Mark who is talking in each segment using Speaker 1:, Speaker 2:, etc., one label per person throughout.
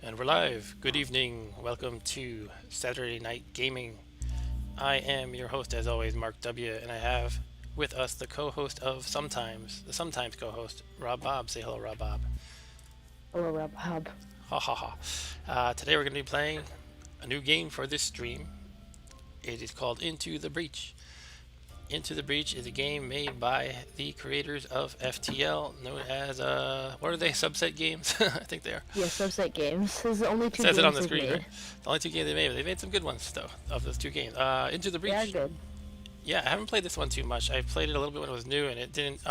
Speaker 1: And we're live. Good evening. Welcome to Saturday Night Gaming. I am your host, as always, Mark W., and I have with us the co-host of the sometimes co-host, Rob Bob. Say hello, Rob Bob.
Speaker 2: Hello, Rob Hub.
Speaker 1: Ha ha ha. Today we're going to be playing a new game for this stream. It is called Into the Breach. Into the Breach is a game made by the creators of FTL, known as, what are they, Subset Games? I think they are.
Speaker 2: Yeah, Subset Games. This is the only
Speaker 1: It
Speaker 2: two
Speaker 1: says it on
Speaker 2: games
Speaker 1: the
Speaker 2: they've
Speaker 1: screen, right?
Speaker 2: made.
Speaker 1: The only two games they made. They made some good ones, though, of those two games. Into the
Speaker 2: They are
Speaker 1: Breach.
Speaker 2: good.
Speaker 1: Yeah, I haven't played this one too much. I played it a little bit when it was new, and it didn't.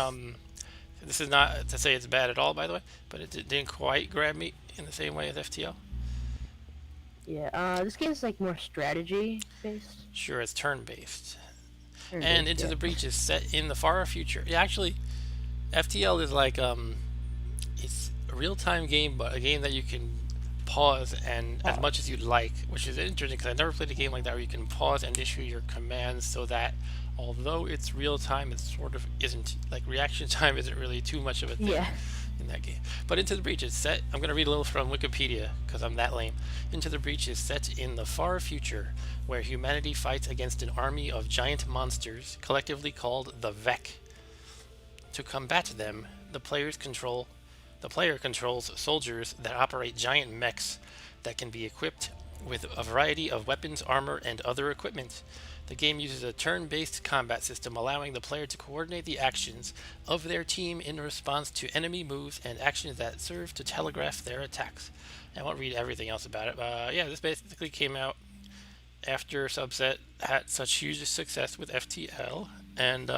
Speaker 1: This is not to say it's bad at all, by the way, but it didn't quite grab me in the same way as FTL.
Speaker 2: Yeah, this game is like more strategy based.
Speaker 1: Sure, it's turn-based. And
Speaker 2: Turn-based,
Speaker 1: Into
Speaker 2: yeah.
Speaker 1: the Breach is set in the far future. Yeah, actually, FTL is like it's a real-time game, but a game that you can pause and as much as you'd like, which is interesting because I never played a game like that where you can pause and issue your commands so that although it's real time, it sort of isn't. Like reaction time isn't really too much of a thing
Speaker 2: Yeah.
Speaker 1: in that game. But Into the Breach is set. I'm going to read a little from Wikipedia because I'm that lame. Into the Breach is set in the far future where humanity fights against an army of giant monsters collectively called the Vec. To combat them, the player controls soldiers that operate giant mechs that can be equipped with a variety of weapons, armor, and other equipment. The game uses a turn-based combat system, allowing the player to coordinate the actions of their team in response to enemy moves and actions that serve to telegraph their attacks. I won't read everything else about it. Yeah, this basically came out after Subset had such huge success with FTL, and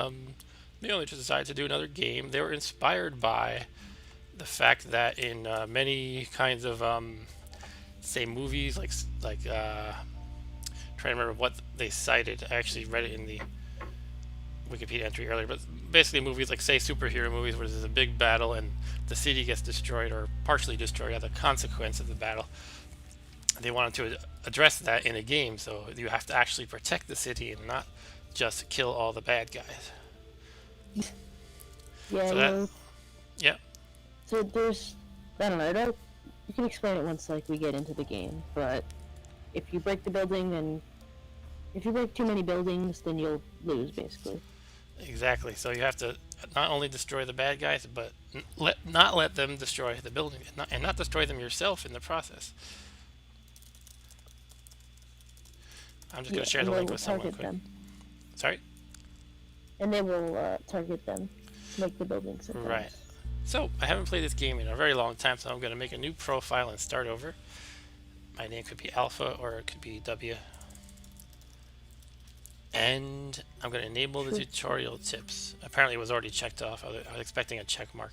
Speaker 1: they only just decided to do another game. They were inspired by the fact that in many kinds of say movies, trying to remember what they cited. I actually read it in the Wikipedia entry earlier, but basically movies like say superhero movies where there's a big battle and the city gets destroyed or partially destroyed as a consequence of the battle. They wanted to address that in a game, so you have to actually protect the city and not just kill all the bad guys.
Speaker 2: Yeah,
Speaker 1: So
Speaker 2: you
Speaker 1: that,
Speaker 2: know,
Speaker 1: yeah,
Speaker 2: so there's, I don't know, you can explain it once like we get into the game, but if you break the building, then if you break too many buildings, then you'll lose, basically.
Speaker 1: exactly. So you have to not only destroy the bad guys, but not let them destroy the building, and not destroy them yourself in the process. I'm just
Speaker 2: Yeah,
Speaker 1: going to share
Speaker 2: and
Speaker 1: the
Speaker 2: they
Speaker 1: link
Speaker 2: will
Speaker 1: with someone
Speaker 2: target
Speaker 1: quick.
Speaker 2: them.
Speaker 1: Sorry?
Speaker 2: And they will target them, make the buildings sometimes.
Speaker 1: Right. So, I haven't played this game in a very long time, so I'm going to make a new profile and start over. My name could be Alpha or it could be W. And I'm going to enable the tutorial tips. Apparently it was already checked off. I was expecting a check mark.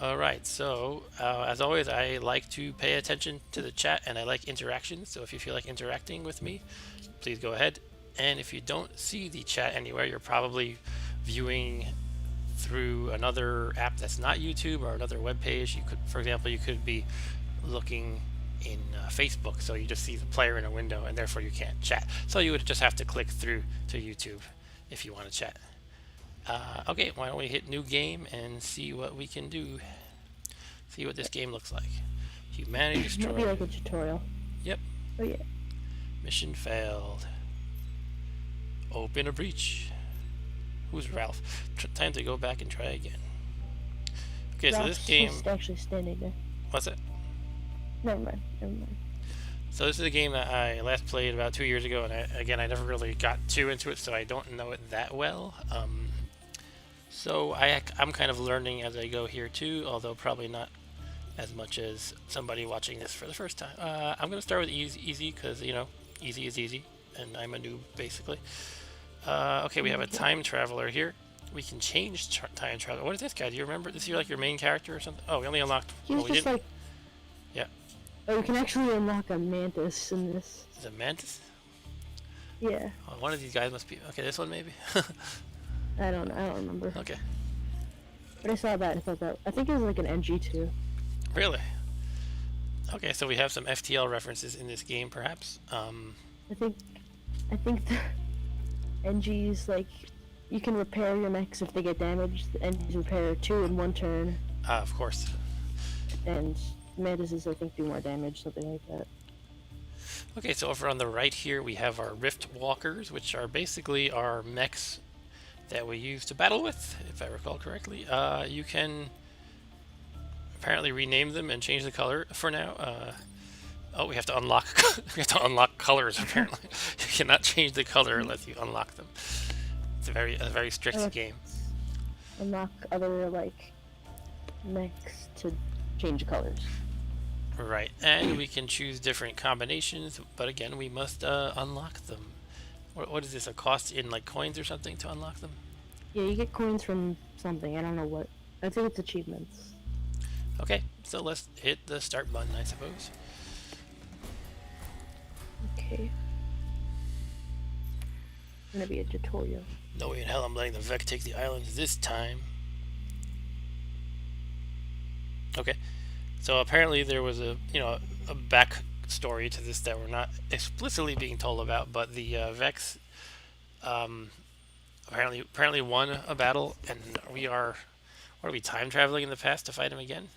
Speaker 1: Alright, so as always, I like to pay attention to the chat and I like interaction. So if you feel like interacting with me, please go ahead. And if you don't see the chat anywhere, you're probably viewing through another app that's not YouTube or another web page. You could, for example, you could be looking in Facebook, so you just see the player in a window and therefore you can't chat. So you would just have to click through to YouTube if you want to chat. Okay, why don't we hit new game and see what we can do. See what this game looks like. Humanity
Speaker 2: Might be
Speaker 1: destroyed.
Speaker 2: like a tutorial.
Speaker 1: Yep.
Speaker 2: Oh yeah.
Speaker 1: Mission failed. Open a breach. Who's Ralph? Time to go back and try again. Okay, so this game.
Speaker 2: Just actually standing there.
Speaker 1: What's it?
Speaker 2: Never mind. Never mind.
Speaker 1: So this is a game that I last played about 2 years ago, and I never really got too into it, so I don't know it that well. So I'm kind of learning as I go here too, although probably not as much as somebody watching this for the first time. I'm going to start with easy because, you know, easy is easy, and I'm a noob basically. Okay, we have a time traveler here. We can change time traveler. What is this guy? Do you remember? Is he like your main character or something? Oh, we only unlocked.
Speaker 2: He was
Speaker 1: Well, we
Speaker 2: just
Speaker 1: didn't.
Speaker 2: like,
Speaker 1: Yeah.
Speaker 2: oh, you can actually unlock a mantis in this.
Speaker 1: Is it Mantis?
Speaker 2: Yeah.
Speaker 1: Oh, one of these guys must be. Okay, this one maybe.
Speaker 2: I don't remember.
Speaker 1: Okay.
Speaker 2: But I saw that. I think it was like an NG too.
Speaker 1: Really? Okay, so we have some FTL references in this game, perhaps.
Speaker 2: I think the NGs like you can repair your mechs if they get damaged. The NGs repair 2 in 1 turn.
Speaker 1: Of course.
Speaker 2: and mantises I think do more damage, something like that.
Speaker 1: Okay, so over on the right here we have our Rift Walkers, which are basically our mechs that we use to battle with, if I recall correctly. You can apparently rename them and change the color for now. Oh, we have to unlock. We have to unlock colors. Apparently, you cannot change the color unless you unlock them. It's a very strict game.
Speaker 2: Unlock other like mechs to change colors.
Speaker 1: Right, and we can choose different combinations, but again, we must unlock them. What is this? A cost in like coins or something to unlock them?
Speaker 2: Yeah, you get coins from something. I don't know what. I think it's achievements.
Speaker 1: Okay, so let's hit the start button, I suppose.
Speaker 2: Okay. Gonna be a tutorial.
Speaker 1: No way in hell I'm letting the Vec take the islands this time. Okay, so apparently there was a back story to this that we're not explicitly being told about, but the Vex um, apparently won a battle, and we are what are we time traveling in the past to fight him again?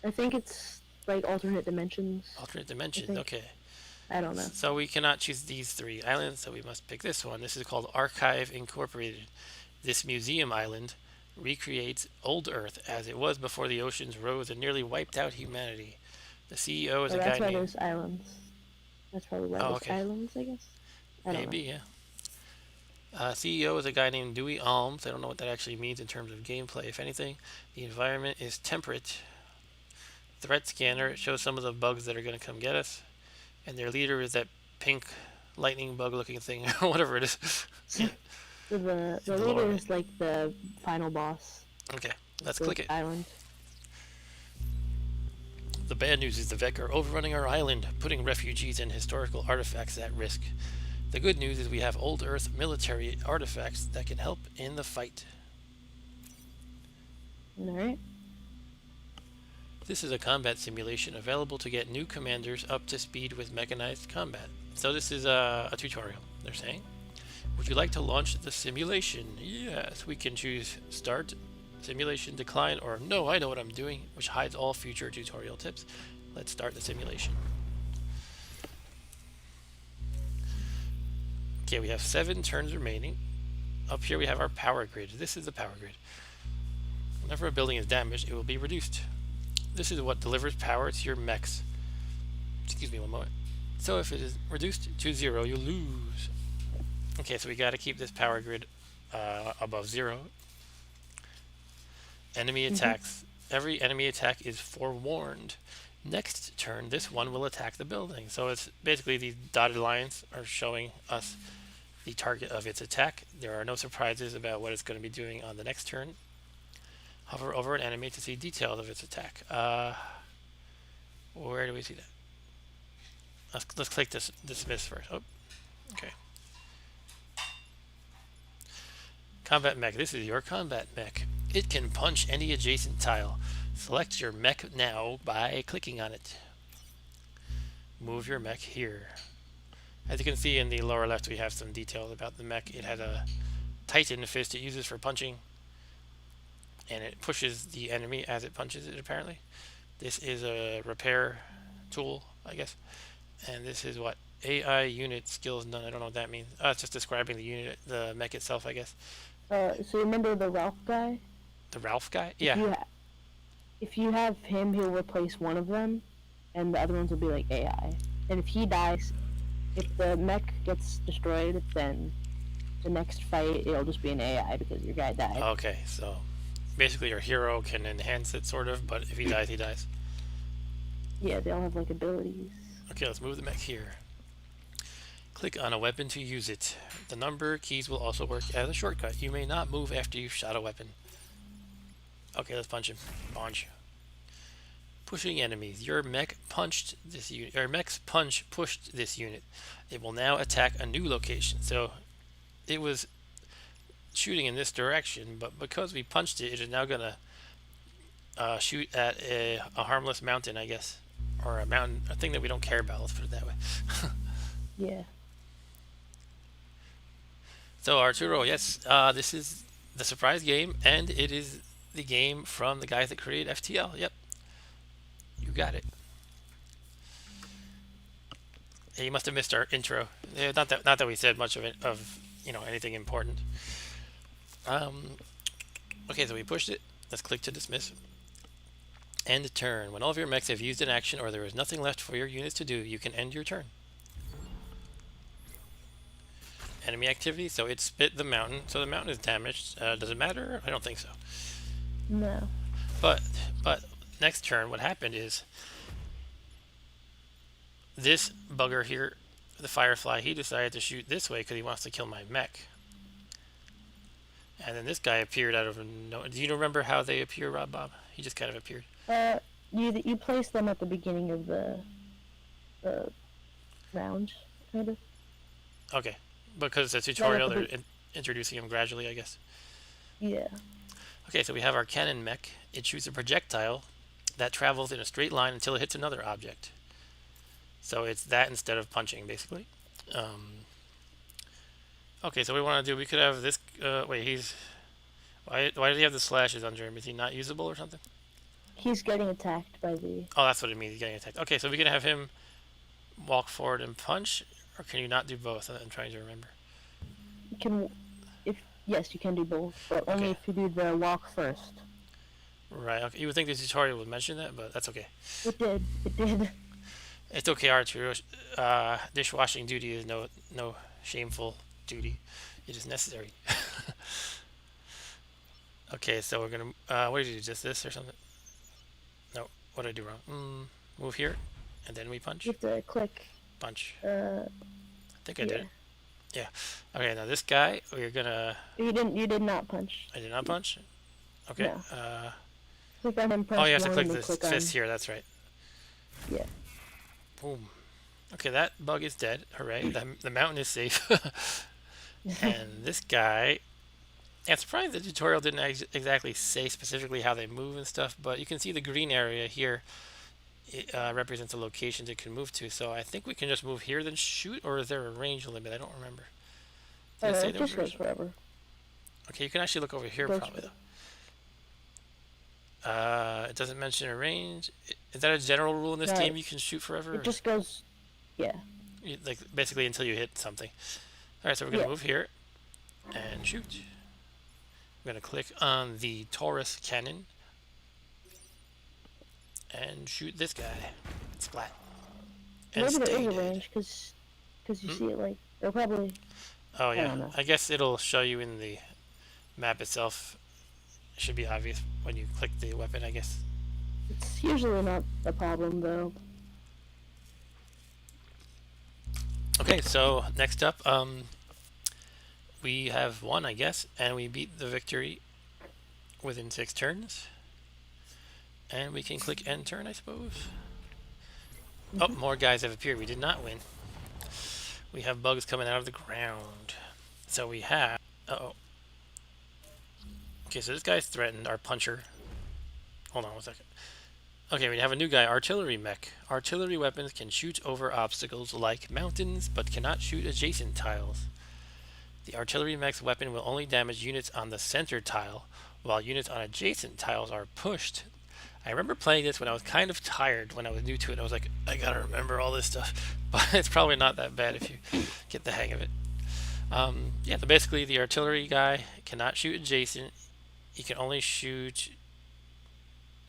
Speaker 2: I think it's like alternate dimensions.
Speaker 1: Alternate
Speaker 2: I
Speaker 1: dimension.
Speaker 2: think.
Speaker 1: Okay,
Speaker 2: I don't know.
Speaker 1: so we cannot choose these three islands, so we must pick this one. This is called Archive Incorporated. This museum island recreates old Earth as it was before the oceans rose and nearly wiped out humanity. The CEO is
Speaker 2: Oh,
Speaker 1: a
Speaker 2: that's
Speaker 1: guy
Speaker 2: why
Speaker 1: named.
Speaker 2: there's islands. That's probably why
Speaker 1: Oh,
Speaker 2: there's
Speaker 1: okay.
Speaker 2: islands, I guess. I don't
Speaker 1: Maybe,
Speaker 2: know.
Speaker 1: yeah. CEO is a guy named Dewey Alms. I don't know what that actually means in terms of gameplay, if anything. The environment is temperate. Threat scanner, it shows some of the bugs that are going to come get us. And their leader is that pink lightning bug looking thing, or whatever it is.
Speaker 2: So the
Speaker 1: In the
Speaker 2: leader
Speaker 1: lower right.
Speaker 2: is like the final boss.
Speaker 1: Okay, let's
Speaker 2: The
Speaker 1: click it.
Speaker 2: island.
Speaker 1: The bad news is the Vec are overrunning our island, putting refugees and historical artifacts at risk. The good news is we have old Earth military artifacts that can help in the fight.
Speaker 2: Alright.
Speaker 1: This is a combat simulation available to get new commanders up to speed with mechanized combat. So this is a tutorial, they're saying. Would you like to launch the simulation? Yes, we can choose start, simulation, decline, or no, I know what I'm doing, which hides all future tutorial tips. Let's start the simulation. Okay, we have 7 turns remaining. Up here we have our power grid. This is the power grid. Whenever a building is damaged, it will be reduced. This is what delivers power to your mechs. Excuse me one moment. So if it is reduced to 0, you lose. Okay, so we got to keep this power grid above 0. Enemy attacks. Every enemy attack is forewarned. Next turn, this one will attack the building. So it's basically these dotted lines are showing us the target of its attack. There are no surprises about what it's going to be doing on the next turn. Hover over an enemy to see details of its attack. Where do we see that? Let's click this dismiss first. Oh, okay. Combat mech. This is your combat mech. It can punch any adjacent tile. Select your mech now by clicking on it. Move your mech here. As you can see in the lower left, we have some details about the mech. It has a Titan fist it uses for punching, and it pushes the enemy as it punches it, apparently. This is a repair tool, I guess. And this is what? AI unit skills none. I don't know what that means. It's just describing the unit, the mech itself, I guess.
Speaker 2: So remember the Ralph guy?
Speaker 1: The Ralph guy?
Speaker 2: If
Speaker 1: Yeah.
Speaker 2: if you have him, he'll replace one of them, and the other ones will be like AI. And if he dies, if the mech gets destroyed, then the next fight it'll just be an AI because your guy died.
Speaker 1: Okay, so basically your hero can enhance it, sort of, but if he dies, he dies.
Speaker 2: Yeah, they all have like abilities.
Speaker 1: Okay, let's move the mech here. Click on a weapon to use it. The number keys will also work as a shortcut. You may not move after you've shot a weapon. Okay, let's punch him. Punch. Pushing enemies. Your mech punched this unit. Your mech's punch pushed this unit. It will now attack a new location. So it was shooting in this direction, but because we punched it, it is now gonna shoot at a harmless mountain, I guess, or a mountain, a thing that we don't care about. Let's put it that way.
Speaker 2: Yeah.
Speaker 1: So Arturo, yes, this is the surprise game, and it is the game from the guys that created FTL. Yep. You got it. Hey, you must have missed our intro. Not that we said much of it of anything important. Um, okay, so we pushed it. Let's click to dismiss. End turn. When all of your mechs have used an action or there is nothing left for your units to do, you can end your turn. Enemy activity. So it spit the mountain. So the mountain is damaged. Does it matter? I don't think so.
Speaker 2: No.
Speaker 1: But next turn, what happened is this bugger here, the Firefly, he decided to shoot this way because he wants to kill my mech. And then this guy appeared out of no. Do you remember how they appear, Rob Bob? He just kind of appeared.
Speaker 2: You place them at the beginning of the round, kind of.
Speaker 1: Okay, because it's a tutorial, they're introducing him gradually, I guess.
Speaker 2: Yeah.
Speaker 1: Okay, so we have our cannon mech. It shoots a projectile that travels in a straight line until it hits another object. So it's that instead of punching, basically. Okay, so we want to do. We could have this. Wait, he's. Why does he have the slashes under him? Is he not usable or something?
Speaker 2: He's getting attacked by the.
Speaker 1: Oh, that's what it means. He's getting attacked. Okay, so we can have him walk forward and punch, or can you not do both? I'm trying to remember.
Speaker 2: You can, yes, you can do both, but only if you do the walk first.
Speaker 1: Right. Okay. You would think the tutorial would mention that, but that's okay.
Speaker 2: It did. It did.
Speaker 1: It's okay, Archer. Dishwashing duty is no shameful duty. It is necessary. Okay, so we're gonna. What did you do? Just this or something? No. What did I do wrong? Move here, and then we punch.
Speaker 2: You have to click.
Speaker 1: Punch. I think I did it.
Speaker 2: Yeah.
Speaker 1: Okay. Now this guy, we're gonna.
Speaker 2: You didn't. You did not punch.
Speaker 1: I did not punch. Okay.
Speaker 2: No. Click on and press.
Speaker 1: Oh, you have to click
Speaker 2: the
Speaker 1: fist here. That's right.
Speaker 2: Yeah.
Speaker 1: Boom. Okay, that bug is dead. Hooray. The mountain is safe. And this guy, I'm surprised the tutorial didn't exactly say specifically how they move and stuff, but you can see the green area here. It represents a location they can move to, so I think we can just move here then shoot, or is there a range limit? I don't remember.
Speaker 2: Did it say there just goes forever.
Speaker 1: Okay, you can actually look over here probably though. It doesn't mention a range. Is that a general rule in this game? You can shoot forever?
Speaker 2: It just goes, yeah.
Speaker 1: Like basically until you hit something. Alright, so we're going to move here and shoot. I'm going to click on the Taurus cannon and shoot this guy. Splat.
Speaker 2: And maybe there is a range because you see it like, they'll probably.
Speaker 1: Oh yeah, I guess it'll show you in the map itself. It should be obvious when you click the weapon, I guess.
Speaker 2: It's usually not a problem though.
Speaker 1: Okay, so next up, we have won, I guess, and we beat the victory within 6 turns. And we can click end turn, I suppose. Oh, more guys have appeared. We did not win. We have bugs coming out of the ground. So we have... Uh-oh. Okay, so this guy's threatened, our puncher. Hold on 1 second. Okay, we have a new guy, Artillery Mech. Artillery weapons can shoot over obstacles like mountains, but cannot shoot adjacent tiles. The Artillery Mech's weapon will only damage units on the center tile, while units on adjacent tiles are pushed. I remember playing this when I was kind of tired when I was new to it. I was like, I gotta remember all this stuff. But it's probably not that bad if you get the hang of it. Yeah, so basically the artillery guy cannot shoot adjacent. He can only shoot...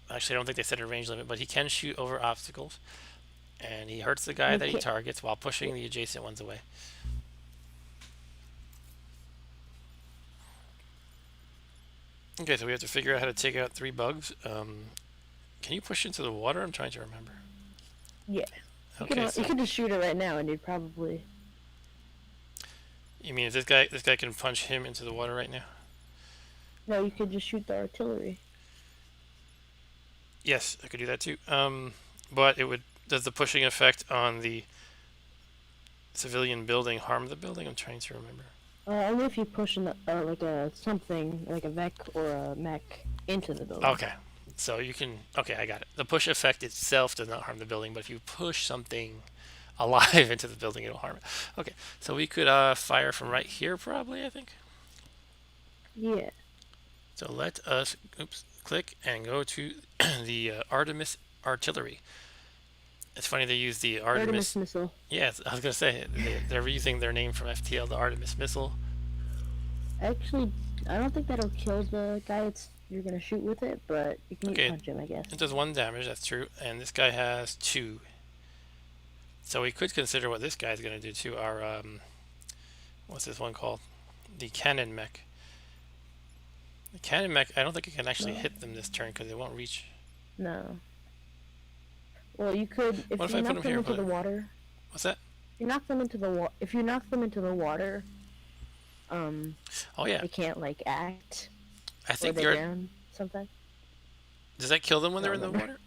Speaker 1: Actually, I don't think they set a range limit, but he can shoot over obstacles. And he hurts the guy that he targets while pushing the adjacent ones away. Okay, so we have to figure out how to take out 3 bugs. Can you push into the water? I'm trying to remember.
Speaker 2: Yeah. Okay, you could just shoot it right now, and you'd probably.
Speaker 1: You mean if this guy can punch him into the water right now?
Speaker 2: No, you could just shoot the artillery.
Speaker 1: Yes, I could do that too. But it would. Does the pushing effect on the civilian building harm the building? I'm trying to remember.
Speaker 2: Only if you push like something like a mech or a mech into the building.
Speaker 1: Okay, so you can. Okay, I got it. The push effect itself does not harm the building, but if you push something alive into the building, it'll harm it. Okay, so we could fire from right here, probably. I think.
Speaker 2: Yeah.
Speaker 1: So let us click and go to the artillery. It's funny they use the
Speaker 2: Artemis
Speaker 1: Artemis.
Speaker 2: missile.
Speaker 1: Yeah, I was gonna say they're using their name from FTL, the Artemis missile.
Speaker 2: Actually, I don't think that'll kill the guy you're gonna shoot with it, but you can
Speaker 1: Okay,
Speaker 2: punch him, I guess.
Speaker 1: it does 1 damage. That's true, and this guy has 2. So we could consider what this guy's gonna do too. Our what's this one called? The cannon mech. The cannon mech. I don't think it can actually
Speaker 2: No.
Speaker 1: hit them this turn because it won't reach.
Speaker 2: No. Well, you could if
Speaker 1: What if
Speaker 2: you
Speaker 1: I put
Speaker 2: knock
Speaker 1: him
Speaker 2: them
Speaker 1: here?
Speaker 2: into the water.
Speaker 1: What's that?
Speaker 2: You knock them into the if you knock them into the water,
Speaker 1: Oh yeah,
Speaker 2: they can't like act
Speaker 1: I
Speaker 2: or
Speaker 1: think
Speaker 2: they
Speaker 1: you're.
Speaker 2: drown sometimes.
Speaker 1: Does that kill them when
Speaker 2: I
Speaker 1: they're in
Speaker 2: don't
Speaker 1: the
Speaker 2: remember.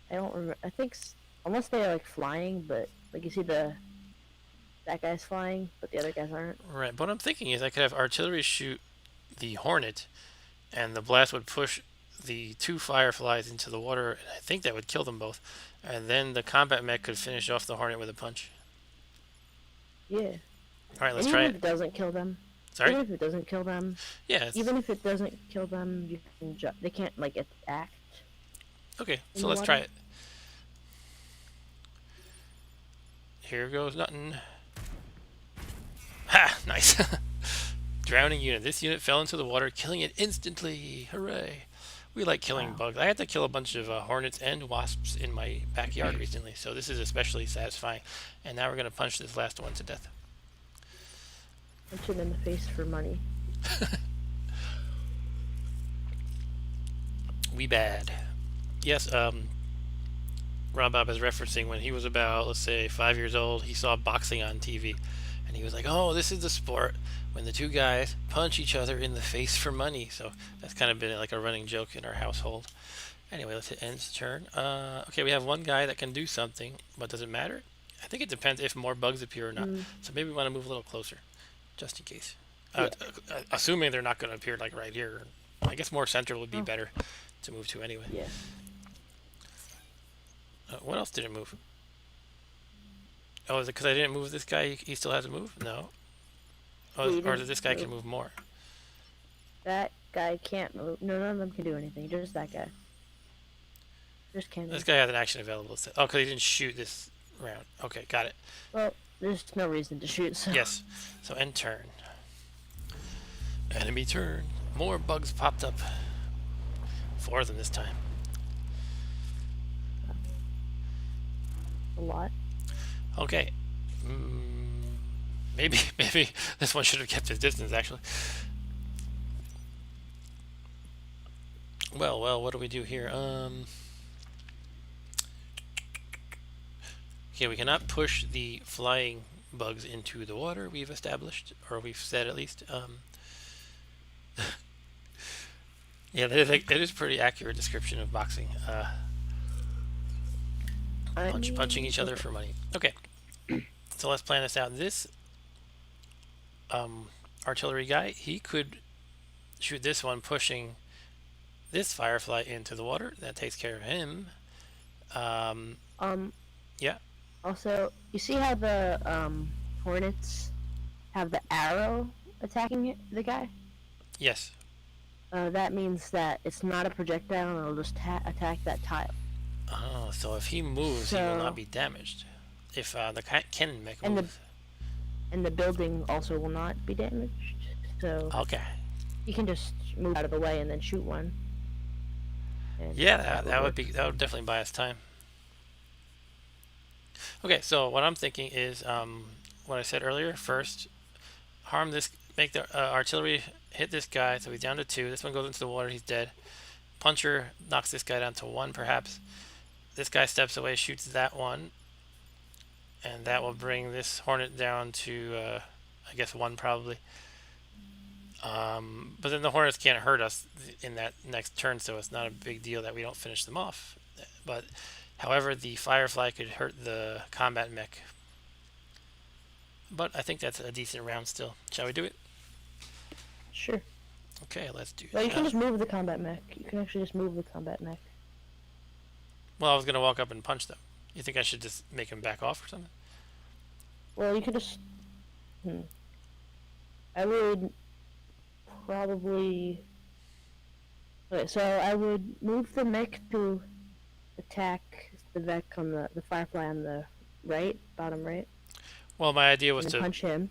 Speaker 1: water?
Speaker 2: I don't remember. I think unless they're like flying, but like you see that guy's flying, but the other guys aren't.
Speaker 1: Right. But what I'm thinking is I could have artillery shoot the Hornet, and the blast would push the 2 fireflies into the water, and I think that would kill them both. And then the combat mech could finish off the Hornet with a punch.
Speaker 2: Yeah.
Speaker 1: All right, let's
Speaker 2: And
Speaker 1: try
Speaker 2: even if
Speaker 1: it.
Speaker 2: it doesn't kill them,
Speaker 1: Sorry.
Speaker 2: even if it doesn't kill them,
Speaker 1: Yeah.
Speaker 2: even if it doesn't kill them, you can they can't like act.
Speaker 1: Okay.
Speaker 2: in
Speaker 1: So
Speaker 2: the
Speaker 1: let's try
Speaker 2: water.
Speaker 1: it. Here goes nothing. Ha! Nice. Drowning unit. This unit fell into the water, killing it instantly. Hooray! We like killing
Speaker 2: Wow.
Speaker 1: bugs. I had to kill a bunch of hornets and wasps in my backyard recently, so this is especially satisfying. And now we're gonna punch this last one to death.
Speaker 2: Punch him in the face for money.
Speaker 1: We bad. Yes, Rob Bob is referencing when he was about, let's say, 5 years old, he saw boxing on TV. And he was like, oh, this is the sport when the 2 guys punch each other in the face for money. So that's kind of been like a running joke in our household. Anyway, let's hit End's turn. Okay, we have 1 guy that can do something, but does it matter? I think it depends if more bugs appear or not. So maybe we want to move a little closer, just in case.
Speaker 2: Yeah.
Speaker 1: Assuming they're not going to appear like right here. I guess more central would be better to move to anyway.
Speaker 2: Yeah.
Speaker 1: What else did it move? Oh, is it because I didn't move this guy? He still has to move? No. Oh,
Speaker 2: He
Speaker 1: or
Speaker 2: didn't
Speaker 1: this guy can
Speaker 2: move.
Speaker 1: move more?
Speaker 2: That guy can't move. No, none of them can do anything. Just that guy. Just can't.
Speaker 1: This guy has an action available. Oh, because he didn't shoot this round. Okay, got it.
Speaker 2: Well, there's no reason to shoot. So.
Speaker 1: Yes. So end turn. Enemy turn. More bugs popped up. 4 of them this time.
Speaker 2: A lot.
Speaker 1: Okay. Maybe this one should have kept his distance, actually. Well, what do we do here? Okay, we cannot push the flying bugs into the water, we've established, or we've said at least. Yeah, that is a pretty accurate description of boxing. Punching each other for money. Okay, so let's plan this out. This artillery guy, he could shoot this one, pushing this firefly into the water. That takes care of him. Yeah.
Speaker 2: Also, you see how the hornets have the arrow attacking the guy?
Speaker 1: Yes.
Speaker 2: That means that it's not a projectile and it'll just attack that tile.
Speaker 1: Oh, so if he moves, he will not be damaged. If the cannon mech moves.
Speaker 2: And the building also will not be damaged. So
Speaker 1: Okay.
Speaker 2: you can just move out of the way and then shoot one.
Speaker 1: Yeah, that would definitely buy us time. Okay, so what I'm thinking is what I said earlier. First, harm this, make the artillery hit this guy, so he's down to 2. This one goes into the water, he's dead. Puncher knocks this guy down to 1, perhaps. This guy steps away, shoots that one, and that will bring this hornet down to, I guess, 1 probably. But then the hornets can't hurt us in that next turn, so it's not a big deal that we don't finish them off. But however, the firefly could hurt the combat mech. But I think that's a decent round still. Shall we do it?
Speaker 2: Sure.
Speaker 1: Okay, let's do
Speaker 2: Well, you
Speaker 1: that.
Speaker 2: can just move the combat mech. You can actually just move the combat mech.
Speaker 1: Well, I was going to walk up and punch them. You think I should just make him back off or something?
Speaker 2: Well, you could just... I would probably... Okay, so I would move the mech to attack the Vec on the Firefly on the right, bottom right,
Speaker 1: Well, my idea was
Speaker 2: and then
Speaker 1: to.
Speaker 2: punch him,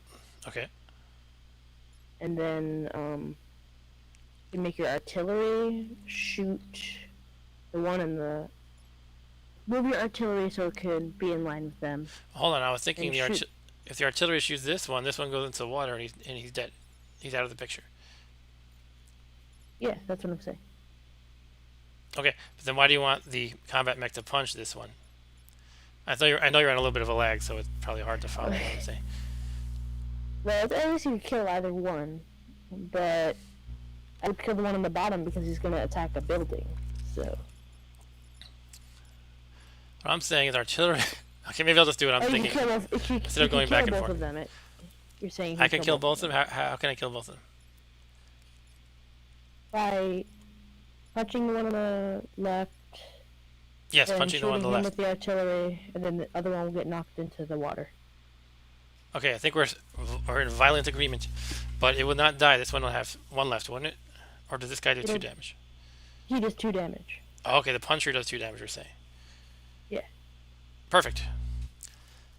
Speaker 1: Okay.
Speaker 2: and then you make your artillery shoot the one in the move your artillery so it could be in line with them,
Speaker 1: Hold on. I was thinking
Speaker 2: and shoot.
Speaker 1: if the artillery shoots this one goes into the water and he's dead. He's out of the picture.
Speaker 2: Yeah, that's what I'm saying.
Speaker 1: Okay, but then why do you want the combat mech to punch this one? I know you're on a little bit of a lag, so it's probably hard to follow what I'm saying.
Speaker 2: Well, at least you can kill either one, but I would kill the one on the bottom because he's gonna attack a building. So
Speaker 1: What I'm saying is artillery. Okay, maybe I'll just do what I'm
Speaker 2: you
Speaker 1: thinking.
Speaker 2: can kill both. If you,
Speaker 1: Instead of going
Speaker 2: kill
Speaker 1: back and
Speaker 2: both
Speaker 1: forth.
Speaker 2: of them, you're saying
Speaker 1: I can kill both of them. How can I kill both of them?
Speaker 2: by punching the one on the left.
Speaker 1: Yes,
Speaker 2: Then
Speaker 1: punching the one on the
Speaker 2: shooting him
Speaker 1: left.
Speaker 2: with the artillery, and then the other one will get knocked into the water.
Speaker 1: Okay, I think we're in violent agreement, but it will not die. This one will have one left, wouldn't it? Or does this guy do 2 damage?
Speaker 2: He does 2 damage.
Speaker 1: Oh, okay, the puncher does 2 damage. You're saying?
Speaker 2: Yeah.
Speaker 1: Perfect.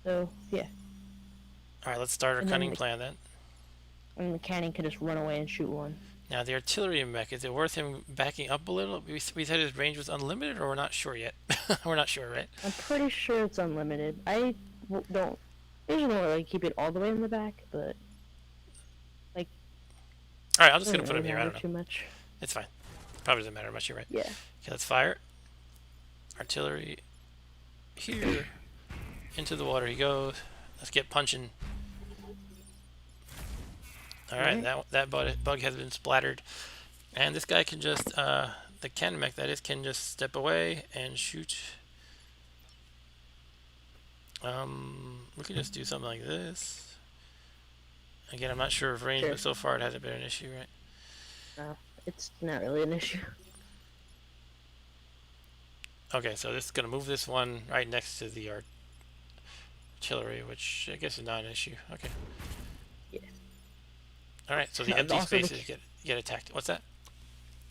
Speaker 2: So yeah,
Speaker 1: All right, let's start our
Speaker 2: And then
Speaker 1: cunning
Speaker 2: the-
Speaker 1: plan then.
Speaker 2: and the cannon could just run away and shoot one.
Speaker 1: Now the artillery mech, is it worth him backing up a little? We said his range was unlimited, or we're not sure yet. We're not sure, right?
Speaker 2: I'm pretty sure it's unlimited. I don't usually don't really keep it all the way in the back, but
Speaker 1: All right, I'm just
Speaker 2: it
Speaker 1: gonna
Speaker 2: doesn't
Speaker 1: put him
Speaker 2: really
Speaker 1: here. I
Speaker 2: matter
Speaker 1: don't know.
Speaker 2: too much.
Speaker 1: It's fine. Probably doesn't matter much. You're right.
Speaker 2: Yeah.
Speaker 1: Okay, let's fire. Artillery here. Into the water he goes. Let's get punching. All right, that bug has been splattered, and this guy can just the cannon mech that is can just step away and shoot. We can just do something like this. Again, I'm not sure of range,
Speaker 2: Sure.
Speaker 1: but so far it hasn't been an issue, right?
Speaker 2: No, it's not really an issue.
Speaker 1: Okay, so this is gonna move this one right next to the artillery, which I guess is not an issue. Okay.
Speaker 2: Yeah.
Speaker 1: All right, so the
Speaker 2: No,
Speaker 1: empty
Speaker 2: also the-
Speaker 1: spaces get attacked. What's that?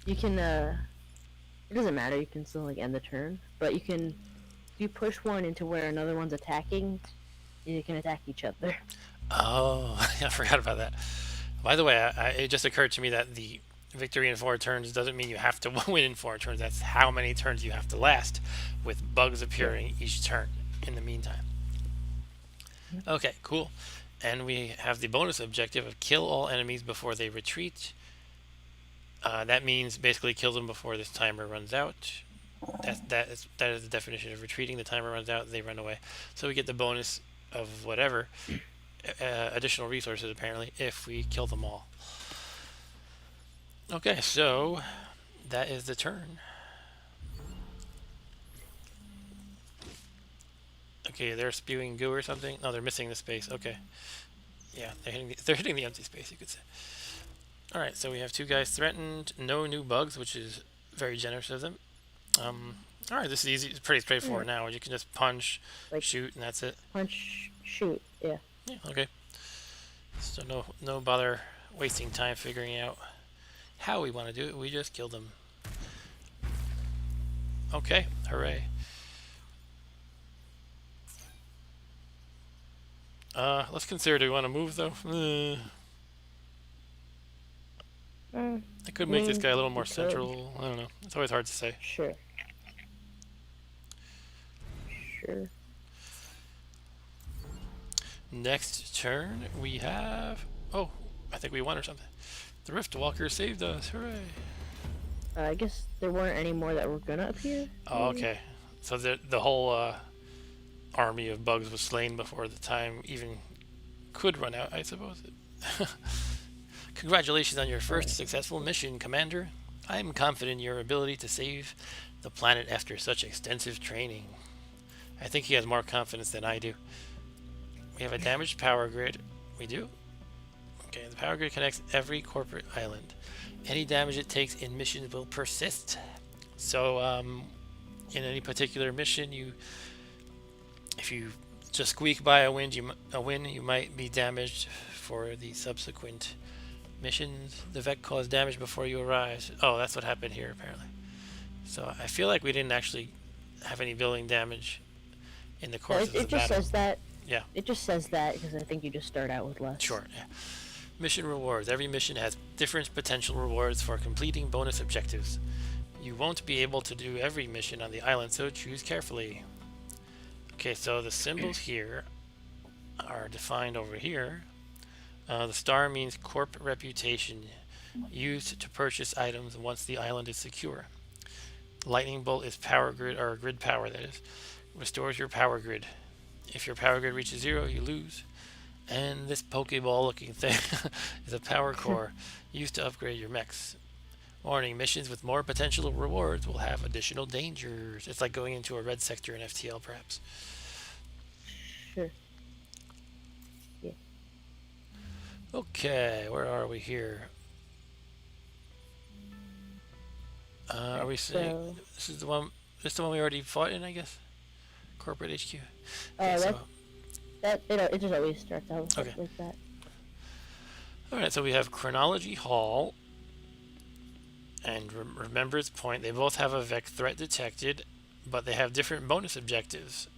Speaker 2: You can it doesn't matter. You can still like end the turn, but you can if you push one into where another one's attacking, you can attack each other.
Speaker 1: Oh, I forgot about that. By the way, it just occurred to me that the victory in 4 turns doesn't mean you have to win in 4 turns. That's how many turns you have to last, with bugs appearing each turn in the meantime. Okay, cool. And we have the bonus objective of kill all enemies before they retreat. That means basically kill them before this timer runs out. That is the definition of retreating. The timer runs out, they run away. So we get the bonus of whatever additional resources apparently if we kill them all. Okay, so that is the turn. Okay, they're spewing goo or something. No, they're missing the space. Okay, yeah, they're hitting the empty space, you could say. All right, so we have 2 guys threatened. No new bugs, which is very generous of them. All right, this is easy. It's pretty straightforward now. You can just punch,
Speaker 2: Like-
Speaker 1: shoot, and that's it.
Speaker 2: Punch, shoot. Yeah.
Speaker 1: Yeah, okay. So no bother wasting time figuring out how we want to do it. We just kill them. Okay, hooray. Let's consider, do we want to move though? I could make this guy a little more
Speaker 2: we could.
Speaker 1: central. I don't know. It's always hard to say.
Speaker 2: Sure. Sure.
Speaker 1: Next turn, we have... Oh, I think we won or something. The Rift Walker saved us. Hooray.
Speaker 2: I guess there weren't any more that were gonna appear.
Speaker 1: Oh, okay. So the whole army of bugs was slain before the time even could run out, I suppose. Congratulations on your first successful mission, Commander. I am confident in your ability to save the planet after such extensive training. I think he has more confidence than I do. We have a damaged power grid. We do? Okay, the power grid connects every corporate island. Any damage it takes in missions will persist. So, in any particular mission, if you just squeak by a win, you might be damaged for the subsequent missions. The Vec caused damage before you arrive. Oh, that's what happened here, apparently. So I feel like we didn't actually have any building damage in the
Speaker 2: No,
Speaker 1: course of the
Speaker 2: it just
Speaker 1: battle.
Speaker 2: says that.
Speaker 1: Yeah,
Speaker 2: It just says that because I think you just start out with less.
Speaker 1: sure. Yeah. Mission rewards. Every mission has different potential rewards for completing bonus objectives. You won't be able to do every mission on the island, so choose carefully. Okay, so the symbols here are defined over here. The star means corp reputation, used to purchase items once the island is secure. Lightning bolt is power grid, or grid power, that is. Restores your power grid. If your power grid reaches 0, you lose. And this Pokeball looking thing is a power core used to upgrade your mechs. Warning, missions with more potential rewards will have additional dangers. It's like going into a red sector in FTL, perhaps.
Speaker 2: Sure. Yeah.
Speaker 1: Okay, where are we here? Are we saying
Speaker 2: So,
Speaker 1: this is the one? This is the one we already fought in, I guess. Corporate HQ. Okay,
Speaker 2: uh,
Speaker 1: so
Speaker 2: it just always starts out
Speaker 1: okay,
Speaker 2: like that.
Speaker 1: all right. So we have Chronology Hall and Remembrance Point. They both have a Vec threat detected, but they have different bonus objectives.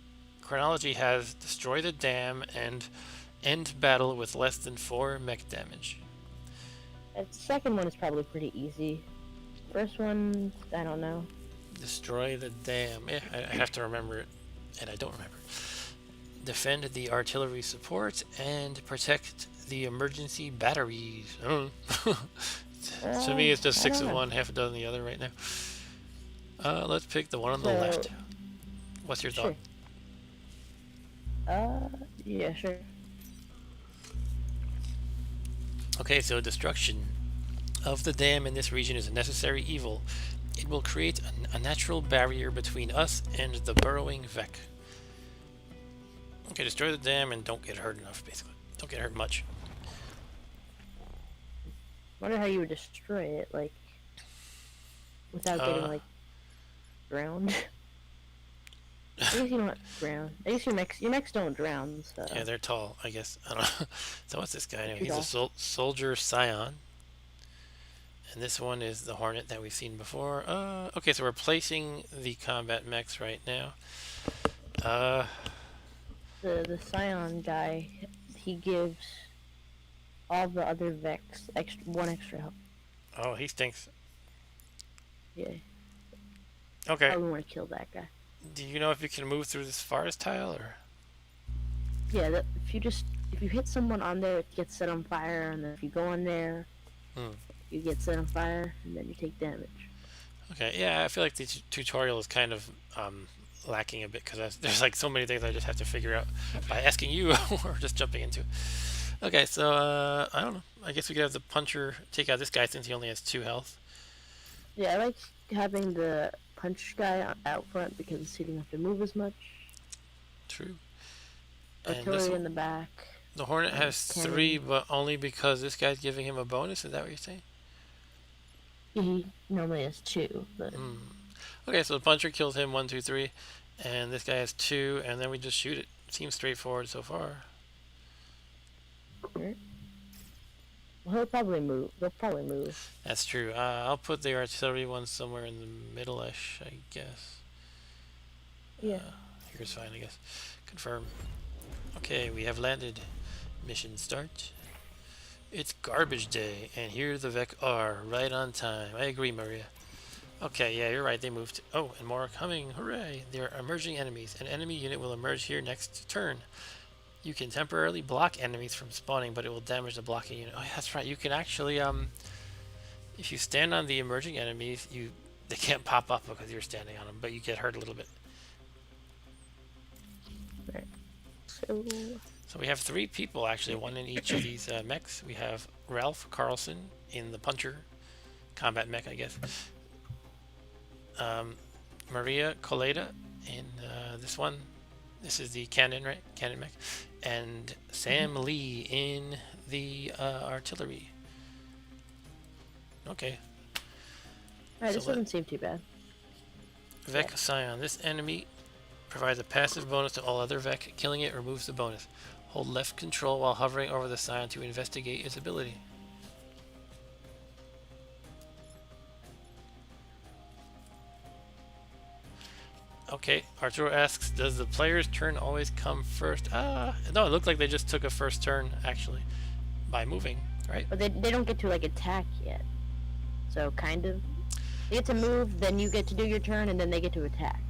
Speaker 1: Chronology has destroy the dam and end battle with less than 4 mech damage.
Speaker 2: The second one is probably pretty easy. First one, I don't know.
Speaker 1: Destroy the dam. Yeah, I have to remember it, and I don't remember. Defend the artillery support and protect the emergency batteries. I don't know. To me, it's just
Speaker 2: I
Speaker 1: 6
Speaker 2: don't
Speaker 1: of
Speaker 2: know.
Speaker 1: one, half a dozen the other right now. Let's pick the one on the
Speaker 2: So,
Speaker 1: left. What's your thought?
Speaker 2: Sure. Yeah, sure.
Speaker 1: Okay, so destruction of the dam in this region is a necessary evil. It will create a natural barrier between us and the burrowing Vec. Okay, destroy the dam and don't get hurt enough, basically. Don't get hurt much.
Speaker 2: Wonder how you would destroy it, like, without getting, like, drowned. I guess you don't drown. I guess your mechs don't drown, so.
Speaker 1: Yeah, they're tall, I guess. I don't know. So what's this guy anyway?
Speaker 2: Too
Speaker 1: He's
Speaker 2: tall.
Speaker 1: a soldier scion. And this one is the Hornet that we've seen before. Okay, so we're placing the combat mechs right now.
Speaker 2: The Scion guy, he gives all the other Vex one extra health.
Speaker 1: Oh, he stinks.
Speaker 2: Yeah.
Speaker 1: Okay.
Speaker 2: Probably want to kill that guy.
Speaker 1: Do you know if you can move through this forest tile or?
Speaker 2: Yeah, if you hit someone on there, it gets set on fire, and then if you go on there, you get set on fire, and then you take damage.
Speaker 1: Okay, yeah, I feel like the tutorial is kind of lacking a bit because there's like so many things I just have to figure out by asking you or just jumping into it. Okay, so I don't know. I guess we could have the puncher take out this guy since he only has 2 health.
Speaker 2: Yeah, I like having the punch guy out front because he didn't have to move as much.
Speaker 1: True. And
Speaker 2: Artillery in the back.
Speaker 1: The Hornet has
Speaker 2: cannon.
Speaker 1: 3, but only because this guy's giving him a bonus. Is that what you're saying?
Speaker 2: He normally has 2, but
Speaker 1: Okay, so the puncher kills him 1, 2, 3, and this guy has 2, and then we just shoot it. Seems straightforward so far.
Speaker 2: well, he'll probably move. They'll probably move.
Speaker 1: That's true. I'll put the artillery one somewhere in the middle-ish, I guess.
Speaker 2: Yeah.
Speaker 1: Here's fine, I guess. Confirm. Okay, we have landed. Mission start. It's garbage day, and here the Vec are, right on time. I agree, Maria. Okay, yeah, you're right, they moved. Oh, and more are coming. Hooray! They're emerging enemies. An enemy unit will emerge here next turn. You can temporarily block enemies from spawning, but it will damage the blocking unit. Oh, yeah, that's right. You can actually, if you stand on the emerging enemies, they can't pop up because you're standing on them, but you get hurt a little bit.
Speaker 2: Right.
Speaker 1: So we have 3 people, actually, 1 in each of these mechs. We have Ralph Carlson in the puncher, combat mech, I guess. Maria Coleda in this one. This is the cannon, right? Cannon mech. And Sam Lee in the artillery. Okay.
Speaker 2: Alright, this doesn't seem too bad.
Speaker 1: Vec Scion. This enemy provides a passive bonus to all other Vec. Killing it removes the bonus. Hold left control while hovering over the Scion to investigate its ability. Okay, Arturo asks, does the player's turn always come first? No, it looked like they just took a first turn, actually, by moving, right?
Speaker 2: But they don't get to, like, attack yet. So, kind of. They get to move, then you get to do your turn, and then they get to attack.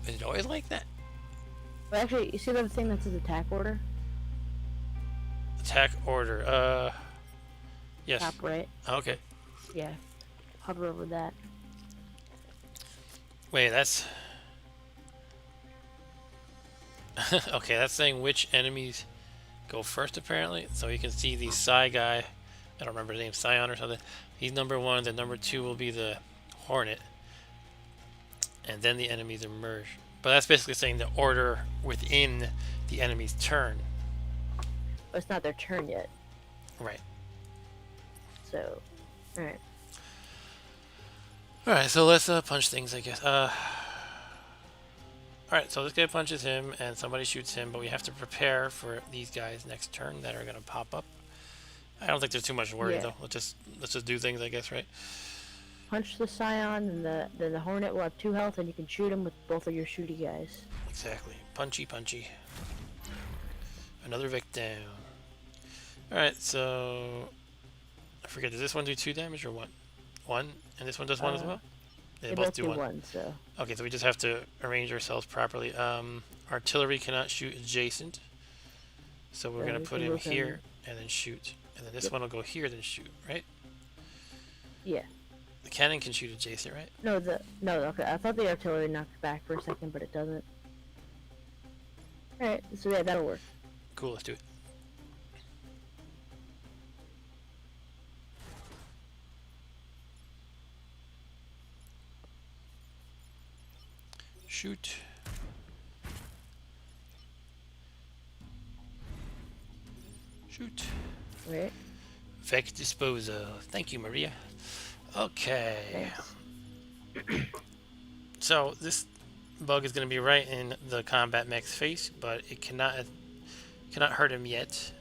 Speaker 1: Is it always like that?
Speaker 2: But actually, you see the thing that says attack order?
Speaker 1: Attack order, yes.
Speaker 2: Top right.
Speaker 1: Okay.
Speaker 2: Yeah. Hover over that.
Speaker 1: Wait, that's... okay, that's saying which enemies go first, apparently. So you can see the Psy guy. I don't remember his name, Scion or something. He's number 1, then number 2 will be the Hornet. And then the enemies emerge. But that's basically saying the order within the enemy's turn.
Speaker 2: But it's not their turn yet.
Speaker 1: Right.
Speaker 2: So, alright.
Speaker 1: Alright, so let's punch things, I guess. Alright, so this guy punches him and somebody shoots him, but we have to prepare for these guys next turn that are going to pop up. I don't think there's too much to worry, though. Let's just do things, I guess, right?
Speaker 2: Punch the Scion, and then the Hornet will have 2 health, and you can shoot him with both of your shooty guys.
Speaker 1: Exactly. Punchy, punchy. Another victim. Alright, so... I forget, does this one do 2 damage or 1? 1? And this one does 1 as well?
Speaker 2: They both do 1, so...
Speaker 1: Okay, so we just have to arrange ourselves properly. Artillery cannot shoot adjacent. So we're going to put him here and then shoot. And then this one will go here, then shoot, right?
Speaker 2: Yeah.
Speaker 1: The cannon can shoot adjacent, right?
Speaker 2: No, okay. I thought the artillery knocked back for a second, but it doesn't. Alright, so yeah, that'll work.
Speaker 1: Cool, let's do it. Shoot. Shoot.
Speaker 2: Right.
Speaker 1: Vex disposal. Thank you, Maria. Okay. So this bug is going to be right in the combat mech's face, but it cannot hurt him yet.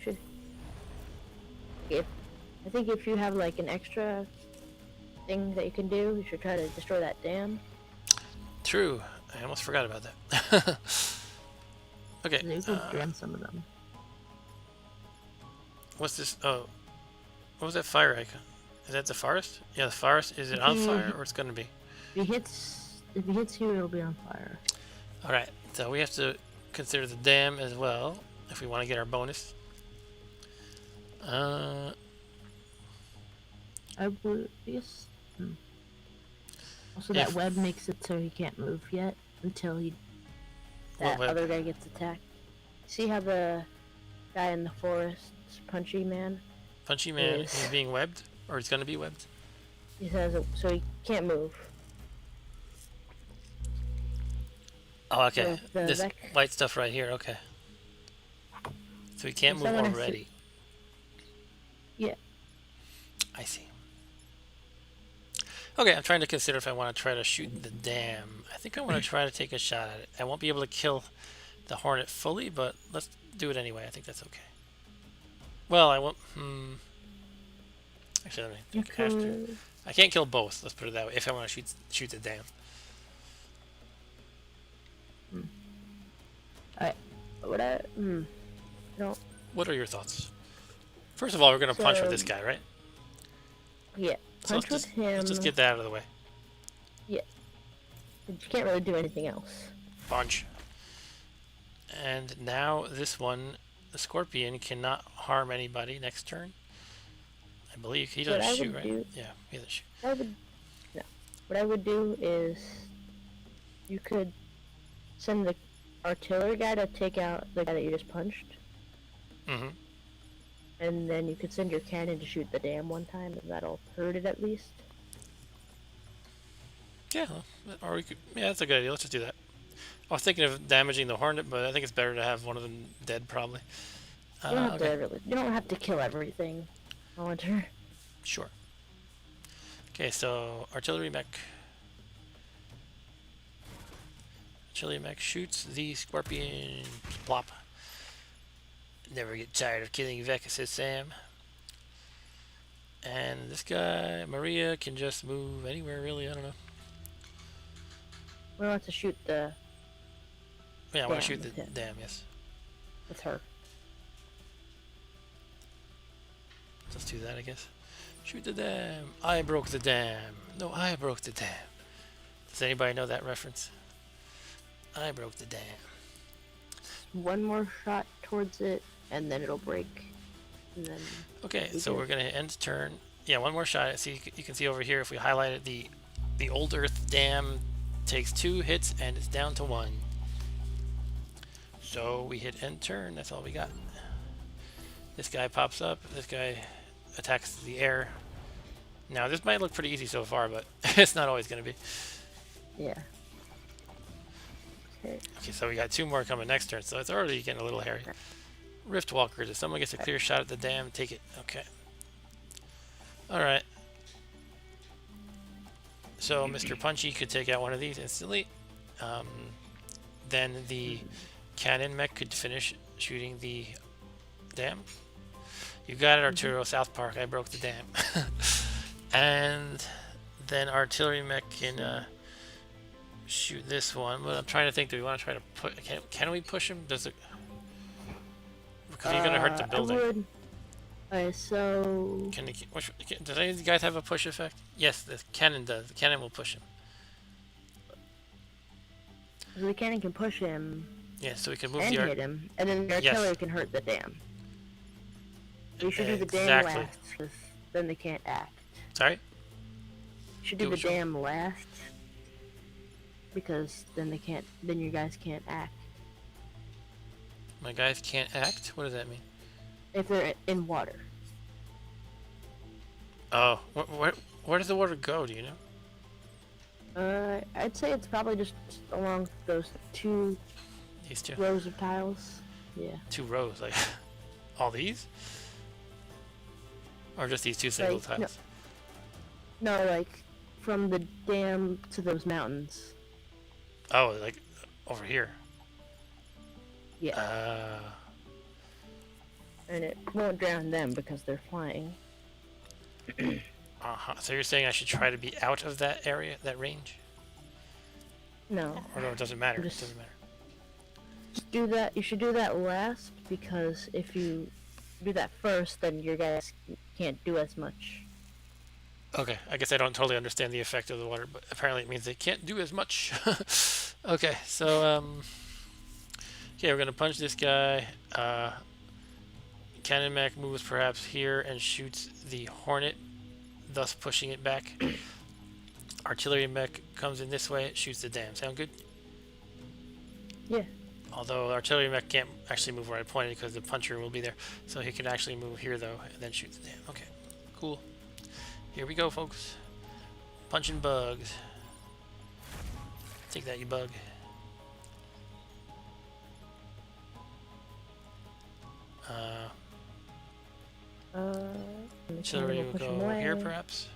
Speaker 2: Should. I think if you have like an extra thing that you can do, you should try to destroy that dam.
Speaker 1: True. I almost forgot about that. Okay.
Speaker 2: You can jam some of them.
Speaker 1: What's this? Oh, what was that fire icon? Is that the forest? Yeah, the forest. Is it on fire or it's gonna be?
Speaker 2: If it hits you, it'll be on fire.
Speaker 1: All right. So we have to consider the dam as well if we want to get our bonus.
Speaker 2: I would guess. Also, that web makes it so he can't move yet until that other guy gets attacked. See how the guy in the forest, Punchy Man?
Speaker 1: Punchy Man is being webbed, or he's gonna be webbed.
Speaker 2: He says so he can't move.
Speaker 1: Oh, okay. This white stuff right here. Okay. So he can't move already.
Speaker 2: Yeah.
Speaker 1: I see. Okay, I'm trying to consider if I want to try to shoot the dam. I think I want to try to take a shot at it. I won't be able to kill the Hornet fully, but let's do it anyway. I think that's okay. Well, I won't... Actually, let me think after. I can't kill both, let's put it that way, if I want to shoot the dam.
Speaker 2: No.
Speaker 1: What are your thoughts? First of all, we're going to punch with this guy, right?
Speaker 2: Yeah. Punch with him.
Speaker 1: Let's just get that out of the way.
Speaker 2: Yeah. You can't really do anything else.
Speaker 1: Punch. And now this one, the Scorpion, cannot harm anybody next turn. I believe he doesn't shoot, right? Yeah, he doesn't shoot.
Speaker 2: No. What I would do is you could send the artillery guy to take out the guy that you just punched.
Speaker 1: Mm-hmm.
Speaker 2: And then you could send your cannon to shoot the dam one time, and that'll hurt it at least.
Speaker 1: Yeah, or we could. Yeah, that's a good idea. Let's just do that. I was thinking of damaging the Hornet, but I think it's better to have one of them dead, probably.
Speaker 2: You don't have to kill everything, Hunter.
Speaker 1: Sure. Okay, so artillery mech. Artillery mech shoots the Scorpion. Plop. Never get tired of killing Vec, says Sam. And this guy, Maria, can just move anywhere, really. I don't know.
Speaker 2: We want to shoot the
Speaker 1: Yeah, I want to
Speaker 2: dam
Speaker 1: shoot the
Speaker 2: with him.
Speaker 1: dam, yes.
Speaker 2: With her.
Speaker 1: Let's do that, I guess. Shoot the dam. I broke the dam. No, I broke the dam. Does anybody know that reference? I broke the dam.
Speaker 2: One more shot towards it, and then it'll break. And then
Speaker 1: Okay, so we're gonna end turn. Yeah, one more shot. See, you can see over here if we highlight it, the old Earth dam takes 2 hits and it's down to 1. So we hit end turn. That's all we got. This guy pops up. This guy attacks the air. Now this might look pretty easy so far, but it's not always gonna be.
Speaker 2: Yeah. Okay.
Speaker 1: Okay, so we got 2 more coming next turn, so it's already getting a little hairy. Rift Walkers. If someone gets a clear shot at the dam, take it. Okay. Alright. So Mr. Punchy could take out one of these instantly. Then the cannon mech could finish shooting the dam. You got it, Arturo. South Park. I broke the dam. And then artillery mech can shoot this one. But I'm trying to think. Do we want to try to put? Can we push him? Does it? Because he's gonna hurt the building.
Speaker 2: I would. Alright, so
Speaker 1: Can he, does any of you guys have a push effect? Yes, the cannon does. The cannon will push him.
Speaker 2: the cannon can push him
Speaker 1: Yeah, so we can move
Speaker 2: and
Speaker 1: the
Speaker 2: hit him, and then the artillery can hurt the dam. You should do the dam
Speaker 1: Exactly.
Speaker 2: last, 'cause then they can't act.
Speaker 1: Sorry?
Speaker 2: You should do
Speaker 1: Do
Speaker 2: the
Speaker 1: which one?
Speaker 2: dam last, because then they can't. Then your guys can't act
Speaker 1: My guys can't act? What does that mean?
Speaker 2: if they're in water.
Speaker 1: Oh, where does the water go? Do you know?
Speaker 2: I'd say it's probably just along those 2
Speaker 1: These 2?
Speaker 2: rows of tiles. Yeah.
Speaker 1: 2 rows, like all these? Or just these 2 single
Speaker 2: Like, no.
Speaker 1: tiles?
Speaker 2: No, like from the dam to those mountains.
Speaker 1: Oh, like over here.
Speaker 2: Yeah. And it won't drown them because they're flying.
Speaker 1: So you're saying I should try to be out of that area, that range?
Speaker 2: No.
Speaker 1: Or no, it doesn't matter. It
Speaker 2: Just-
Speaker 1: doesn't matter.
Speaker 2: Just do that. You should do that last, because if you do that first, then your guys can't do as much.
Speaker 1: Okay, I guess I don't totally understand the effect of the water, but apparently it means they can't do as much. Okay, so okay, we're gonna punch this guy. Cannon mech moves perhaps here and shoots the Hornet, thus pushing it back. Artillery mech comes in this way, shoots the dam. Sound good?
Speaker 2: Yeah.
Speaker 1: Although artillery mech can't actually move where I pointed because the puncher will be there, so he can actually move here though and then shoot the dam. Okay, cool. Here we go, folks. Punching bugs. Take that, you bug.
Speaker 2: And the
Speaker 1: Artillery
Speaker 2: cannon
Speaker 1: will
Speaker 2: push him
Speaker 1: go
Speaker 2: away.
Speaker 1: here, perhaps.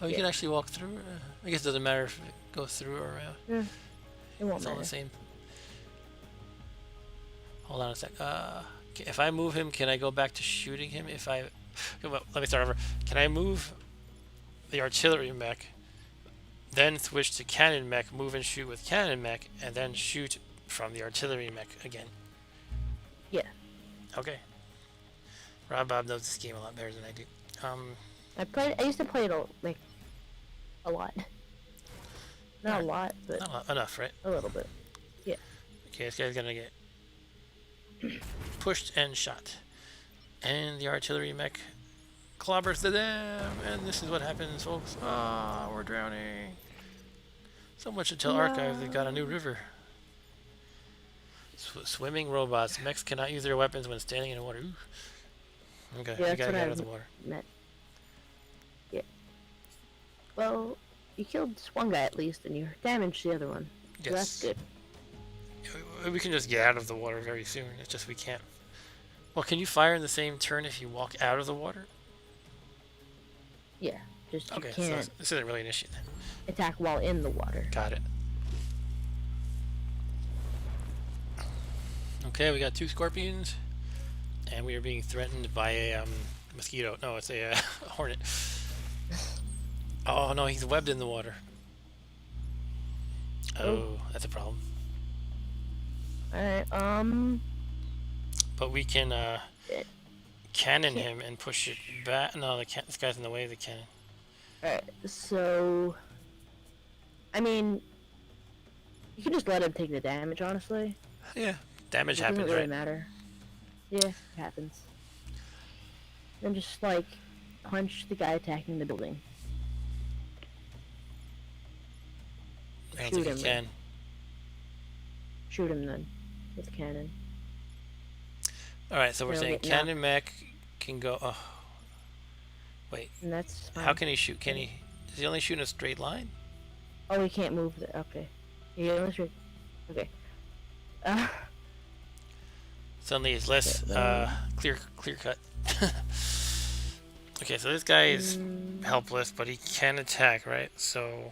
Speaker 1: Oh, you
Speaker 2: Yeah.
Speaker 1: can actually walk through. I guess it doesn't matter if it goes through or around.
Speaker 2: Yeah. It won't
Speaker 1: It's all
Speaker 2: matter.
Speaker 1: the same. Hold on a sec. If I move him, can I go back to shooting him? If I, well, let me start over. Can I move the artillery mech, then switch to cannon mech, move and shoot with cannon mech, and then shoot from the artillery mech again?
Speaker 2: Yeah.
Speaker 1: Okay. Rob Bob knows this game a lot better than I do.
Speaker 2: I used to play it a lot. Not a lot, but
Speaker 1: Not enough, right?
Speaker 2: a little bit.
Speaker 1: Okay, this guy's gonna get pushed and shot. And the artillery mech clobbers the dam, and this is what happens, folks. Ah, we're drowning. So much until Archive, they've got a new river. Swimming robots. Mechs cannot use their weapons when standing in water. Ooh. Okay,
Speaker 2: Yeah,
Speaker 1: we
Speaker 2: that's
Speaker 1: gotta
Speaker 2: what
Speaker 1: get
Speaker 2: I
Speaker 1: out of the water.
Speaker 2: meant. Yeah. Well, you killed this one guy at least, and you damaged the other one. So that's good.
Speaker 1: We can just get out of the water very soon. It's just we can't. Well, can you fire in the same turn if you walk out of the water?
Speaker 2: Yeah. Just you
Speaker 1: Okay, so
Speaker 2: can't
Speaker 1: this isn't really an issue then.
Speaker 2: attack while in the water.
Speaker 1: Got it. Okay, we got 2 scorpions, and we are being threatened by a mosquito. No, it's a hornet. Oh no, he's webbed in the water.
Speaker 2: Oh,
Speaker 1: Oh, that's a problem.
Speaker 2: alright.
Speaker 1: But we can
Speaker 2: It
Speaker 1: cannon
Speaker 2: can't.
Speaker 1: him and push it back. No, this guy's in the way of the cannon.
Speaker 2: Alright, so I mean, you can just let him take the damage. Honestly,
Speaker 1: Yeah, damage
Speaker 2: it doesn't
Speaker 1: happens,
Speaker 2: really
Speaker 1: right?
Speaker 2: matter. Yeah, it happens. Then just like punch the guy attacking the building.
Speaker 1: I don't
Speaker 2: Shoot
Speaker 1: think
Speaker 2: him
Speaker 1: he
Speaker 2: then.
Speaker 1: can.
Speaker 2: Shoot him then with the cannon.
Speaker 1: All right, so we're
Speaker 2: He'll
Speaker 1: saying
Speaker 2: get knocked,
Speaker 1: cannon mech can go. Oh, wait.
Speaker 2: and that's
Speaker 1: How
Speaker 2: fine.
Speaker 1: can he shoot? Can he? Does he only shoot in a straight line?
Speaker 2: Oh, he can't move. Okay. Yeah, let's re- okay. Uh,
Speaker 1: Suddenly, it's less
Speaker 2: then,
Speaker 1: clear cut. Okay, so this guy is
Speaker 2: mm,
Speaker 1: helpless, but he can attack, right? So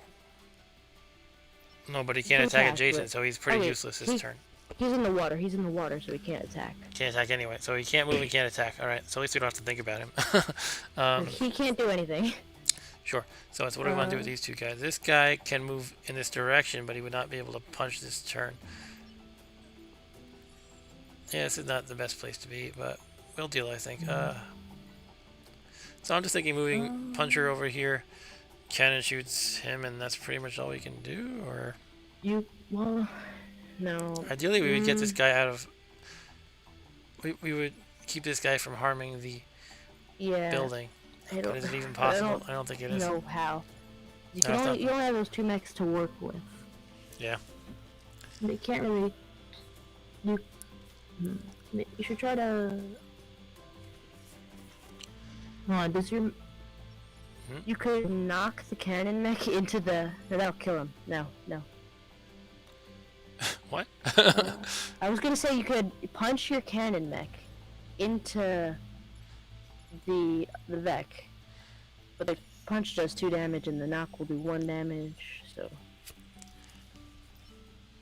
Speaker 1: no, but he
Speaker 2: he
Speaker 1: can't
Speaker 2: can
Speaker 1: attack
Speaker 2: attack,
Speaker 1: adjacent,
Speaker 2: but
Speaker 1: so he's pretty
Speaker 2: okay,
Speaker 1: useless this turn.
Speaker 2: he's in the water. He's in the water, so he can't attack.
Speaker 1: Can't attack anyway, so he can't move and can't attack. All right, so at least we don't have to think about him.
Speaker 2: He can't do anything.
Speaker 1: Sure. So it's what do we want to do with these two guys? This guy can move in this direction, but he would not be able to punch this turn. Yeah, this is not the best place to be, but we'll deal, I think. So I'm just thinking moving Puncher over here. Cannon shoots him, and that's pretty much all we can do, or...
Speaker 2: Well, no.
Speaker 1: Ideally, we would get this guy out of... We would keep this guy from harming the
Speaker 2: Yeah.
Speaker 1: building.
Speaker 2: I
Speaker 1: But
Speaker 2: don't.
Speaker 1: is it even possible? I don't think it is.
Speaker 2: know how. You
Speaker 1: No,
Speaker 2: can
Speaker 1: it's
Speaker 2: only
Speaker 1: not.
Speaker 2: you only have those two mechs to work with.
Speaker 1: Yeah.
Speaker 2: They can't really. You. You should try to. Hold on. Does your. You could knock the cannon mech into the. No, that'll kill him. No, no.
Speaker 1: What?
Speaker 2: I was gonna say you could punch your cannon mech into the Vec, but the punch does 2 damage and the knock will do 1 damage, so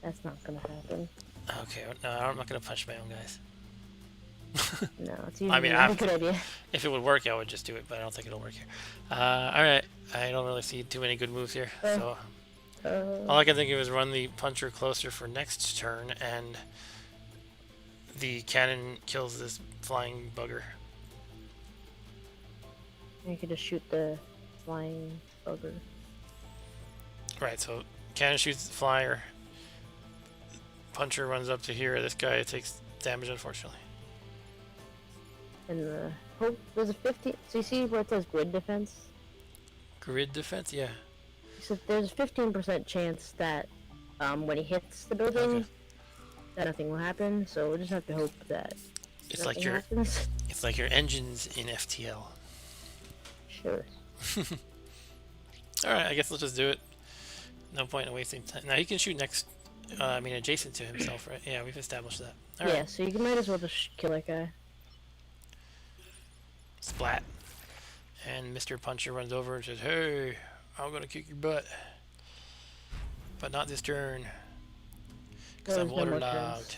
Speaker 2: that's not gonna happen.
Speaker 1: Okay, no, I'm not going to punch my own guys.
Speaker 2: No, it's usually
Speaker 1: I mean,
Speaker 2: not a good idea.
Speaker 1: if it would work, I would just do it, but I don't think it'll work here. Alright, I don't really see too many good moves here, so... all I can think of is run the puncher closer for next turn, and the cannon kills this flying bugger.
Speaker 2: You could just shoot the flying bugger.
Speaker 1: Right, so cannon shoots the flyer. Puncher runs up to here. This guy takes damage, unfortunately.
Speaker 2: And the hope there's a 15. So you see where it says grid defense?
Speaker 1: Grid defense? Yeah.
Speaker 2: So there's a 15% chance that when he hits the building,
Speaker 1: Okay.
Speaker 2: that nothing will happen. So we'll just have to hope that
Speaker 1: It's like
Speaker 2: nothing happens.
Speaker 1: it's like your engines in FTL.
Speaker 2: Sure.
Speaker 1: Alright, I guess let's just do it. No point in wasting time. Now he can shoot next, I mean adjacent to himself, right? Yeah, we've established that. Alright.
Speaker 2: Yeah, so you might as well just kill that guy.
Speaker 1: Splat. And Mr. Puncher runs over and says, "Hey, I'm gonna kick your butt. But not this turn. Because I'm
Speaker 2: There's no more
Speaker 1: waterlogged."
Speaker 2: turns.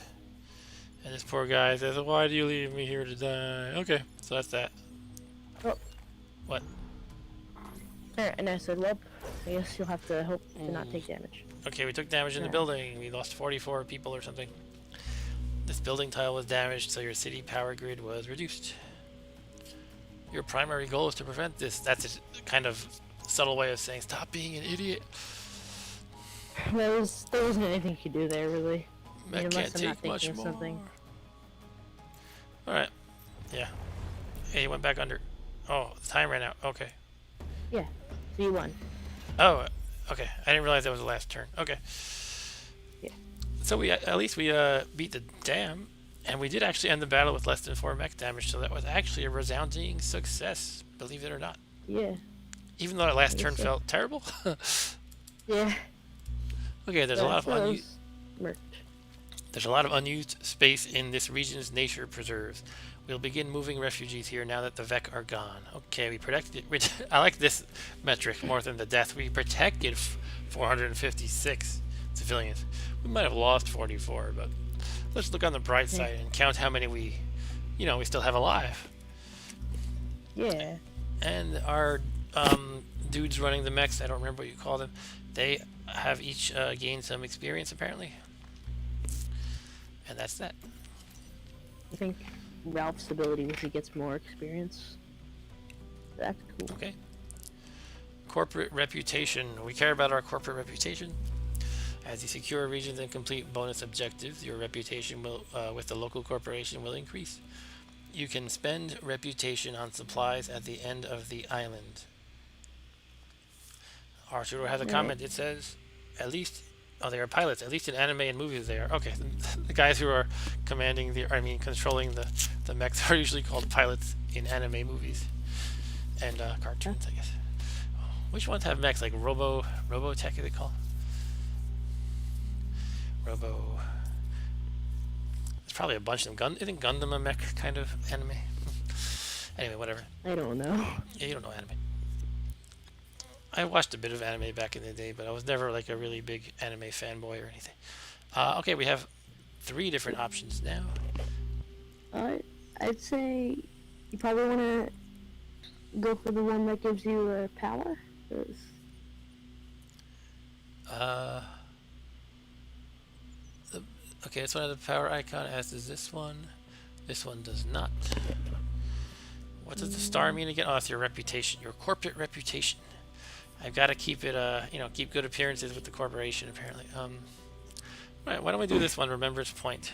Speaker 1: And this poor guy says, "Why do you leave me here to die?" Okay, so that's that.
Speaker 2: Oh.
Speaker 1: What?
Speaker 2: Alright, and I said, well, I guess you'll have to hope to not take damage.
Speaker 1: Okay, we took damage in the
Speaker 2: Yeah.
Speaker 1: building. We lost 44 people or something. This building tile was damaged, so your city power grid was reduced. Your primary goal is to prevent this. That's a kind of subtle way of saying, stop being an idiot.
Speaker 2: There wasn't anything you could do there, really.
Speaker 1: Mech
Speaker 2: unless
Speaker 1: can't
Speaker 2: I'm not
Speaker 1: take much
Speaker 2: thinking of
Speaker 1: more.
Speaker 2: something.
Speaker 1: Alright. Yeah. Hey, he went back under. Oh, the time ran out. Okay.
Speaker 2: Yeah, so you won.
Speaker 1: Oh, okay. I didn't realize that was the last turn. Okay.
Speaker 2: Yeah.
Speaker 1: So we at least we beat the dam, and we did actually end the battle with less than 4 mech damage, so that was actually a resounding success, believe it or not.
Speaker 2: Yeah.
Speaker 1: Even though that last
Speaker 2: I guess
Speaker 1: turn
Speaker 2: so.
Speaker 1: felt terrible.
Speaker 2: Yeah.
Speaker 1: Okay, there's a lot of
Speaker 2: Merked.
Speaker 1: there's a lot of unused space in this region's nature preserves. We'll begin moving refugees here now that the Vec are gone. Okay, we protected. I like this metric more than the death. We protected 456 civilians. We might have lost 44, but let's look on the bright side and count how many we still have alive.
Speaker 2: Yeah.
Speaker 1: And our dudes running the mechs, I don't remember what you call them, they have each gained some experience apparently. And that's that.
Speaker 2: I think Ralph's ability was he gets more experience. That's cool.
Speaker 1: Okay. Corporate reputation. We care about our corporate reputation. As you secure regions and complete bonus objectives, your reputation will, with the local corporation will increase. You can spend reputation on supplies at the end of the island. Arturo has a comment. It says, at least, oh, they are pilots. At least in anime and movies they are. Okay, the guys who are commanding controlling the mechs are usually called pilots in anime movies and cartoons, I guess. Which ones have mechs? Like Robotech, they call? Robo. There's probably a bunch of them. Isn't Gundam a mech kind of anime? Anyway, whatever.
Speaker 2: I don't know.
Speaker 1: Yeah, you don't know anime. I watched a bit of anime back in the day, but I was never like a really big anime fanboy or anything. Okay, we have 3 different options now.
Speaker 2: I'd say you probably want to go for the one that gives you power.
Speaker 1: Okay, this one has a power icon, as does this one. This one does not. What does the star mean again? Oh, it's your reputation, your corporate reputation. I've got to keep it, keep good appearances with the corporation, apparently. Right, why don't we do this one, Remembrance Point.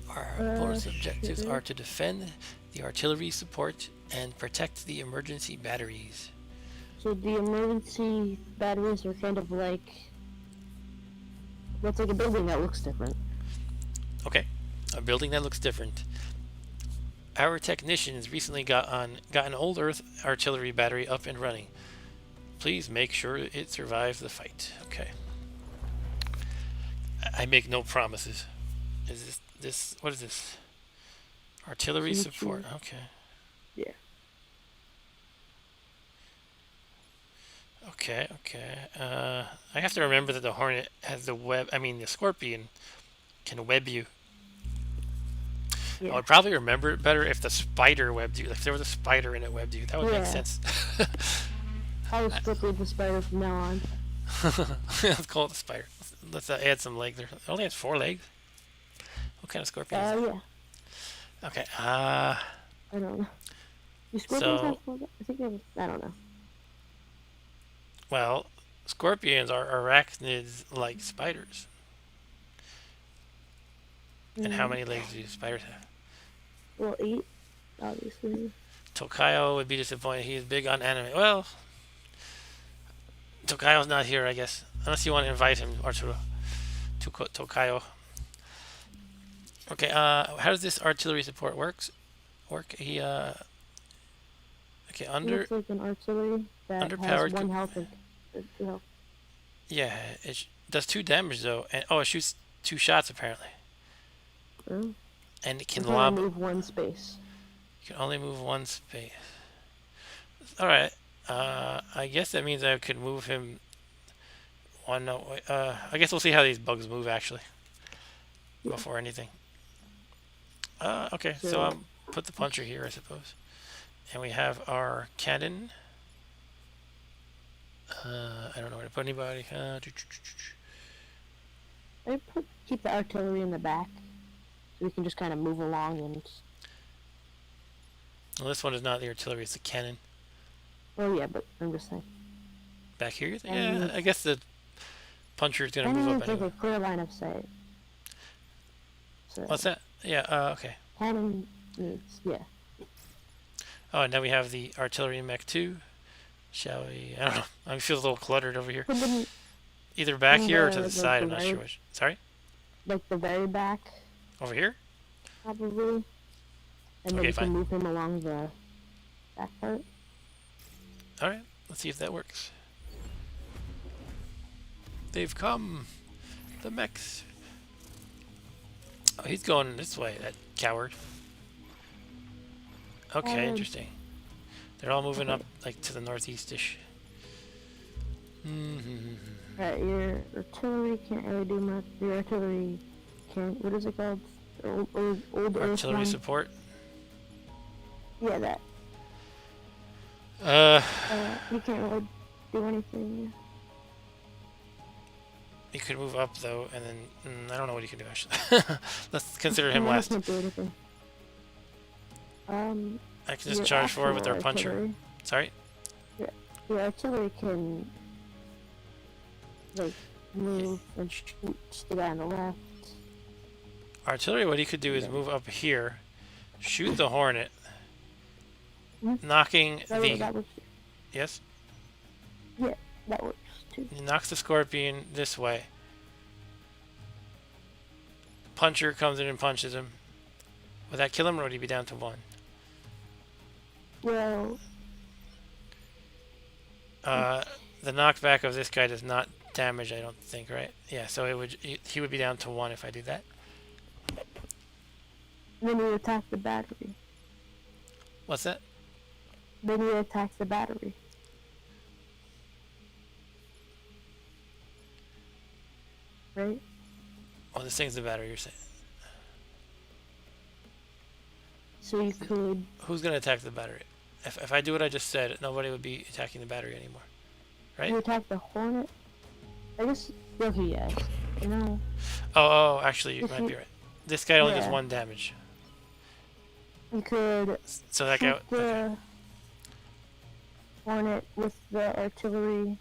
Speaker 1: Our bonus objectives are to defend the artillery support and protect the emergency batteries.
Speaker 2: So the emergency batteries are kind of like... That's like a building that looks different.
Speaker 1: Okay, a building that looks different. Our technicians recently got an old Earth artillery battery up and running. Please make sure it survives the fight. Okay. I make no promises. Is this what is this? Artillery support. Okay.
Speaker 2: Yeah.
Speaker 1: Okay. I have to remember that the Hornet has the the Scorpion can web you. Yeah. I would probably remember it better if the spider webbed you. Like if there was a spider in it webbed you. That would make sense.
Speaker 2: I was stuck with the spider from now on.
Speaker 1: Let's call it the spider. Let's add some legs there. It only has 4 legs. What kind of scorpion is that?
Speaker 2: Yeah.
Speaker 1: Okay.
Speaker 2: I don't know. Do scorpions have 4 legs? I think they have... I don't know.
Speaker 1: Well, scorpions are arachnids like spiders. And how many legs do spiders have?
Speaker 2: Well, 8, obviously.
Speaker 1: Tokayo would be disappointed. He is big on anime. Well, Tokayo's not here, I guess. Unless you want to invite him, Arturo. Tokayo. Okay, how does this artillery support work? He, okay,
Speaker 2: It looks like an artillery that has 1 health and 2 health.
Speaker 1: Yeah, it does 2 damage, though. And, it shoots 2 shots, apparently.
Speaker 2: Oh.
Speaker 1: And it can
Speaker 2: only move 1 space.
Speaker 1: You can only move 1 space. Alright. I guess that means I could move him I guess we'll see how these bugs move, actually. Yeah. Before anything. Okay, so I'll put the puncher here, I suppose. And we have our cannon. I don't know where to put anybody.
Speaker 2: Keep the artillery in the back. So we can just kind of move along and...
Speaker 1: Well, this one is not the artillery, it's the cannon.
Speaker 2: Oh yeah, but I'm just saying.
Speaker 1: Back here? Yeah, I guess the puncher is going to move up anyway.
Speaker 2: Like a clear line of sight. So
Speaker 1: what's that? Yeah, okay.
Speaker 2: Cannon needs, yeah.
Speaker 1: Oh, and now we have the artillery mech 2. Shall we? I don't know. I feel a little cluttered over here. Either back here or to the side, I'm not sure which. Sorry?
Speaker 2: Like the very back.
Speaker 1: Over here?
Speaker 2: Probably. And then we can move him along the back part.
Speaker 1: Alright, let's see if that works. They've come. The mechs. Oh, he's going this way, that coward. Okay, interesting. They're all moving up, like, to the northeast-ish.
Speaker 2: Right, your artillery can't really do much. Your artillery can't... What is it called? Old
Speaker 1: artillery support?
Speaker 2: Yeah, that.
Speaker 1: Uh,
Speaker 2: He can't really do anything.
Speaker 1: he could move up though, and then I don't know what he can do actually. Let's consider him
Speaker 2: No, he
Speaker 1: last.
Speaker 2: can't do anything.
Speaker 1: I can just
Speaker 2: Your
Speaker 1: charge forward with
Speaker 2: actual
Speaker 1: our puncher.
Speaker 2: artillery,
Speaker 1: Sorry.
Speaker 2: your artillery can like move and shoot the guy on the left.
Speaker 1: Artillery, what he could do is
Speaker 2: Yeah.
Speaker 1: move up here, shoot the Hornet,
Speaker 2: Mhm.
Speaker 1: knocking the...
Speaker 2: That works.
Speaker 1: Yes?
Speaker 2: Yeah, that works too.
Speaker 1: He knocks the Scorpion this way. Puncher comes in and punches him. Would that kill him or would he be down to 1?
Speaker 2: Well,
Speaker 1: The knockback of this guy does not damage, I don't think, right? Yeah, so he would be down to 1 if I do that.
Speaker 2: then you attack the battery.
Speaker 1: What's that?
Speaker 2: Then you attack the battery. Right?
Speaker 1: Oh, this thing's the battery, you're saying.
Speaker 2: So you could.
Speaker 1: Who's going to attack the battery? If I do what I just said, nobody would be attacking the battery anymore. Right?
Speaker 2: You attack the Hornet. I guess. Okay, yes. No.
Speaker 1: Oh, actually, you
Speaker 2: If
Speaker 1: might
Speaker 2: you-
Speaker 1: be right. This guy only does
Speaker 2: Yeah.
Speaker 1: 1 damage.
Speaker 2: You could
Speaker 1: So that guy...
Speaker 2: shoot the Hornet with the artillery,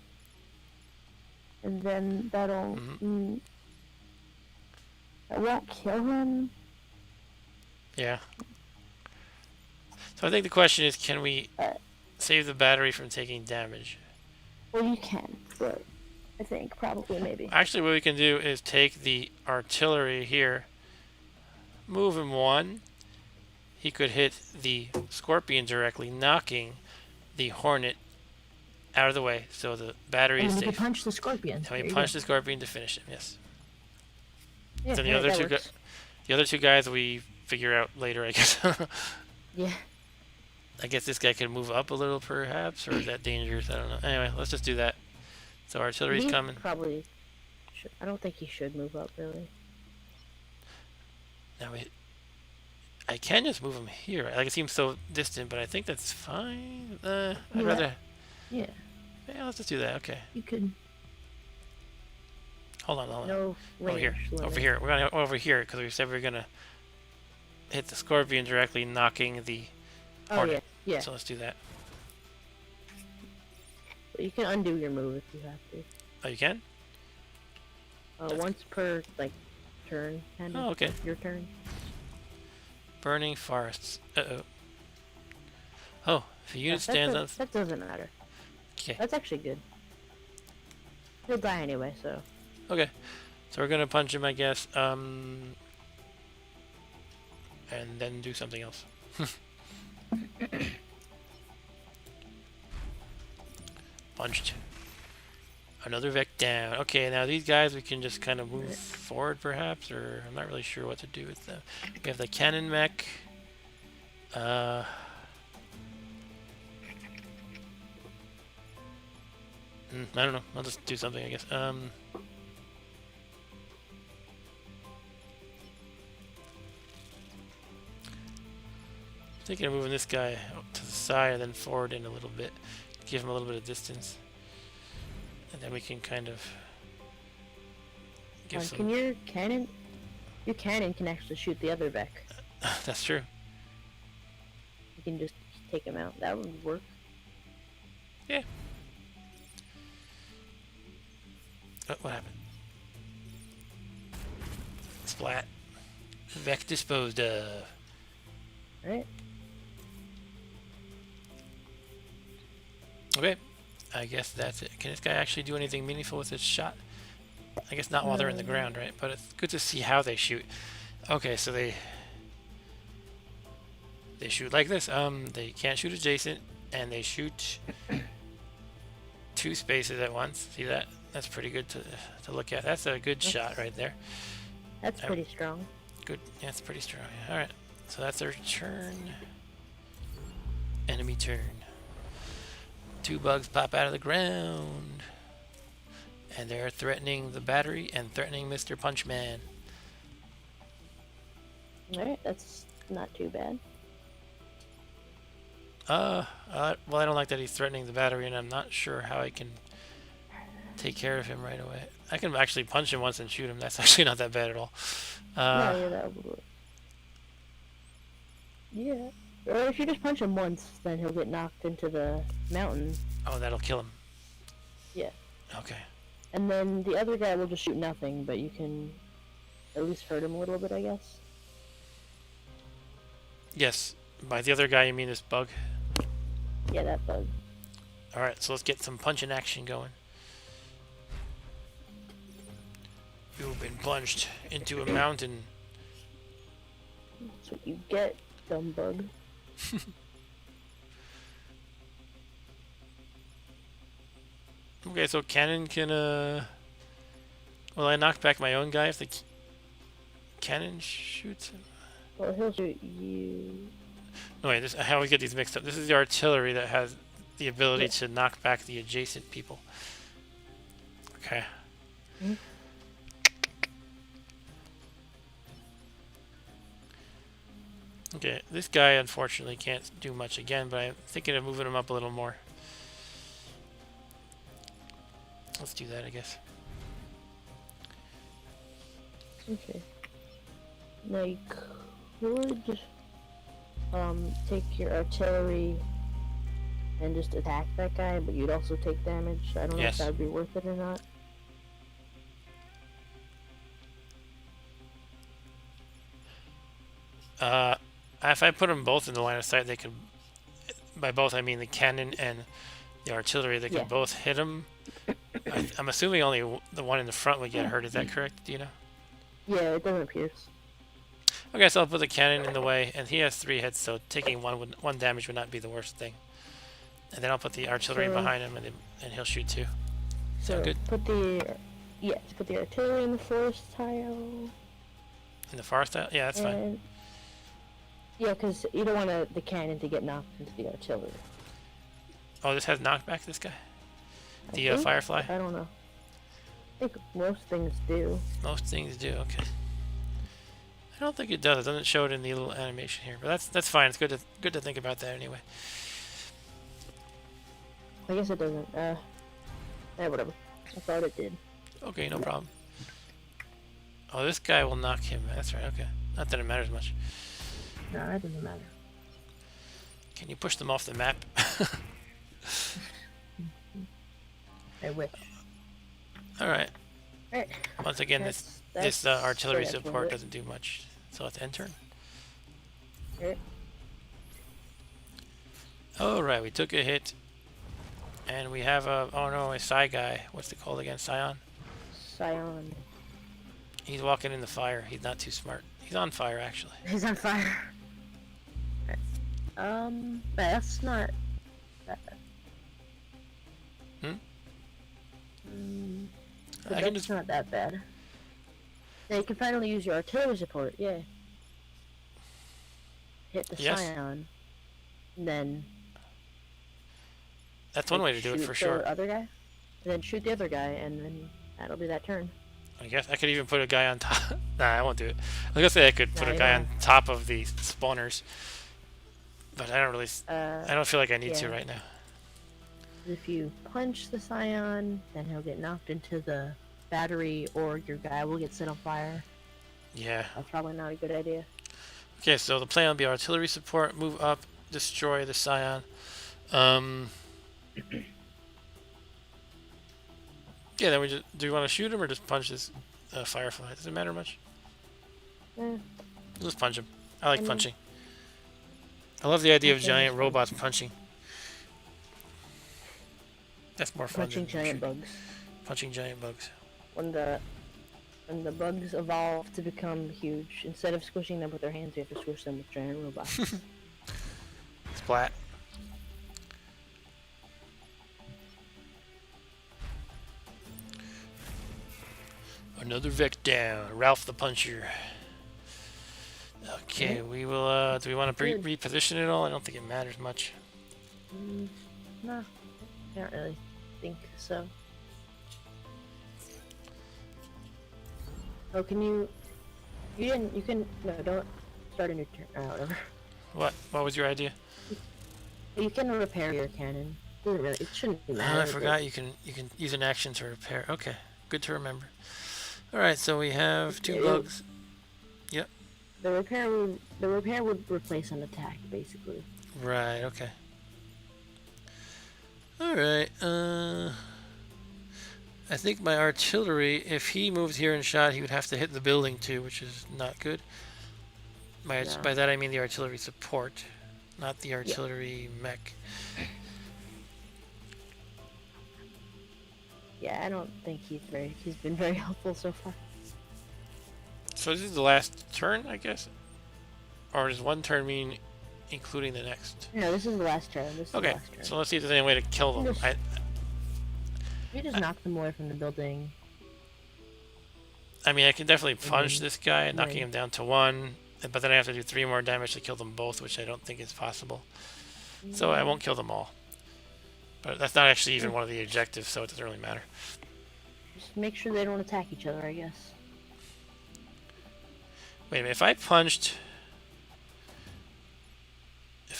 Speaker 2: and then that'll.
Speaker 1: Mhm.
Speaker 2: That won't kill him.
Speaker 1: Yeah. So I think the question is, can we
Speaker 2: Uh,
Speaker 1: save the battery from taking damage?
Speaker 2: Well, you can, but I think probably maybe.
Speaker 1: Actually, what we can do is take the artillery here, move him 1. He could hit the Scorpion directly, knocking the Hornet out of the way, so the battery
Speaker 3: And
Speaker 1: is
Speaker 3: we
Speaker 1: safe.
Speaker 3: could punch the Scorpion.
Speaker 1: And
Speaker 3: There
Speaker 1: we
Speaker 3: you
Speaker 1: punch
Speaker 3: go.
Speaker 1: the Scorpion to finish him. Yes.
Speaker 2: Yeah,
Speaker 1: So the
Speaker 2: right,
Speaker 1: other
Speaker 2: that
Speaker 1: two
Speaker 2: works.
Speaker 1: the other 2 guys we figure out later, I guess.
Speaker 2: Yeah.
Speaker 1: I guess this guy could move up a little, perhaps, or is that dangerous? I don't know. Anyway, let's just do that. So artillery's
Speaker 2: He
Speaker 1: coming.
Speaker 2: Probably. I don't think he should move up really.
Speaker 1: Now I can just move him here. Like, it seems so distant, but I think that's fine. I'd
Speaker 2: Yeah.
Speaker 1: rather...
Speaker 2: Yeah.
Speaker 1: Yeah, let's just do that. Okay.
Speaker 2: You could.
Speaker 1: Hold on.
Speaker 2: No range
Speaker 1: Over here.
Speaker 2: limit.
Speaker 1: Over here. We're going to over here, because we said we are going to hit the Scorpion directly, knocking the
Speaker 2: Oh
Speaker 1: Hornet.
Speaker 2: yeah. Yeah.
Speaker 1: So let's do that.
Speaker 2: But you can undo your move if you have to.
Speaker 1: Oh, you can?
Speaker 2: Once per like turn, kind of.
Speaker 1: Oh, okay.
Speaker 2: Your turn.
Speaker 1: Burning forests. Uh-oh. Oh, if a unit stands on...
Speaker 2: That doesn't matter.
Speaker 1: Okay.
Speaker 2: That's actually good. He'll die anyway, so.
Speaker 1: Okay. So we're going to punch him, I guess. And then do something else. Punched. Another Vec down. Okay, now these guys we can just kind of move forward, perhaps, or I'm not really sure what to do with them. We have the cannon mech. I don't know. I'll just do something, I guess. Thinking of moving this guy to the side and then forward in a little bit, give him a little bit of distance, and then we can kind of give some.
Speaker 2: Can your cannon? Your cannon can actually shoot the other Vec.
Speaker 1: That's true.
Speaker 2: You can just take him out. That would work.
Speaker 1: Yeah. Oh, what happened? Splat. Vec disposed of.
Speaker 2: Right?
Speaker 1: Okay. I guess that's it. Can this guy actually do anything meaningful with his shot? I guess not while they're in the ground, right? But it's good to see how they shoot. Okay, so they shoot like this. They can't shoot adjacent, and they shoot 2 spaces at once. See that? That's pretty good to look at. That's a good shot right there.
Speaker 2: That's pretty strong.
Speaker 1: Good. Yeah, it's pretty strong. All right. So that's their turn. Enemy turn. 2 bugs pop out of the ground. And they're threatening the battery and threatening Mr. Punchman.
Speaker 2: Alright, that's not too bad.
Speaker 1: Well, I don't like that he's threatening the battery, and I'm not sure how I can take care of him right away. I can actually punch him once and shoot him. That's actually not that bad at all.
Speaker 2: No, yeah, that would. Yeah. Or if you just punch him once, then he'll get knocked into the mountain.
Speaker 1: Oh, that'll kill him.
Speaker 2: Yeah.
Speaker 1: Okay.
Speaker 2: And then the other guy will just shoot nothing, but you can at least hurt him a little bit, I guess.
Speaker 1: Yes. By the other guy, you mean this bug?
Speaker 2: Yeah, that bug.
Speaker 1: Alright, so let's get some punching action going. You've been plunged into a mountain.
Speaker 2: That's what you get, dumb bug.
Speaker 1: Okay, so cannon can, will I knock back my own guy if the cannon shoots him?
Speaker 2: Well, he'll shoot you.
Speaker 1: No, wait, how we get these mixed up. This is the artillery that has the ability
Speaker 2: Yeah.
Speaker 1: to knock back the adjacent people. Okay.
Speaker 2: Hmm?
Speaker 1: Okay, this guy unfortunately can't do much again, but I'm thinking of moving him up a little more. Let's do that, I guess.
Speaker 2: Okay. Now you could take your artillery and just attack that guy, but you'd also take damage. I don't know
Speaker 1: Yes.
Speaker 2: if that would be worth it or not.
Speaker 1: If I put them both in the line of sight, they could. By both, I mean the cannon and the artillery. They could
Speaker 2: Yeah.
Speaker 1: both hit him. I'm assuming only the one in the front would get hurt. Is that correct? Do you know?
Speaker 2: Yeah, it doesn't pierce.
Speaker 1: Okay, so I'll put the cannon in the way, and he has 3 hits, so taking one damage would not be the worst thing. And then I'll put the artillery
Speaker 2: So-
Speaker 1: behind him, and he'll shoot 2.
Speaker 2: So
Speaker 1: Sound good?
Speaker 2: put the artillery in the forest tile.
Speaker 1: In the forest tile? Yeah, that's fine.
Speaker 2: And yeah, because you don't want the cannon to get knocked into the artillery.
Speaker 1: Oh, this has knockback, this guy?
Speaker 2: I
Speaker 1: The
Speaker 2: think?
Speaker 1: Firefly?
Speaker 2: I don't know. I think most things do.
Speaker 1: Most things do, okay. I don't think it does. It doesn't show it in the little animation here, but that's fine. It's good to think about that anyway.
Speaker 2: I guess it doesn't. Whatever. I thought it did.
Speaker 1: Okay, no problem. Oh, this guy will knock him. That's right, okay. Not that it matters much.
Speaker 2: No, that doesn't matter.
Speaker 1: Can you push them off the map?
Speaker 2: I wish.
Speaker 1: Alright.
Speaker 2: Alright.
Speaker 1: Once again, this artillery support doesn't do much. So let's end turn.
Speaker 2: Alright.
Speaker 1: Alright, we took a hit. And we have a Psy guy. What's it called again? Scion?
Speaker 2: Scion.
Speaker 1: He's walking in the fire. He's not too smart. He's on fire, actually.
Speaker 2: He's on fire. That's not bad.
Speaker 1: I can just...
Speaker 2: not that bad. Yeah, you can finally use your artillery support, yeah. Hit the
Speaker 1: Yes.
Speaker 2: Scion. And then
Speaker 1: That's one way to do it
Speaker 2: shoot
Speaker 1: for
Speaker 2: the
Speaker 1: sure.
Speaker 2: other guy. And then shoot the other guy, and then that'll be that turn.
Speaker 1: I guess I could even put a guy on top. Nah, I won't do it. I was gonna say I could put
Speaker 2: Nah,
Speaker 1: a
Speaker 2: you
Speaker 1: guy
Speaker 2: don't.
Speaker 1: on top of the spawners, but I don't really. I
Speaker 2: I
Speaker 1: don't feel like I need to
Speaker 2: yeah.
Speaker 1: right now.
Speaker 2: If you punch the Scion, then he'll get knocked into the battery, or your guy will get set on fire.
Speaker 1: Yeah.
Speaker 2: That's probably not a good idea.
Speaker 1: Okay, so the plan will be artillery support, move up, destroy the Scion. Yeah, then we just do you want to shoot him or just punch this Firefly? Does it matter much?
Speaker 2: Eh,
Speaker 1: Just punch him. I like
Speaker 2: I mean-
Speaker 1: punching. I love the idea of
Speaker 2: Okay,
Speaker 1: giant
Speaker 2: that's fine.
Speaker 1: robots punching. That's more fun
Speaker 2: punching
Speaker 1: than
Speaker 2: giant
Speaker 1: shooting.
Speaker 2: bugs.
Speaker 1: Punching giant bugs.
Speaker 2: When the bugs evolve to become huge, instead of squishing them with their hands, you have to squish them with giant robots.
Speaker 1: Splat. Another Vec down. Ralph the Puncher. Okay, we will, do we want to
Speaker 2: Good.
Speaker 1: reposition it all? I don't think it matters much.
Speaker 2: No, I don't really think so. Oh, can you? You can. No, don't start a new turn. Whatever.
Speaker 1: What was your idea?
Speaker 2: You can repair your cannon. Doesn't really. It shouldn't
Speaker 1: I
Speaker 2: matter, but
Speaker 1: forgot you can use an action to repair. Okay, good to remember. All right, so we have two
Speaker 2: it,
Speaker 1: bugs. Yep.
Speaker 2: the repair would replace an attack basically.
Speaker 1: Right. Okay. All right. I think my artillery, if he moved here and shot, he would have to hit the building too, which is not good.
Speaker 2: No.
Speaker 1: By that I mean the artillery support, not the
Speaker 2: Yeah.
Speaker 1: artillery mech.
Speaker 2: Yeah, I don't think he's been very helpful so far.
Speaker 1: So this is the last turn, I guess? Or does one turn mean including the next?
Speaker 2: No, this is the last turn. This is the
Speaker 1: Okay,
Speaker 2: last turn.
Speaker 1: so let's see if there's any way to kill them.
Speaker 2: You just knock them away from the building.
Speaker 1: I mean, I can definitely punch
Speaker 2: then-
Speaker 1: this guy, knocking
Speaker 2: then-
Speaker 1: him down to 1, but then I have to do 3 more damage to kill them both, which I don't think is possible. So I won't kill them all. But that's not actually even one of the objectives, so it doesn't really matter.
Speaker 2: Just make sure they don't attack each other, I guess.
Speaker 1: Wait a minute, if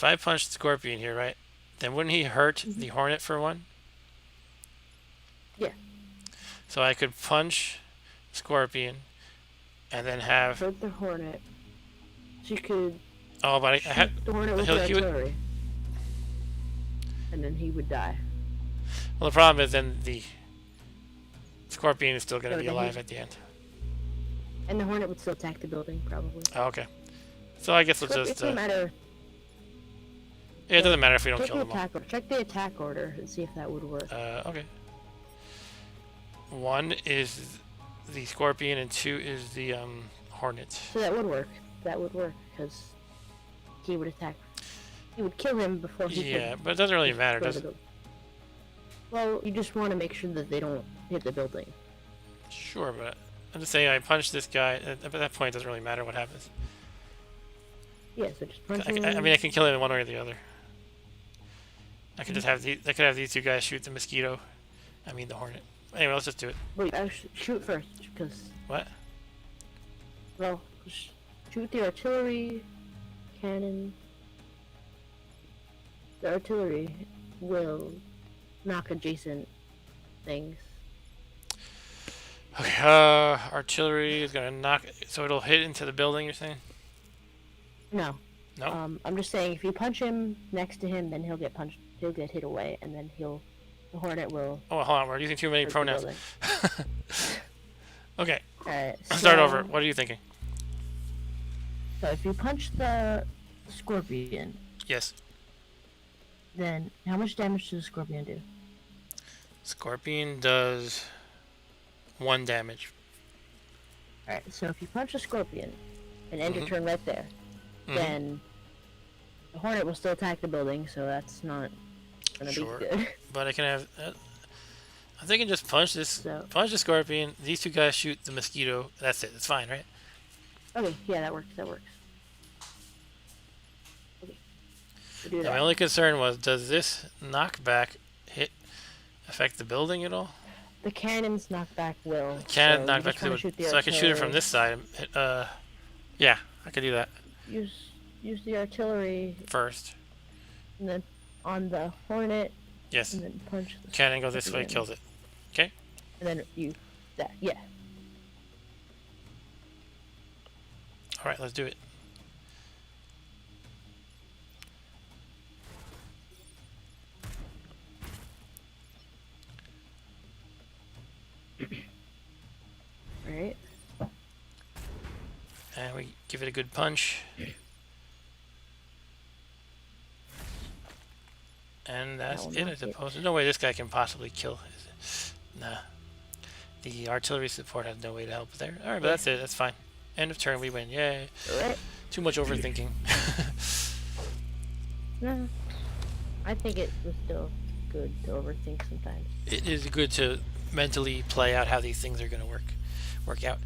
Speaker 1: I punched Scorpion here, right? Then wouldn't he hurt the Hornet for 1?
Speaker 2: Yeah.
Speaker 1: So I could punch Scorpion and then have...
Speaker 2: Hurt the Hornet. So you could
Speaker 1: Oh, but I
Speaker 2: shoot
Speaker 1: had...
Speaker 2: the Hornet with
Speaker 1: he
Speaker 2: the
Speaker 1: would-
Speaker 2: artillery. And then he would die.
Speaker 1: Well, the problem is then the Scorpion is still going to
Speaker 2: No,
Speaker 1: be
Speaker 2: then
Speaker 1: alive at the end.
Speaker 2: And the Hornet would still attack the building, probably.
Speaker 1: Oh, okay. So I guess we'll
Speaker 2: It
Speaker 1: just...
Speaker 2: doesn't matter.
Speaker 1: Yeah, it doesn't matter if we don't
Speaker 2: Check
Speaker 1: kill
Speaker 2: the
Speaker 1: them all.
Speaker 2: attack order. Check the attack order and see if that would work.
Speaker 1: Okay. 1 is the Scorpion and 2 is the Hornet.
Speaker 2: So that would work. That would work because he would attack. He would kill him before he
Speaker 1: Yeah,
Speaker 2: could
Speaker 1: but it doesn't really matter,
Speaker 2: go to
Speaker 1: does
Speaker 2: the
Speaker 1: it?
Speaker 2: building. Well, you just want to make sure that they don't hit the building.
Speaker 1: Sure, but I'm just saying I punched this guy. At that point, it doesn't really matter what happens.
Speaker 2: Yeah, so just punch
Speaker 1: I
Speaker 2: him.
Speaker 1: mean, I can kill him in one way or the other. I could just have I could have these two guys shoot the mosquito. I mean the Hornet. Anyway, let's just do it.
Speaker 2: Wait, I shoot first because
Speaker 1: What?
Speaker 2: well, shoot the artillery cannon. The artillery will knock adjacent things.
Speaker 1: Okay. Artillery is gonna knock. So it'll hit into the building. You're saying?
Speaker 2: No.
Speaker 1: No.
Speaker 2: I'm just saying if you punch him next to him, then he'll get punched. He'll get hit away, and then the Hornet will.
Speaker 1: Oh, hold on. We're using too many
Speaker 2: hurt the
Speaker 1: pronouns.
Speaker 2: building.
Speaker 1: Okay.
Speaker 2: Alright.
Speaker 1: Start
Speaker 2: so-
Speaker 1: over. What are you thinking?
Speaker 2: So if you punch the Scorpion,
Speaker 1: Yes.
Speaker 2: then how much damage does the Scorpion do?
Speaker 1: Scorpion does 1 damage.
Speaker 2: Alright, so if you punch a Scorpion and end your
Speaker 1: Mhm.
Speaker 2: turn right there,
Speaker 1: Mhm.
Speaker 2: then the Hornet will still attack the building, so that's not gonna
Speaker 1: Sure.
Speaker 2: be good.
Speaker 1: But I can have. I'm thinking just punch this.
Speaker 2: So-
Speaker 1: Punch the Scorpion. These two guys shoot the mosquito. That's it. It's fine, right?
Speaker 2: Okay, yeah, that works. That works. Okay, we'll do
Speaker 1: Now,
Speaker 2: that.
Speaker 1: my only concern was, does this knockback hit affect the building at all?
Speaker 2: The cannon's knockback will.
Speaker 1: Cannon
Speaker 2: so you
Speaker 1: knockback,
Speaker 2: just wanna shoot the
Speaker 1: so I can shoot it from
Speaker 2: artillery.
Speaker 1: this side. Yeah, I could do that
Speaker 2: Use the artillery,
Speaker 1: first.
Speaker 2: and then on the Hornet,
Speaker 1: Yes.
Speaker 2: and then punch. The
Speaker 1: Cannon goes this way,
Speaker 2: Scorpion.
Speaker 1: kills it. Okay.
Speaker 2: And then that, yeah.
Speaker 1: All right, let's do it.
Speaker 2: Right.
Speaker 1: And we give it a good punch. And that's
Speaker 2: will
Speaker 1: it, I
Speaker 2: knock it.
Speaker 1: suppose. There's no way this guy can possibly kill. Nah. The artillery support has no way to help there. Alright, but
Speaker 2: Yeah.
Speaker 1: that's it. That's fine. End of turn, we win. Yay.
Speaker 2: Right.
Speaker 1: Too much overthinking.
Speaker 2: No. I think it was still good to overthink sometimes.
Speaker 1: It is good to mentally play out how these things are going to work out.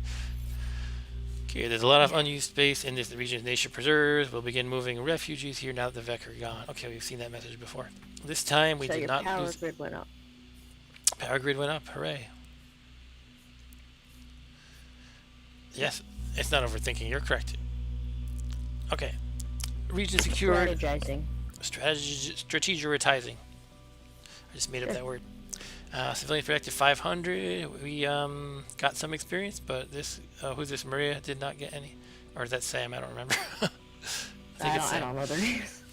Speaker 1: Okay, there's a lot of unused space in this region's nature preserves. We'll begin moving refugees here now that the Vec are gone. Okay, we've seen that message before. This time we
Speaker 2: so
Speaker 1: did
Speaker 2: your
Speaker 1: not
Speaker 2: power
Speaker 1: lose.
Speaker 2: grid went up.
Speaker 1: Power grid went up. Hooray. Yes, it's not overthinking. You're correct. Okay. Region secured.
Speaker 2: Strategizing.
Speaker 1: Strategizing. I just made up that word. Civilian protected 500. We got some experience, but this who's this? Maria did not get any, or is that Sam? I don't remember. I think it's
Speaker 2: I
Speaker 1: Sam.
Speaker 2: don't know their names.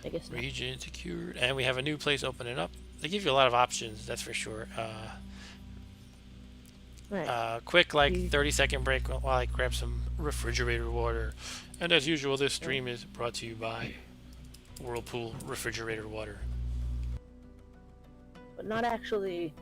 Speaker 2: I guess not.
Speaker 1: Region secured, and we have a new place opening up. They give you a lot of options, that's for sure.
Speaker 2: Right.
Speaker 1: Quick, like 30-second break while I grab some refrigerator water. And as usual, this stream is brought to you by Whirlpool refrigerator water.
Speaker 2: But not actually.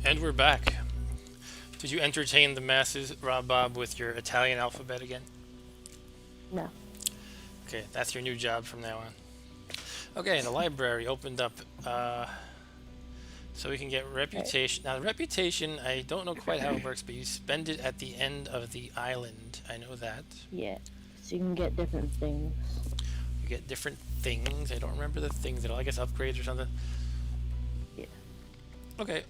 Speaker 1: And we're back. Did you entertain the masses, Rob Bob, with your Italian alphabet again?
Speaker 2: No.
Speaker 1: Okay, that's your new job from now on. Okay, the library opened up, so we can get reputation. Now, the reputation, I don't know quite how it works, but you spend it at the end of the island. I know that.
Speaker 2: Yeah. So you can get different things.
Speaker 1: You get different things. I don't remember the things at all. I guess upgrades or something.
Speaker 2: Yeah.
Speaker 1: Okay,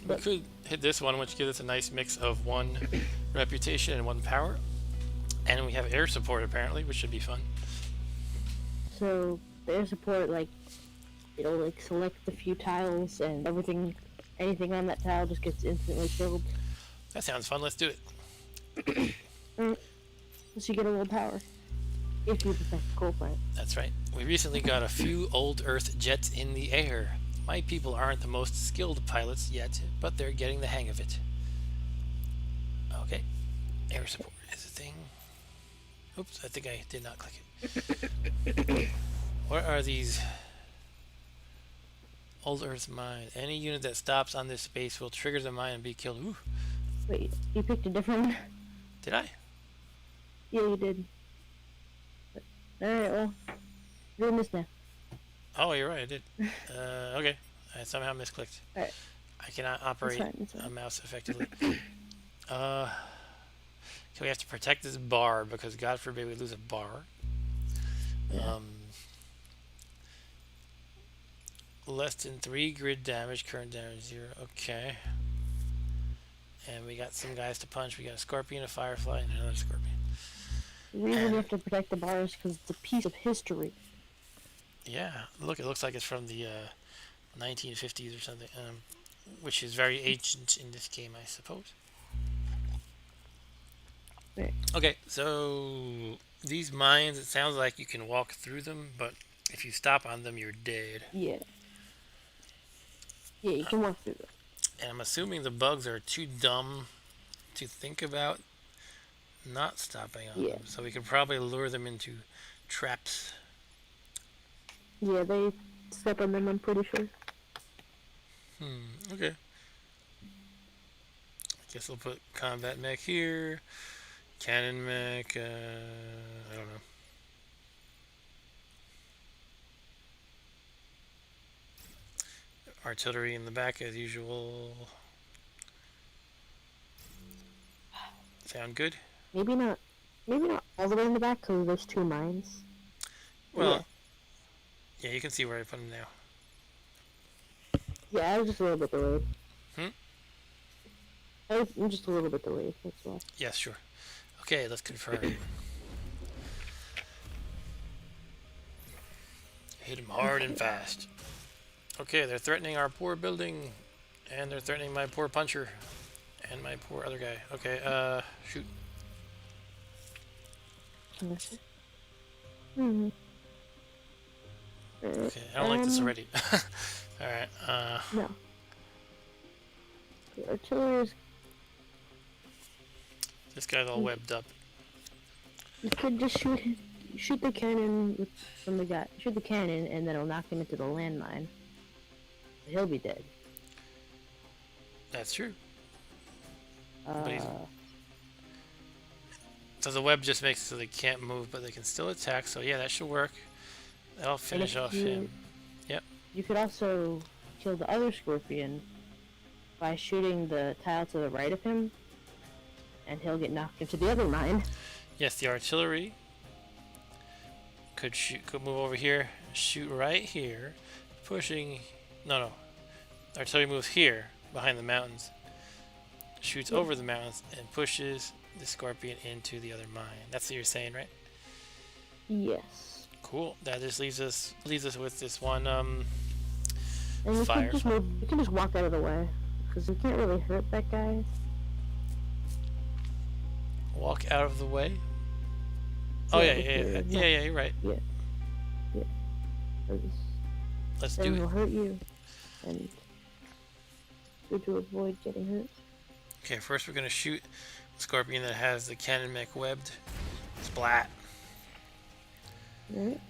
Speaker 1: we could hit this one, which gives us a nice mix of 1 reputation and 1 power. And we have air support, apparently, which should be fun.
Speaker 2: So the air support, like, it'll like select a few tiles and anything on that tile just gets instantly killed.
Speaker 1: That sounds fun. Let's do it.
Speaker 2: So you get a little power. If you protect the coal plant.
Speaker 1: That's right. We recently got a few old Earth jets in the air. My people aren't the most skilled pilots yet, but they're getting the hang of it. Okay. Air support is a thing. Oops, I think I did not click it. What are these? Old Earth mine. Any unit that stops on this space will trigger the mine and be killed. Ooh.
Speaker 2: Wait, you picked a different one?
Speaker 1: Did I?
Speaker 2: Yeah, you did. Alright, well, you're doing this now.
Speaker 1: Oh, you're right, I did. Okay. I somehow misclicked.
Speaker 2: Alright.
Speaker 1: I cannot operate
Speaker 2: That's fine.
Speaker 1: a mouse effectively. Okay, we have to protect this bar because God forbid we lose a bar.
Speaker 2: Yeah.
Speaker 1: Less than 3 grid damage, current damage 0. Okay. And we got some guys to punch. We got a scorpion, a firefly, and another scorpion.
Speaker 2: The reason you have to protect the bar is because it's a piece of history.
Speaker 1: Yeah, look, it looks like it's from the 1950s or something, which is very ancient in this game, I suppose.
Speaker 2: Right.
Speaker 1: Okay, so these mines, it sounds like you can walk through them, but if you stop on them, you're dead.
Speaker 2: Yeah. Yeah, you can walk through them.
Speaker 1: And I'm assuming the bugs are too dumb to think about not stopping on them. So we could probably lure them into traps.
Speaker 2: Yeah, they step on them, I'm pretty sure.
Speaker 1: Okay. I guess we'll put combat mech here. Cannon mech, I don't know. Artillery in the back as usual. Sound good?
Speaker 2: Maybe not all the way in the back because there's 2 mines.
Speaker 1: Well, yeah, you can see where I put them now.
Speaker 2: Yeah, I was just a little bit delayed.
Speaker 1: Hmm?
Speaker 2: I'm just a little bit delayed, that's all.
Speaker 1: Yes, sure. Okay, let's confirm. Hit him hard and fast. Okay, they're threatening our poor building. And they're threatening my poor puncher. And my poor other guy. Okay, shoot.
Speaker 2: Hmm.
Speaker 1: Okay, I don't like this already. Alright,
Speaker 2: No. The artillery is.
Speaker 1: this guy's all webbed up.
Speaker 2: You could just shoot the cannon from the guy. Shoot the cannon, and then it'll knock him into the landmine. He'll be dead.
Speaker 1: That's true.
Speaker 2: Uh,
Speaker 1: So the web just makes it so they can't move, but they can still attack. So yeah, that should work. That'll finish off him. Yep.
Speaker 2: You could also kill the other scorpion by shooting the tile to the right of him, and he'll get knocked into the other mine.
Speaker 1: Yes, the artillery could move over here, shoot right here, pushing. No. Artillery moves here behind the mountains, shoots over the mountains, and pushes the scorpion into the other mine. That's what you're saying, right?
Speaker 2: Yes.
Speaker 1: Cool. That just leaves us with this one
Speaker 2: And you
Speaker 1: fire.
Speaker 2: You can just walk out of the way, because you can't really hurt that guy.
Speaker 1: Walk out of the way. Oh yeah, you're right.
Speaker 2: Yeah.
Speaker 1: Let's
Speaker 2: Then
Speaker 1: do
Speaker 2: he'll
Speaker 1: it.
Speaker 2: hurt you, and good to avoid getting hurt.
Speaker 1: Okay, first we're gonna shoot the scorpion that has the cannon mech webbed. Splat.
Speaker 2: Alright.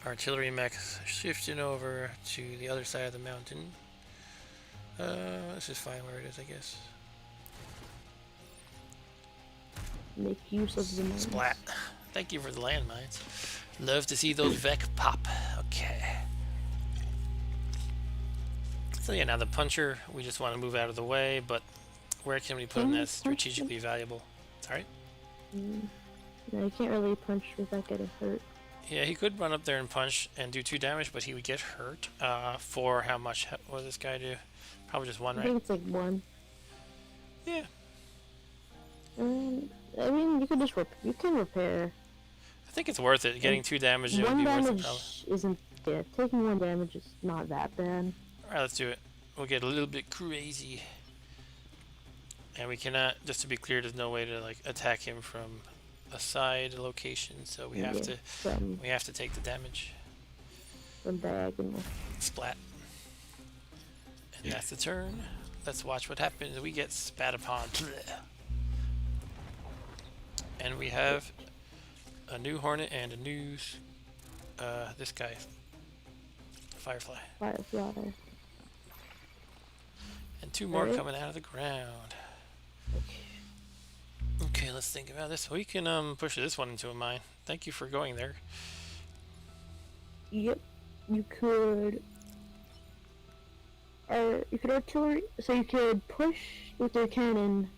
Speaker 1: Artillery mech shifting over to the other side of the mountain. Let's just find where it is, I guess.
Speaker 2: Make use of the mines.
Speaker 1: Splat. Thank you for the landmines. Love to see those Vec pop. Okay. So yeah, now the puncher, we just want to move out of the way, but where can we put him that's strategically valuable? Sorry?
Speaker 2: No, you can't really punch without getting hurt.
Speaker 1: Yeah, he could run up there and punch and do 2 damage, but he would get hurt. For how much? What does this guy do? Probably just 1,
Speaker 2: I
Speaker 1: right?
Speaker 2: think it's like 1.
Speaker 1: Yeah.
Speaker 2: I mean, you can just you can repair.
Speaker 1: I think it's worth it. Getting 2 damage, it would
Speaker 2: 1
Speaker 1: be worth it,
Speaker 2: damage
Speaker 1: probably.
Speaker 2: isn't. Yeah, taking 1 damage is not that bad.
Speaker 1: Alright, let's do it. We'll get a little bit crazy. And we cannot, just to be clear, there's no way to like attack him from a side location, so we have to take the damage.
Speaker 2: From diagonal.
Speaker 1: Splat. And that's the turn. Let's watch what happens. We get spat upon. And we have a new hornet and a new this guy. Firefly.
Speaker 2: Firefly.
Speaker 1: And 2 more coming out of the ground. Okay, let's think about this. We can push this one into a mine. Thank you for going there.
Speaker 2: Yep. You could. You could artillery. So you could push with your cannon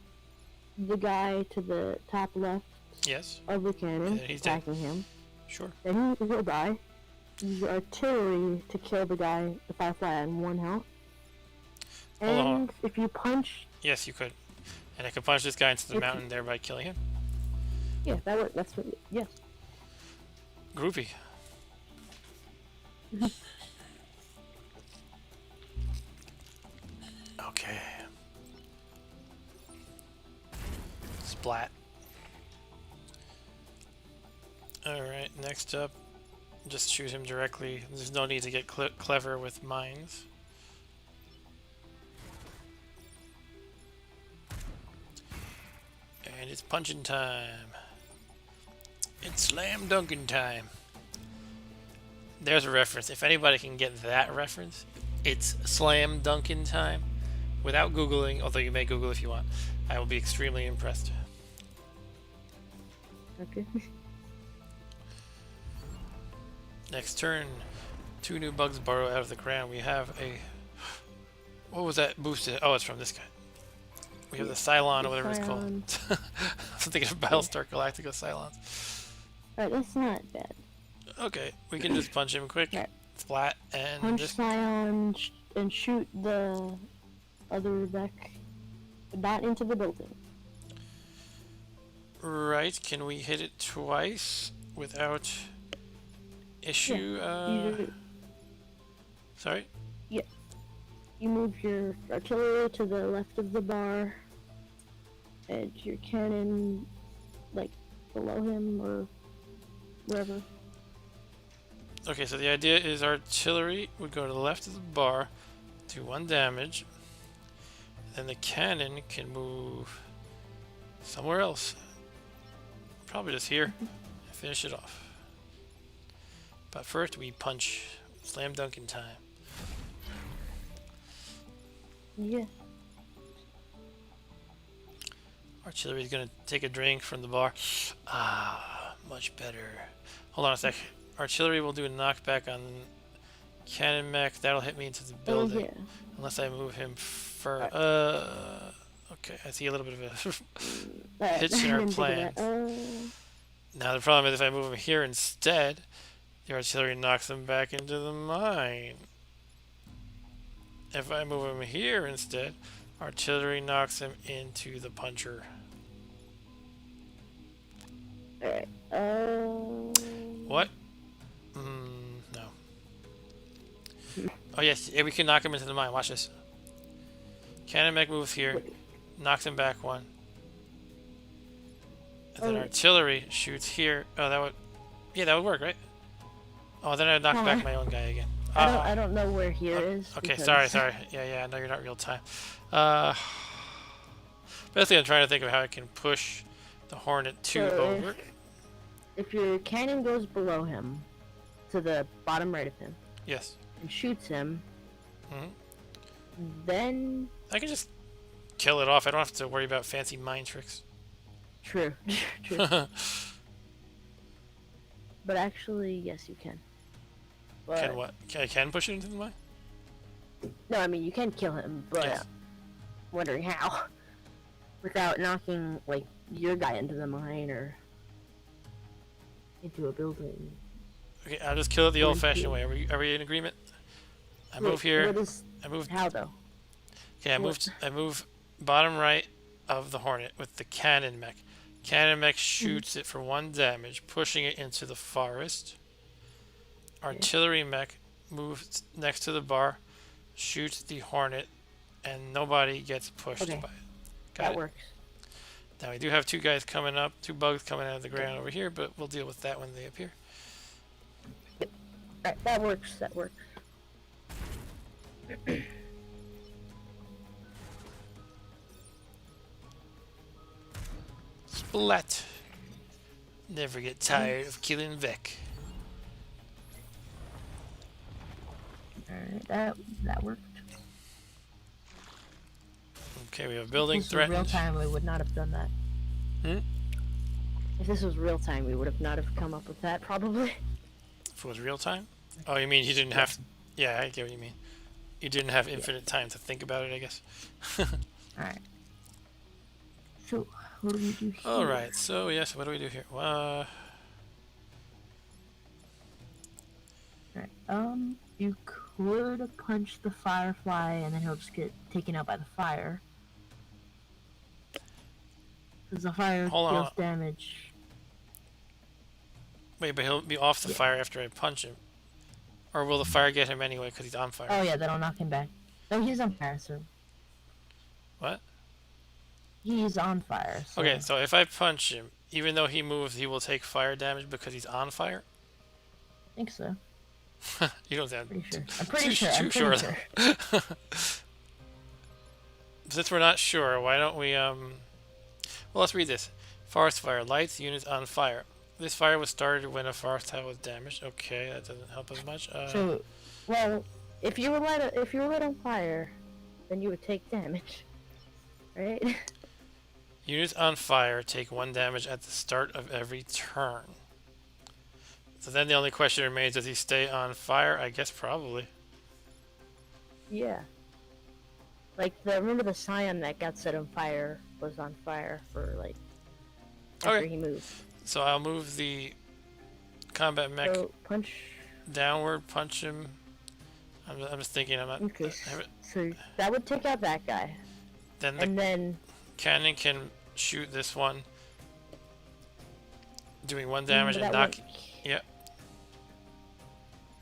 Speaker 2: the guy to the top left
Speaker 1: Yes.
Speaker 2: of the cannon,
Speaker 1: He's dead.
Speaker 2: attacking him.
Speaker 1: Sure.
Speaker 2: Then he'll die. Use your artillery to kill the guy, the firefly, on 1 health.
Speaker 1: Hold on.
Speaker 2: And if you punch,
Speaker 1: Yes, you could. And I could punch this guy into the mountain, thereby killing him.
Speaker 2: yeah, that works. That's what. Yes.
Speaker 1: Groovy. Okay. Splat. Alright, next up, just shoot him directly. There's no need to get clever with mines. And it's punching time. It's slam dunking time. There's a reference. If anybody can get that reference, it's slam dunking time. Without Googling, although you may Google if you want, I will be extremely impressed.
Speaker 2: Okay.
Speaker 1: Next turn, 2 new bugs burrow out of the ground. We have a... What was that boosted? Oh, it's from this guy. We have the Cylon, or whatever it's called. I'm thinking of Battlestar Galactica Cylons.
Speaker 2: Alright, that's not bad.
Speaker 1: Okay, we can just punch him quick,
Speaker 2: Right.
Speaker 1: flat, and
Speaker 2: Punch
Speaker 1: just...
Speaker 2: Scion and shoot the other back, not into the building.
Speaker 1: Right, can we hit it twice without issue? Sorry?
Speaker 2: Yeah. You move your artillery to the left of the bar, and your cannon, like, below him or wherever.
Speaker 1: Okay, so the idea is artillery would go to the left of the bar, do 1 damage. Then the cannon can move somewhere else. Probably just here. And finish it off. But first we punch. Slam dunking time.
Speaker 2: Yeah.
Speaker 1: Artillery is going to take a drink from the bar. Ah, much better. Hold on a sec. Artillery will do a knockback on cannon mech. That'll hit me into the building.
Speaker 2: Oh, yeah.
Speaker 1: Unless I move him for... okay, I see a little bit of a hitch in our plans. Now the problem is if I move him here instead, the artillery knocks him back into the mine. If I move him here instead, artillery knocks him into the puncher.
Speaker 2: Alright.
Speaker 1: What? No. Oh yes, yeah, we can knock him into the mine. Watch this. Cannon mech moves here, knocks him back 1. And then artillery shoots here. Oh, that would... Yeah, that would work, right? Oh, then I knock back my own guy again.
Speaker 2: I don't know where here is.
Speaker 1: Okay, sorry. Yeah, no, you're not real time. Basically, I'm trying to think of how I can push the Hornet 2 over.
Speaker 2: If your cannon goes below him, to the bottom right of him,
Speaker 1: Yes.
Speaker 2: and shoots him,
Speaker 1: Hmm.
Speaker 2: then...
Speaker 1: I can just kill it off. I don't have to worry about fancy mind tricks.
Speaker 2: True. True. But actually, yes, you can. But...
Speaker 1: Can what? I can push it into the mine?
Speaker 2: No, I mean, you can kill him, but
Speaker 1: Yes.
Speaker 2: I'm wondering how. Without knocking, like, your guy into the mine or into a building.
Speaker 1: Okay, I'll just kill it the old-fashioned way. Are we in agreement? I move here. I move.
Speaker 2: How though?
Speaker 1: Okay, I move bottom right of the Hornet with the cannon mech. Cannon mech shoots it for 1 damage, pushing it into the forest. Artillery mech moves next to the bar, shoots the Hornet, and nobody gets pushed by it.
Speaker 2: That works.
Speaker 1: Now we do have 2 guys coming up, 2 bugs coming out of the ground over here, but we'll deal with that when they appear.
Speaker 2: Alright, that works. That works.
Speaker 1: Splat. Never get tired of killing Vec.
Speaker 2: Alright, that worked.
Speaker 1: Okay, we have a building
Speaker 2: If this was
Speaker 1: threatened.
Speaker 2: real time, we would not have done that. If this was real time, we would have not have come up with that, probably.
Speaker 1: If it was real time? Oh, you mean you didn't have... Yeah, I get what you mean. You didn't have infinite time to think about it, I guess.
Speaker 2: Alright. So, what do we do here?
Speaker 1: Alright, so yes, what do we do here?
Speaker 2: Alright, you could punch the Firefly and then he'll just get taken out by the fire. Because the fire deals damage.
Speaker 1: Wait, but he'll be off the fire after I punch him. Or will the fire get him anyway because he's on fire?
Speaker 2: Oh yeah, that'll knock him back. No, he's on fire, so...
Speaker 1: What?
Speaker 2: He's on fire, so...
Speaker 1: Okay, so if I punch him, even though he moves, he will take fire damage because he's on fire?
Speaker 2: I think so.
Speaker 1: You don't sound
Speaker 2: Pretty sure. I'm pretty sure.
Speaker 1: Since we're not sure, why don't we, well, let's read this. Forest fire. Lights units on fire. This fire was started when a forest tile was damaged. Okay, that doesn't help us much.
Speaker 2: So, well, if you were lit on fire, then you would take damage, right?
Speaker 1: Units on fire take 1 damage at the start of every turn. So then the only question remains, does he stay on fire? I guess probably.
Speaker 2: Yeah. Like, remember the Scion that got set on fire was on fire for, like, after he moved.
Speaker 1: So I'll move the combat mech downward, punch him. I'm just thinking, I'm not...
Speaker 2: Okay, so that would take out that guy.
Speaker 1: Then cannon can shoot this one, doing 1 damage and knock... Yeah.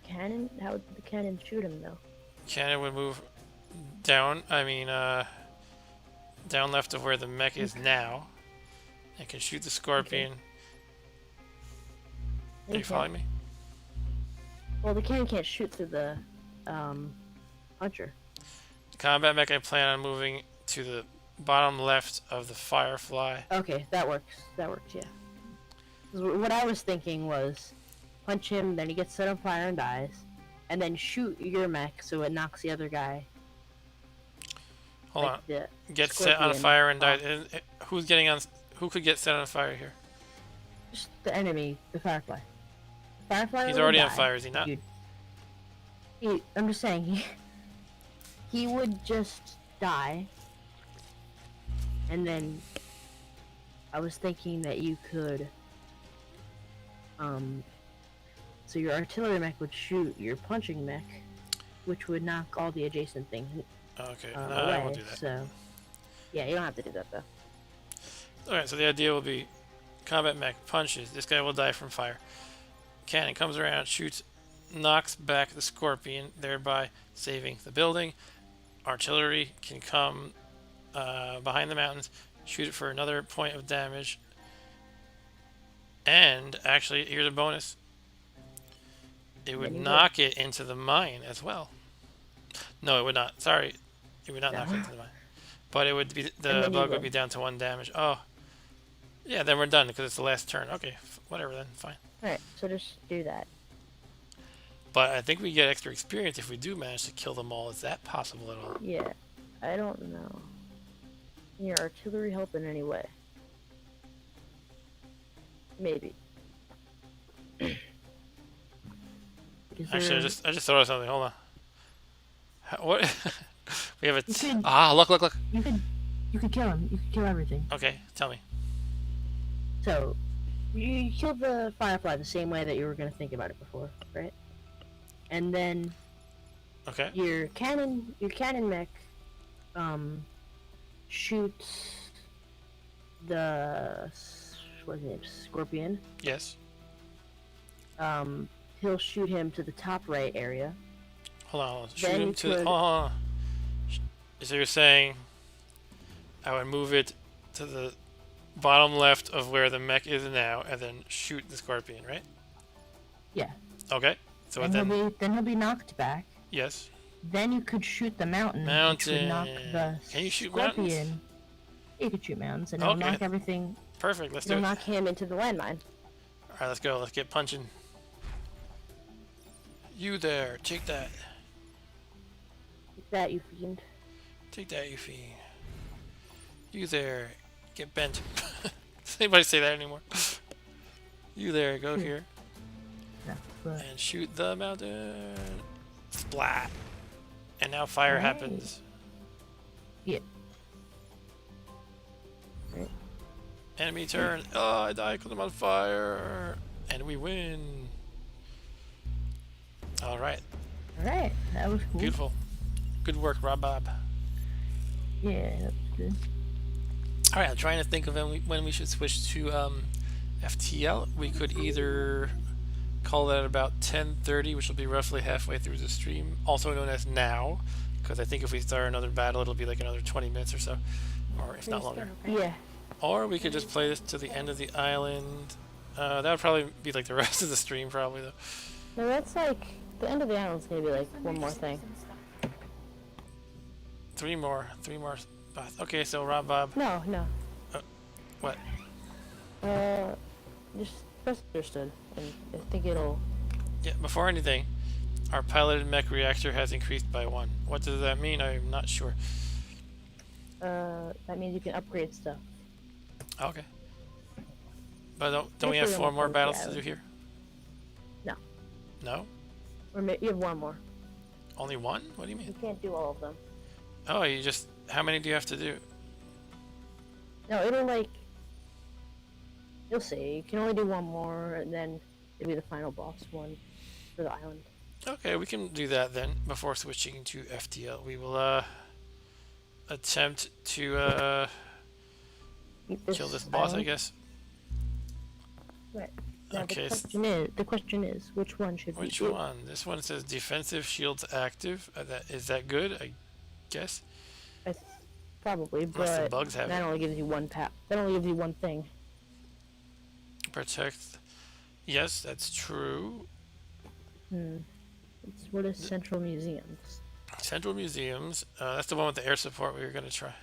Speaker 2: Cannon? How would the cannon shoot him, though?
Speaker 1: Cannon would move down. I mean, down left of where the mech is now, and can shoot the scorpion. Are you following me?
Speaker 2: Well, the cannon can't shoot through the puncher.
Speaker 1: The combat mech, I plan on moving to the bottom left of the Firefly.
Speaker 2: Okay, that works. That works, yeah. 'Cause what I was thinking was punch him, then he gets set on fire and dies, and then shoot your mech so it knocks the other guy.
Speaker 1: Hold
Speaker 2: like
Speaker 1: on.
Speaker 2: the
Speaker 1: Get set on
Speaker 2: scorpion
Speaker 1: fire and die.
Speaker 2: off.
Speaker 1: Who's getting on? Who could get set on fire here?
Speaker 2: Just the enemy, the Firefly. Firefly
Speaker 1: He's
Speaker 2: would
Speaker 1: already
Speaker 2: die.
Speaker 1: on fire, is he not?
Speaker 2: I'm just saying, he would just die, and then I was thinking that you could, so your artillery mech would shoot your punching mech, which would knock all the adjacent things
Speaker 1: Okay,
Speaker 2: away.
Speaker 1: I won't do that.
Speaker 2: So, yeah, you don't have to do that though.
Speaker 1: Alright, so the idea will be combat mech punches. This guy will die from fire. Cannon comes around, shoots, knocks back the scorpion, thereby saving the building. Artillery can come behind the mountains, shoot it for another point of damage. And actually, here's a bonus. It would knock it into the mine as well. No, it would not. Sorry, it would not knock it into the mine. But it would be the bug would be down to 1 damage. Oh, yeah. Then we're done because it's the last turn. Okay, whatever then. Fine.
Speaker 2: All right, so just do that.
Speaker 1: But I think we get extra experience if we do manage to kill them all. Is that possible at all?
Speaker 2: Yeah, I don't know. Your artillery help in any way? Maybe.
Speaker 1: Actually, I just thought of something. Hold on. What? We have a
Speaker 2: could-
Speaker 1: look.
Speaker 2: You could kill him. You could kill everything.
Speaker 1: Okay, tell me.
Speaker 2: So, you killed the Firefly the same way that you were going to think about it before, right? And then
Speaker 1: Okay.
Speaker 2: your cannon mech shoots the what's his name? Scorpion.
Speaker 1: Yes.
Speaker 2: He'll shoot him to the top right area.
Speaker 1: Hold on. Shoot
Speaker 2: Then
Speaker 1: him
Speaker 2: you
Speaker 1: to.
Speaker 2: could-
Speaker 1: Hold on. So you're saying I would move it to the bottom left of where the mech is now, and then shoot the scorpion, right?
Speaker 2: Yeah.
Speaker 1: Okay. So
Speaker 2: And
Speaker 1: then,
Speaker 2: he'll be knocked back.
Speaker 1: yes.
Speaker 2: Then you could shoot the mountain. Which would knock
Speaker 1: Mountain.
Speaker 2: the
Speaker 1: Can you shoot
Speaker 2: scorpion.
Speaker 1: mountains?
Speaker 2: You could shoot mountains, and it'll
Speaker 1: Okay.
Speaker 2: knock everything.
Speaker 1: Perfect. Let's do
Speaker 2: It'll
Speaker 1: it.
Speaker 2: knock him into the landmine.
Speaker 1: All right, let's go. Let's get punching. You there? Take that.
Speaker 2: Like that, you fiend.
Speaker 1: Take that, you fiend. You there? Get bent. Does anybody say that anymore? You there? Go here
Speaker 2: No, but
Speaker 1: and shoot the mountain. Splat. And now fire
Speaker 2: Right.
Speaker 1: happens.
Speaker 2: yeah. Right.
Speaker 1: Enemy turn. Oh, I died because I'm on fire. And we win. All right.
Speaker 2: All right, that was cool.
Speaker 1: Beautiful. Good work, Rob Bob.
Speaker 2: Yeah, that was good.
Speaker 1: All right, I'm trying to think of when we should switch to FTL. We could either call that about 10:30, which will be roughly halfway through the stream, also known as now, because I think if we start another battle, it'll be like another 20 minutes or so, or if not longer.
Speaker 2: Yeah.
Speaker 1: Or we could just play this to the end of the island. That would probably be like the rest of the stream, probably though.
Speaker 2: No, that's like the end of the island's gonna be like one more thing.
Speaker 1: Three more spots. Okay, so Rob Bob.
Speaker 2: No.
Speaker 1: What?
Speaker 2: Just press understood, and I think it'll.
Speaker 1: Yeah, before anything, our piloted mech reactor has increased by 1. What does that mean? I'm not sure.
Speaker 2: That means you can upgrade stuff.
Speaker 1: Okay. But don't we
Speaker 2: Yes,
Speaker 1: have
Speaker 2: we
Speaker 1: 4 more
Speaker 2: have
Speaker 1: battles
Speaker 2: yeah.
Speaker 1: to do here?
Speaker 2: No.
Speaker 1: No?
Speaker 2: Or you have one more.
Speaker 1: Only 1? What do you
Speaker 2: You
Speaker 1: mean?
Speaker 2: can't do all of them.
Speaker 1: Oh, you just... How many do you have to do?
Speaker 2: No, it'll like. You'll see. You can only do one more, and then it'll be the final boss one for the island.
Speaker 1: Okay, we can do that then, before switching to FTL. We will, attempt to,
Speaker 2: Beat
Speaker 1: kill this boss, I
Speaker 2: island.
Speaker 1: guess.
Speaker 2: Right. Now
Speaker 1: Okay,
Speaker 2: the question is, which one should we
Speaker 1: which
Speaker 2: do?
Speaker 1: one? This one says defensive shields active. Is that good? I guess.
Speaker 2: I probably,
Speaker 1: Unless the
Speaker 2: but
Speaker 1: bugs have
Speaker 2: that
Speaker 1: it.
Speaker 2: only gives you one tap. That only gives you one thing.
Speaker 1: Protect. Yes, that's true.
Speaker 2: What is Central Museums?
Speaker 1: Central Museums. That's the one with the air support we were going to try.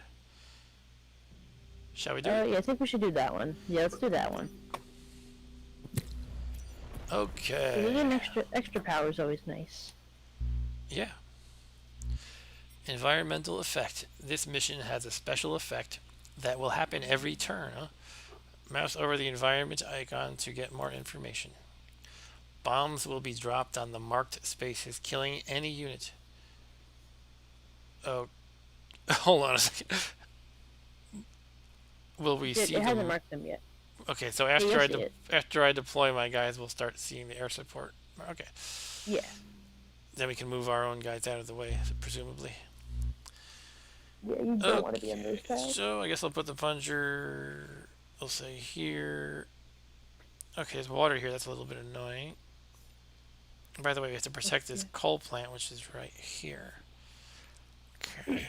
Speaker 1: Shall we do it?
Speaker 2: Yeah, I think we should do that one. Yeah, let's do that one.
Speaker 1: Okay.
Speaker 2: Getting extra power is always nice.
Speaker 1: Yeah. Environmental effect. This mission has a special effect that will happen every turn. Huh? Mouse over the environment icon to get more information. Bombs will be dropped on the marked spaces, killing any unit. Oh, hold on a second. Will we see
Speaker 2: It hasn't
Speaker 1: them?
Speaker 2: marked them yet.
Speaker 1: Okay, so
Speaker 2: Yeah,
Speaker 1: after I deploy my guys, we'll start seeing the air support. Okay.
Speaker 2: Yeah.
Speaker 1: Then we can move our own guys out of the way, presumably.
Speaker 2: Yeah, you don't want to be on those
Speaker 1: Okay,
Speaker 2: tiles.
Speaker 1: so I guess I'll put the puncher. We'll say here. Okay, there's water here. That's a little bit annoying. By the way, we have to protect this coal plant, which is right here. Okay.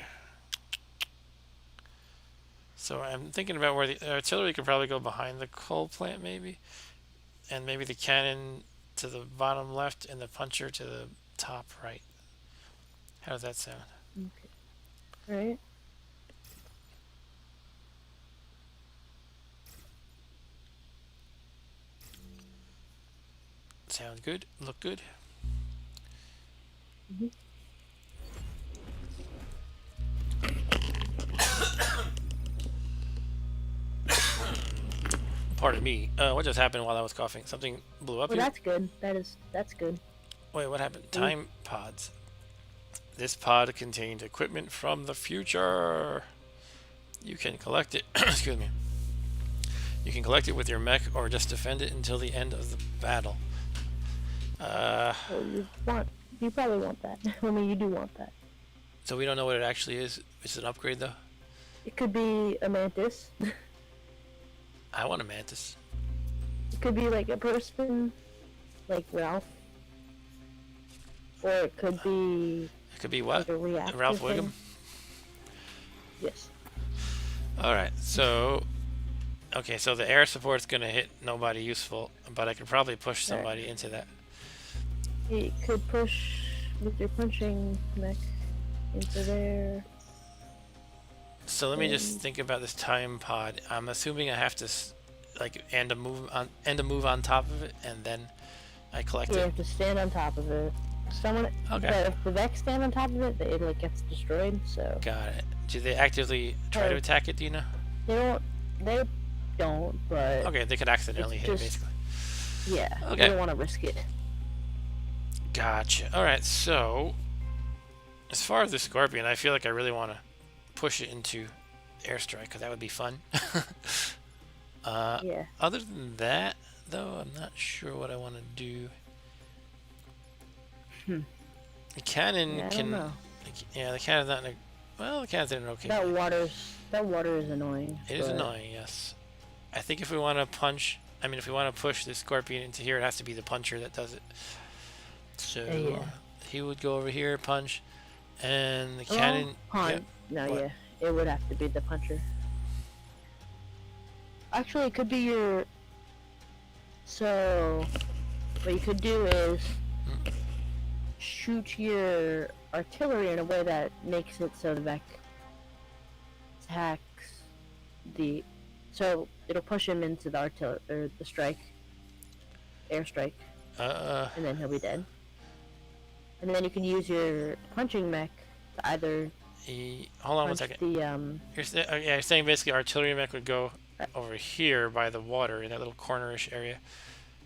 Speaker 1: So I'm thinking about where the artillery could probably go behind the coal plant, maybe, and maybe the cannon to the bottom left and the puncher to the top right. How does that sound?
Speaker 2: Okay. Right.
Speaker 1: Sound good? Look good?
Speaker 2: Mm-hmm.
Speaker 1: Pardon me. What just happened while I was coughing? Something blew up
Speaker 2: Well,
Speaker 1: here?
Speaker 2: that's good. That's good.
Speaker 1: Wait, what happened? Time pods. This pod contained equipment from the future. You can collect it. Excuse me. You can collect it with your mech or just defend it until the end of the battle.
Speaker 2: Well, you probably want that. I mean, you do want that.
Speaker 1: So we don't know what it actually is. It's an upgrade though.
Speaker 2: It could be a mantis.
Speaker 1: I want a mantis.
Speaker 2: It could be like a person, like Ralph. Or it could be
Speaker 1: It could be what?
Speaker 2: like a reactor
Speaker 1: Ralph
Speaker 2: thing.
Speaker 1: Wiggum?
Speaker 2: Yes.
Speaker 1: Alright, so... Okay, so the air support's gonna hit nobody useful, but I could probably push somebody into that.
Speaker 2: It could push with your punching mech into there.
Speaker 1: So let me just think about this time pod. I'm assuming I have to end a move on top of it, and then I collect
Speaker 2: You
Speaker 1: it.
Speaker 2: have to stand on top of it.
Speaker 1: Okay.
Speaker 2: But if the Vex stand on top of it, it like gets destroyed. So
Speaker 1: Got it. Do they actively try to attack it? Do you know?
Speaker 2: they don't. But
Speaker 1: Okay, they could accidentally hit it,
Speaker 2: just-
Speaker 1: basically.
Speaker 2: yeah,
Speaker 1: Okay.
Speaker 2: they don't want to risk it.
Speaker 1: Gotcha. All right. So, as far as the Scorpion, I feel like I really want to push it into airstrike because that would be fun.
Speaker 2: Yeah.
Speaker 1: Other than that, though, I'm not sure what I want to do. The cannon
Speaker 2: Yeah, I
Speaker 1: can.
Speaker 2: don't know.
Speaker 1: Yeah, the cannon's not in a. Well, the cannon's in an okay.
Speaker 2: That water is annoying.
Speaker 1: It is
Speaker 2: but-
Speaker 1: annoying, yes. I think if we want to if we want to push the Scorpion into here, it has to be the puncher that does it. So
Speaker 2: Yeah.
Speaker 1: he would go over here, punch, and the cannon.
Speaker 2: Yep. No,
Speaker 1: What?
Speaker 2: yeah, it would have to be the puncher. Actually, it could be your. So, what you could do is shoot your artillery in a way that makes it so the mech attacks the. So it'll push him into the artillery or the airstrike, and then he'll be dead. And then you can use your punching mech to either
Speaker 1: Hold on one
Speaker 2: punch
Speaker 1: second.
Speaker 2: the
Speaker 1: You're saying basically artillery mech would go over here by the water in that little cornerish area.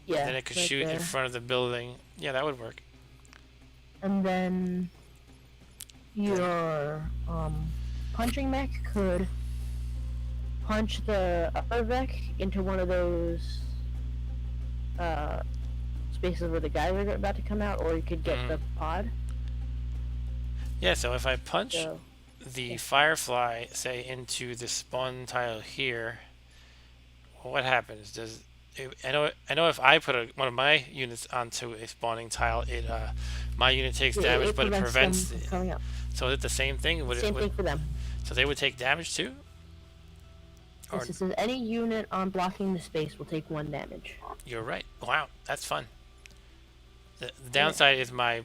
Speaker 2: yeah.
Speaker 1: Then it could
Speaker 2: right
Speaker 1: shoot
Speaker 2: there.
Speaker 1: in front of the building. Yeah, that would work.
Speaker 2: And then your punching mech could punch the upper mech into one of those spaces where the guys are about to come out, or you could get the pod.
Speaker 1: Yeah, so if I punch
Speaker 2: So
Speaker 1: the Firefly, say, into the spawn tile here, what happens? I know if I put one of my units onto a spawning tile, my unit takes
Speaker 2: Yeah,
Speaker 1: damage,
Speaker 2: it
Speaker 1: but it
Speaker 2: prevents them
Speaker 1: prevents.
Speaker 2: from coming up.
Speaker 1: So is it the same thing?
Speaker 2: Same thing for them.
Speaker 1: So they would take damage too? Or
Speaker 2: It says any unit on blocking the space will take 1 damage.
Speaker 1: you're right. Wow, that's fun. The
Speaker 2: Yeah.
Speaker 1: downside is my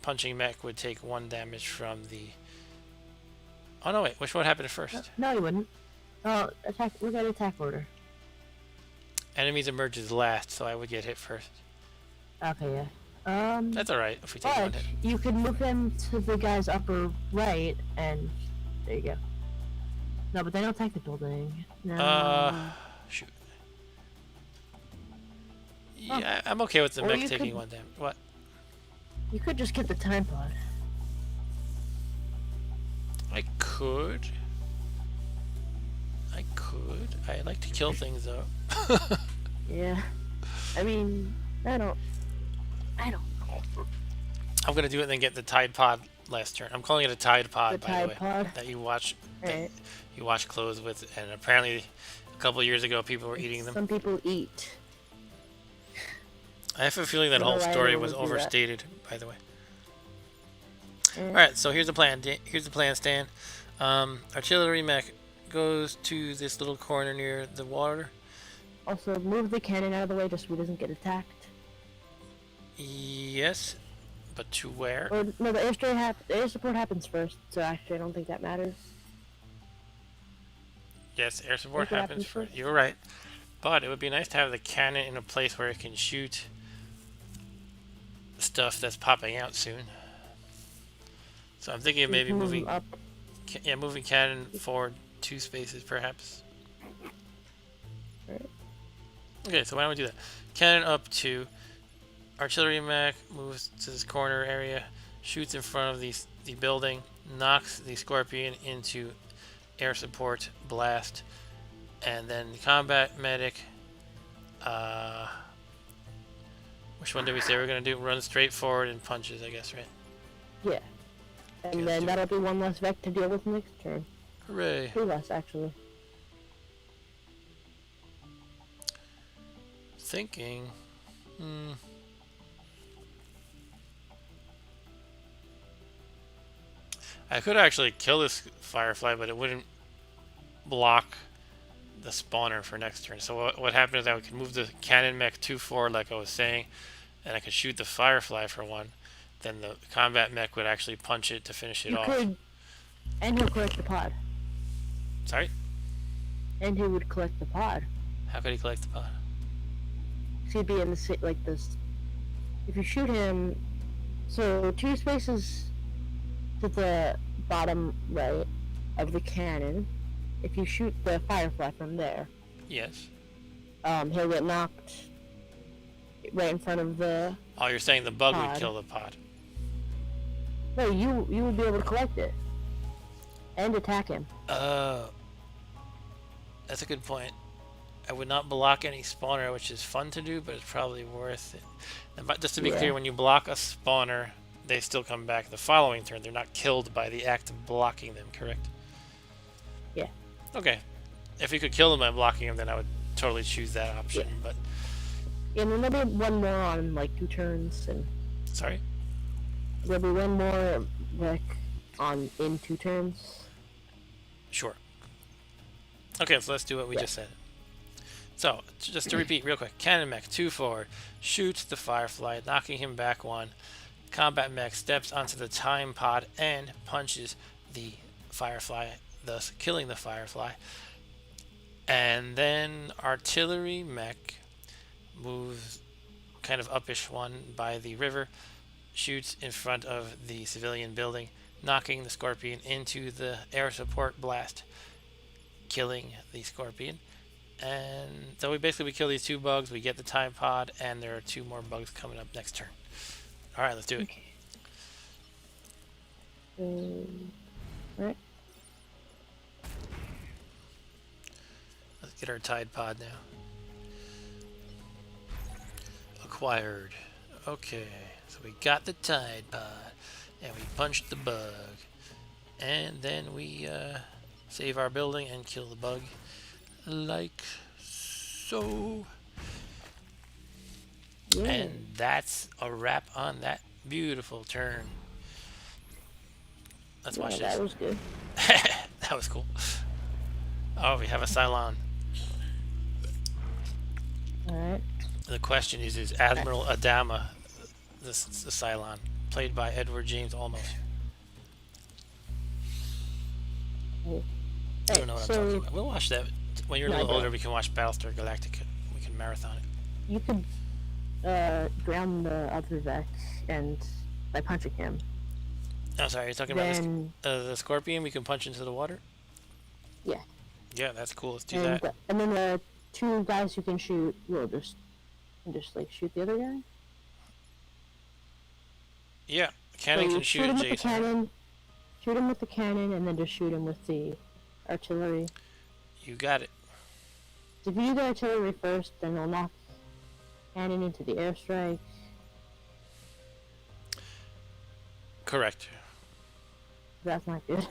Speaker 1: punching mech would take 1 damage from the. Oh no, wait. Which one happened first?
Speaker 2: No, you wouldn't. Oh, attack. Look at attack order.
Speaker 1: Enemies emerges last, so I would get hit first.
Speaker 2: Okay, yeah.
Speaker 1: That's all right if we take 1
Speaker 2: But
Speaker 1: hit.
Speaker 2: you could move him to the guy's upper right, and there you go. No, but they don't attack the building. No.
Speaker 1: Shoot. Yeah, I'm okay with the
Speaker 2: Or
Speaker 1: mech
Speaker 2: you
Speaker 1: taking
Speaker 2: could-
Speaker 1: 1 damage. What?
Speaker 2: You could just get the time pod.
Speaker 1: I could. I like to kill things though.
Speaker 2: Yeah. I mean, I don't know.
Speaker 1: I'm gonna do it and then get the Tide Pod last turn. I'm calling it a Tide Pod,
Speaker 2: The
Speaker 1: by
Speaker 2: Tide
Speaker 1: the way.
Speaker 2: Pod?
Speaker 1: That you watch.
Speaker 2: Alright.
Speaker 1: You watch clothes with, and apparently, a couple years ago, people were eating them.
Speaker 2: Some people eat.
Speaker 1: I have a feeling that
Speaker 2: Don't know
Speaker 1: whole
Speaker 2: why
Speaker 1: story
Speaker 2: they
Speaker 1: was
Speaker 2: would do that.
Speaker 1: overstated, by the way.
Speaker 2: Eh.
Speaker 1: All right, so here's the plan. Here's the plan, Stan. Artillery mech goes to this little corner near the water.
Speaker 2: Also, move the cannon out of the way just so he doesn't get attacked.
Speaker 1: Yes, but to where?
Speaker 2: Or no, the air support happens first, so actually I don't think that matters.
Speaker 1: Yes, air support
Speaker 2: Think what
Speaker 1: happens
Speaker 2: happens
Speaker 1: first.
Speaker 2: first?
Speaker 1: You're right. But it would be nice to have the cannon in a place where it can shoot stuff that's popping out soon. So I'm thinking of maybe
Speaker 2: Move
Speaker 1: moving,
Speaker 2: him up.
Speaker 1: moving cannon forward 2 spaces perhaps.
Speaker 2: Right.
Speaker 1: Okay, so why don't we do that? Cannon up 2. Artillery mech moves to this corner area, shoots in front of the building, knocks the Scorpion into air support blast, and then the combat medic. Which one did we say we are gonna do? Run straight forward and punches, I guess, right?
Speaker 2: Yeah. And
Speaker 1: let's
Speaker 2: then
Speaker 1: do
Speaker 2: that'll be 1 less Vec to deal with next turn.
Speaker 1: Hooray!
Speaker 2: 2 less, actually.
Speaker 1: Thinking. I could actually kill this Firefly, but it wouldn't block the spawner for next turn. So what happened is I could move the cannon mech 2 forward, like I was saying, and I could shoot the Firefly for 1. Then the combat mech would actually punch it to finish it
Speaker 2: You
Speaker 1: off.
Speaker 2: could, and he'll collect the pod.
Speaker 1: Sorry?
Speaker 2: And he would collect the pod.
Speaker 1: How could he collect the pod?
Speaker 2: So he'd be in the like this. If you shoot him, so 2 spaces to the bottom right of the cannon. If you shoot the Firefly from there,
Speaker 1: Yes.
Speaker 2: he'll get knocked right in front of the.
Speaker 1: Oh, you're saying the bug would
Speaker 2: Pod.
Speaker 1: kill the pod.
Speaker 2: No, you would be able to collect it and attack him.
Speaker 1: That's a good point. I would not block any spawner, which is fun to do, but it's probably worth it. But just to be
Speaker 2: Yeah.
Speaker 1: clear, when you block a spawner, they still come back the following turn. They're not killed by the act of blocking them, correct?
Speaker 2: Yeah.
Speaker 1: Okay. If you could kill them by blocking them, then I would totally choose that option.
Speaker 2: Yeah.
Speaker 1: But
Speaker 2: And then there'll be 1 more on like 2 turns, and
Speaker 1: sorry.
Speaker 2: there'll be 1 more like in 2 turns.
Speaker 1: Sure. Okay, so let's do what we just said. So, just to repeat real quick. Cannon mech 2 forward, shoots the Firefly, knocking him back 1. Combat mech steps onto the time pod and punches the Firefly, thus killing the Firefly. And then artillery mech moves kind of upish 1 by the river, shoots in front of the civilian building, knocking the Scorpion into the air support blast, killing the Scorpion. And so we kill these 2 bugs, we get the time pod, and there are 2 more bugs coming up next turn. Alright, let's do it.
Speaker 2: Right.
Speaker 1: Let's get our Tide Pod now. Acquired. Okay, so we got the Tide Pod, and we punched the bug. And then we save our building and kill the bug. Like so.
Speaker 2: Yeah,
Speaker 1: And that's a wrap on that beautiful turn. Let's
Speaker 2: yeah,
Speaker 1: watch
Speaker 2: that
Speaker 1: this.
Speaker 2: was good.
Speaker 1: That was cool. Oh, we have a Cylon.
Speaker 2: All right.
Speaker 1: The question is Admiral Adama the Cylon, played by Edward James Olmos?
Speaker 2: All
Speaker 1: You don't
Speaker 2: right.
Speaker 1: know what I'm talking
Speaker 2: So
Speaker 1: about. We'll watch that. When you're a
Speaker 2: no, I
Speaker 1: little older,
Speaker 2: don't.
Speaker 1: we can watch Battlestar Galactica. We can marathon it.
Speaker 2: You could ground the other Vex and by punching him.
Speaker 1: Oh, sorry, you're talking about this,
Speaker 2: Then
Speaker 1: the Scorpion we can punch into the water?
Speaker 2: yeah,
Speaker 1: Yeah, that's cool. Let's do that.
Speaker 2: and then the two guys who can shoot will just like shoot the other guy.
Speaker 1: Yeah,
Speaker 2: So
Speaker 1: Cannon
Speaker 2: you
Speaker 1: can
Speaker 2: shoot
Speaker 1: shoot
Speaker 2: him with the
Speaker 1: Jason, right?
Speaker 2: cannon, shoot him with the cannon, and then just shoot him with the artillery.
Speaker 1: You got it.
Speaker 2: If you do the artillery first, then they'll knock cannon into the airstrike.
Speaker 1: Correct.
Speaker 2: That's not good.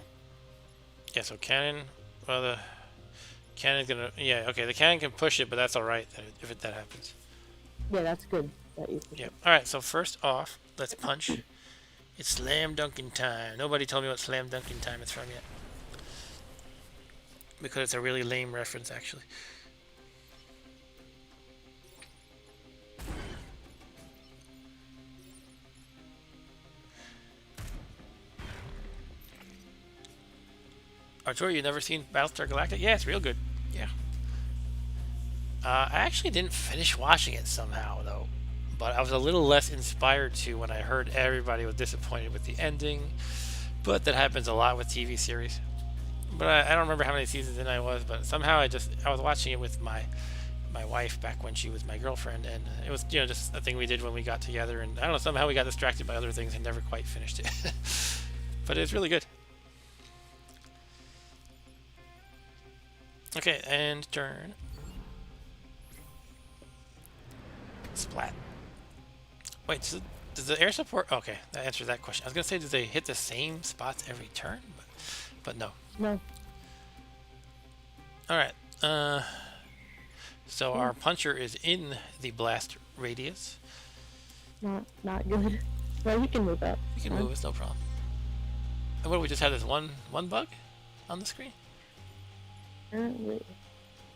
Speaker 1: Yeah, so Cannon, well, the Cannon's gonna, yeah, okay, the Cannon can push it, but that's alright if that happens.
Speaker 2: Yeah, that's good that you push
Speaker 1: Yep.
Speaker 2: it.
Speaker 1: Alright, so first off, let's punch. It's slam dunking time. Nobody told me what slam dunking time is from yet. Because it's a really lame reference, actually. Arturo, you never seen Battlestar Galactica? Yeah, it's real good. Yeah. I actually didn't finish watching it somehow, though. But I was a little less inspired to when I heard everybody was disappointed with the ending. But that happens a lot with TV series. But I don't remember how many seasons in I was, but somehow I was watching it with my wife back when she was my girlfriend, and it was just a thing we did when we got together, and I don't know, somehow we got distracted by other things and never quite finished it. But it's really good. Okay, and turn. Splat. Wait, does the air support? Okay, that answers that question. I was gonna say, do they hit the same spots every turn? But no.
Speaker 2: No.
Speaker 1: All right. So our puncher is in the blast radius.
Speaker 2: Not good. Well, you can move up.
Speaker 1: We can move. It's no problem. And what do we just have? This one bug on the screen.
Speaker 2: Apparently.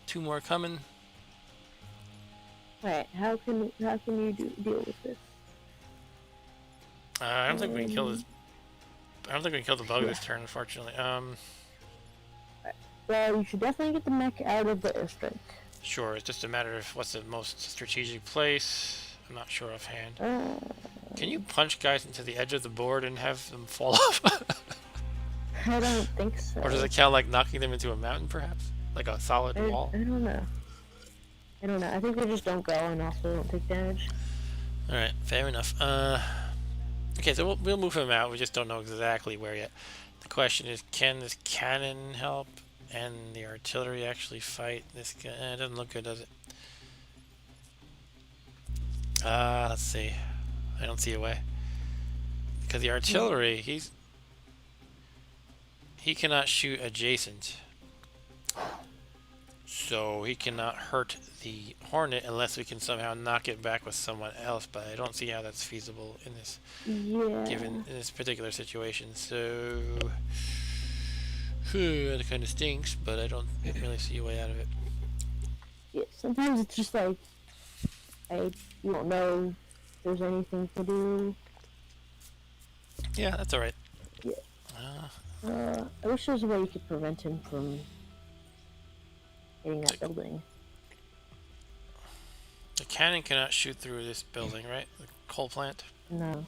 Speaker 1: Two more coming.
Speaker 2: Alright, how can you deal with this?
Speaker 1: I don't think we can kill this. I don't think we can kill the bug this turn, unfortunately.
Speaker 2: Well, you should definitely get the mech out of the airstrike.
Speaker 1: Sure. It's just a matter of what's the most strategic place. I'm not sure offhand. Can you punch guys into the edge of the board and have them fall off?
Speaker 2: I don't think so.
Speaker 1: Or does it count like knocking them into a mountain, perhaps? Like a solid wall?
Speaker 2: I don't know. I think they just don't go and also don't take damage.
Speaker 1: Alright, fair enough. Okay, so we'll move him out. We just don't know exactly where yet. The question is, can this cannon help and the artillery actually fight this guy? It doesn't look good, does it? Let's see. I don't see a way. Because the artillery, he cannot shoot adjacent. So he cannot hurt the Hornet unless we can somehow knock it back with someone else, but I don't see how that's feasible in this given in this particular situation. So that kind of stinks, but I don't really see a way out of it.
Speaker 2: Yeah, sometimes it's just like you don't know if there's anything to do.
Speaker 1: Yeah, that's all right.
Speaker 2: Yeah. I wish there was a way you could prevent him from hitting that building.
Speaker 1: The cannon cannot shoot through this building, right? The coal plant?
Speaker 2: No.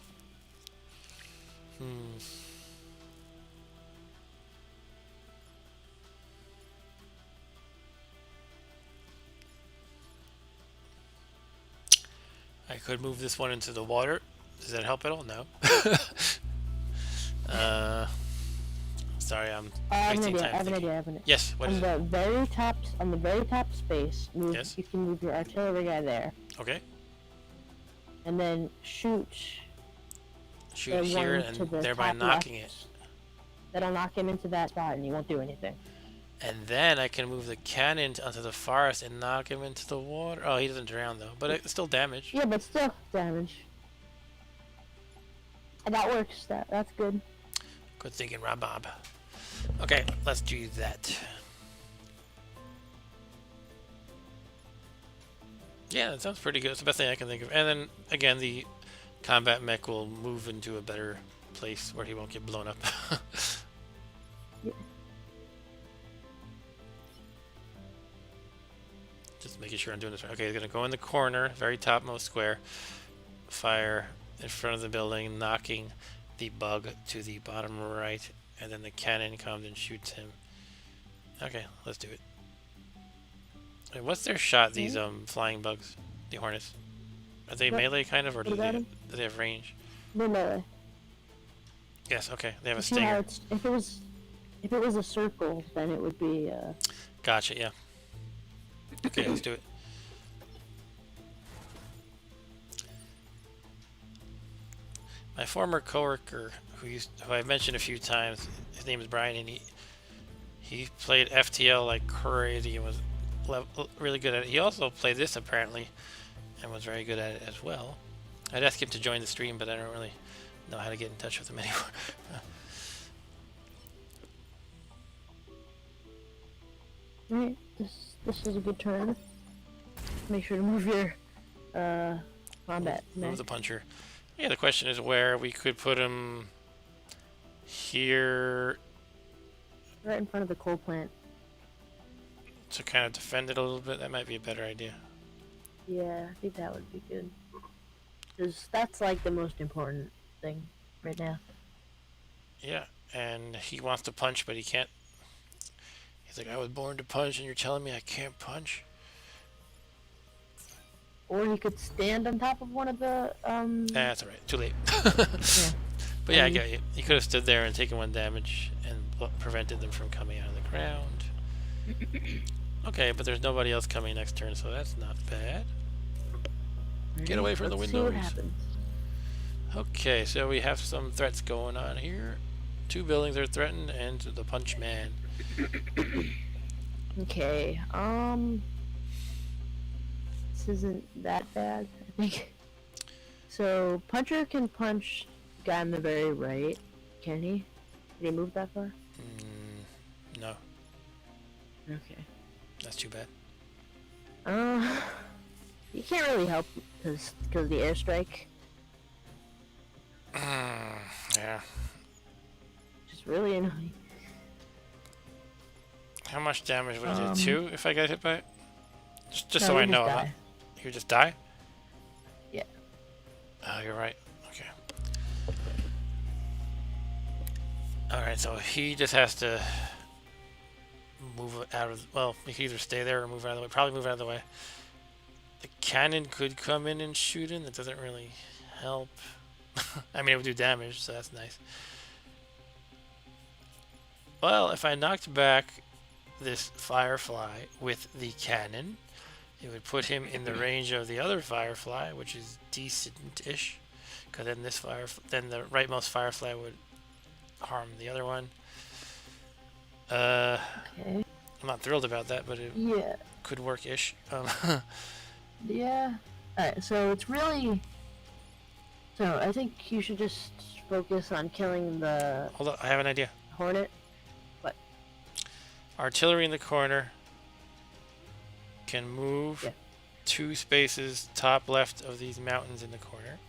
Speaker 1: I could move this one into the water. Does that help at all? No. Sorry, I'm wasting time.
Speaker 2: I have an idea.
Speaker 1: Yes, what is it?
Speaker 2: On the very top space,
Speaker 1: Yes.
Speaker 2: you can move your artillery guy there.
Speaker 1: Okay.
Speaker 2: And then shoot
Speaker 1: Here and thereby knocking it.
Speaker 2: That'll knock him into that spot and he won't do anything.
Speaker 1: And then I can move the cannon onto the forest and knock him into the water. Oh, he doesn't drown though, but it's still damage.
Speaker 2: Yeah, but still damage. And that works. That's good.
Speaker 1: Good thinking, Rob Bob. Okay, let's do that. Yeah, that sounds pretty good. It's the best thing I can think of. And then, again, the combat mech will move into a better place where he won't get blown up.
Speaker 2: Yeah.
Speaker 1: Just making sure I'm doing this right. Okay, he's going to go in the corner, very topmost square. Fire in front of the building, knocking the bug to the bottom right. And then the cannon comes and shoots him. Okay, let's do it. Wait, what's their shot, these flying bugs? The hornets? Are they melee kind of, or do they have range?
Speaker 2: They're melee.
Speaker 1: Yes, okay. They have a
Speaker 2: See how
Speaker 1: stinger.
Speaker 2: if it was a circle, then it would be
Speaker 1: Gotcha, yeah. Okay, let's do it. My former coworker, who I've mentioned a few times, his name is Brian, and he played FTL like crazy and was really good at it. He also played this apparently, and was very good at it as well. I'd ask him to join the stream, but I don't really know how to get in touch with him anymore.
Speaker 2: Alright, this is a good turn. Make sure to move your combat
Speaker 1: Move
Speaker 2: mech.
Speaker 1: the puncher. Yeah, the question is where we could put him here
Speaker 2: Right in front of the coal plant.
Speaker 1: to kind of defend it a little bit. That might be a better idea.
Speaker 2: Yeah, I think that would be good. Because that's like the most important thing right now.
Speaker 1: Yeah, and he wants to punch, but he can't. He's like, I was born to punch, and you're telling me I can't punch?
Speaker 2: Or he could stand on top of one of the
Speaker 1: That's alright. Too late.
Speaker 2: Yeah.
Speaker 1: But yeah, I get you. He could have stood there and taken one damage and prevented them from coming out of the ground. Okay, but there's nobody else coming next turn, so that's not bad. Get away from the
Speaker 2: Let's
Speaker 1: windows.
Speaker 2: See what happens.
Speaker 1: Okay, so we have some threats going on here. 2 buildings are threatened, and the punch man.
Speaker 2: Okay, this isn't that bad, I think. So, Puncher can punch the guy on the very right, can he? Did he move that far?
Speaker 1: No,
Speaker 2: Okay.
Speaker 1: that's too bad.
Speaker 2: You can't really help because of the airstrike.
Speaker 1: Yeah.
Speaker 2: Just really annoying.
Speaker 1: How much damage would it do? 2 if I got hit by it? Just
Speaker 2: No,
Speaker 1: so I
Speaker 2: you
Speaker 1: know.
Speaker 2: just die.
Speaker 1: You just die?
Speaker 2: Yeah.
Speaker 1: Oh, you're right. Okay. Alright, so he just has to move out of... Well, he can either stay there or move out of the way. Probably move out of the way. The cannon could come in and shoot him. That doesn't really help. I mean, it would do damage, so that's nice. Well, if I knocked back this firefly with the cannon, it would put him in the range of the other firefly, which is decent-ish. Because then the rightmost firefly would harm the other one.
Speaker 2: Okay.
Speaker 1: I'm not thrilled about that, but it
Speaker 2: Yeah.
Speaker 1: could work-ish.
Speaker 2: Yeah. Alright, so it's really... So, I think you should just focus on killing the
Speaker 1: Hold on, I have an idea.
Speaker 2: hornet.
Speaker 1: Artillery in the corner can move
Speaker 2: Yeah.
Speaker 1: 2 spaces top left of these mountains in the corner.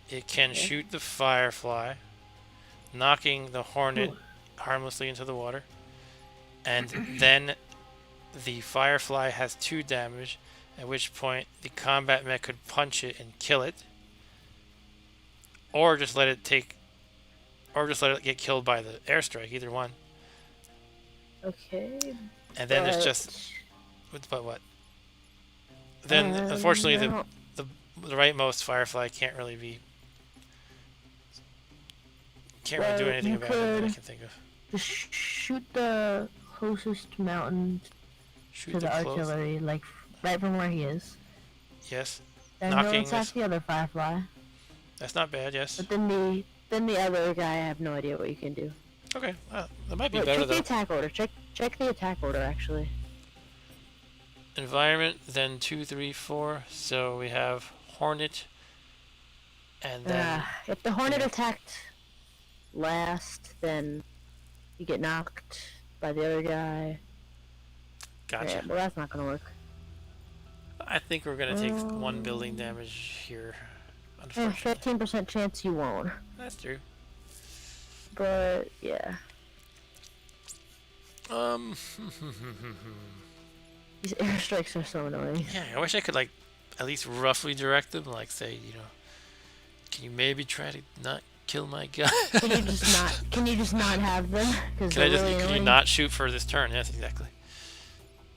Speaker 1: It can
Speaker 2: Okay.
Speaker 1: shoot the firefly, knocking the hornet
Speaker 2: Ooh.
Speaker 1: harmlessly into the water. And then the firefly has 2 damage, at which point the combat mech could punch it and kill it. Or just let it get killed by the airstrike, either one.
Speaker 2: Okay.
Speaker 1: And then there's
Speaker 2: but-
Speaker 1: just... But what? Then,
Speaker 2: Uh,
Speaker 1: unfortunately,
Speaker 2: no.
Speaker 1: the rightmost firefly can't really do
Speaker 2: Well,
Speaker 1: anything
Speaker 2: you
Speaker 1: about it that I
Speaker 2: could-
Speaker 1: can think of.
Speaker 2: Just shoot the closest mountain
Speaker 1: Shoot
Speaker 2: to the
Speaker 1: the close.
Speaker 2: artillery, like right from where he is.
Speaker 1: Yes,
Speaker 2: Then
Speaker 1: Knocking
Speaker 2: he'll attack
Speaker 1: this-
Speaker 2: the other firefly.
Speaker 1: that's not bad. Yes.
Speaker 2: But then the other guy, I have no idea what you can do.
Speaker 1: Okay, that might be
Speaker 2: Wait,
Speaker 1: better
Speaker 2: check the
Speaker 1: though.
Speaker 2: attack order. Check the attack order actually.
Speaker 1: Environment, then 2, 3, 4. So we have Hornet, and then
Speaker 2: If the Hornet
Speaker 1: yeah,
Speaker 2: attacked last, then you get knocked by the other guy. Yeah,
Speaker 1: gotcha.
Speaker 2: well that's not gonna work.
Speaker 1: I think we're gonna take one building damage here, unfortunately.
Speaker 2: 15% chance you won't.
Speaker 1: That's true.
Speaker 2: But yeah,
Speaker 1: Um,
Speaker 2: these airstrikes are so annoying.
Speaker 1: yeah, I wish I could like at least roughly direct them, like say, can you maybe try to not kill my guy?
Speaker 2: Can you just not? Can you just not have them? Because
Speaker 1: Can I
Speaker 2: they're
Speaker 1: just?
Speaker 2: really
Speaker 1: Can you
Speaker 2: annoying.
Speaker 1: not shoot for this turn? Yes, exactly.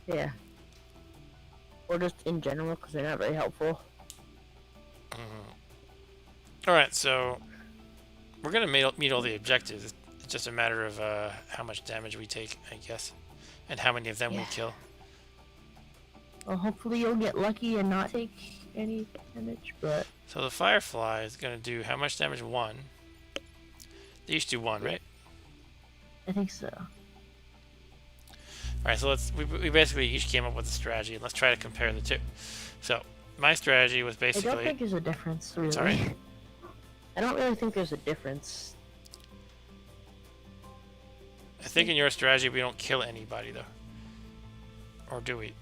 Speaker 2: Yeah. Or just in general, because they're not very helpful.
Speaker 1: All right, so we're gonna meet all the objectives. It's just a matter of how much damage we take, I guess, and how many of them we
Speaker 2: Yeah.
Speaker 1: kill.
Speaker 2: Well, hopefully you'll get lucky and not take any damage, but
Speaker 1: So the Firefly is gonna do how much damage? 1. They each do 1, right?
Speaker 2: I think so.
Speaker 1: All right, so we basically each came up with a strategy, and let's try to compare the two. So my strategy was
Speaker 2: I
Speaker 1: basically.
Speaker 2: don't think there's a difference, really.
Speaker 1: Sorry?
Speaker 2: I don't really think there's a difference.
Speaker 1: I think in your strategy we don't kill anybody though, or do we?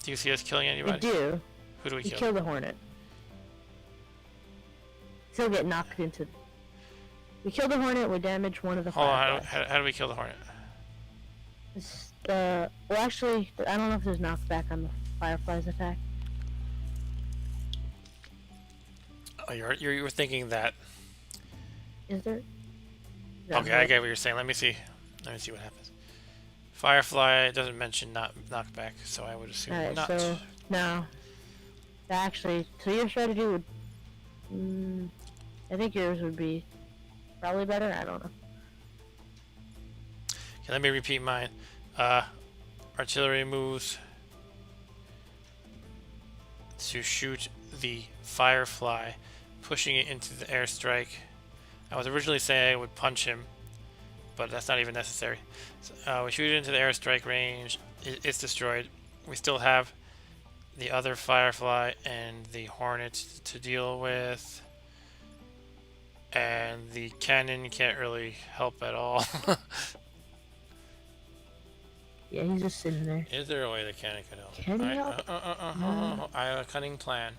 Speaker 1: Do you see us killing
Speaker 2: We
Speaker 1: anybody?
Speaker 2: do.
Speaker 1: Who do we
Speaker 2: You
Speaker 1: kill?
Speaker 2: kill the Hornet. Still get knocked into. We kill the Hornet, we damage one of the
Speaker 1: Hold on,
Speaker 2: Fireflies.
Speaker 1: how do we kill the Hornet?
Speaker 2: Well, actually, I don't know if there's knockback on the Firefly's attack.
Speaker 1: Oh, you were thinking that.
Speaker 2: Is there?
Speaker 1: Okay, I get what you're saying. Let me see what happens. Firefly doesn't mention knockback, so I would assume
Speaker 2: Alright,
Speaker 1: not.
Speaker 2: so no. Actually, so your strategy would. I think yours would be probably better. I don't know.
Speaker 1: Okay, let me repeat mine. Artillery moves to shoot the Firefly, pushing it into the airstrike. I was originally saying I would punch him, but that's not even necessary. So, we shoot it into the airstrike range. It's destroyed. We still have the other Firefly and the Hornet to deal with. And the cannon can't really help at all.
Speaker 2: Yeah, he's just sitting there.
Speaker 1: Is there a way the cannon can help?
Speaker 2: Can he
Speaker 1: Alright,
Speaker 2: help?
Speaker 1: I have a cunning plan.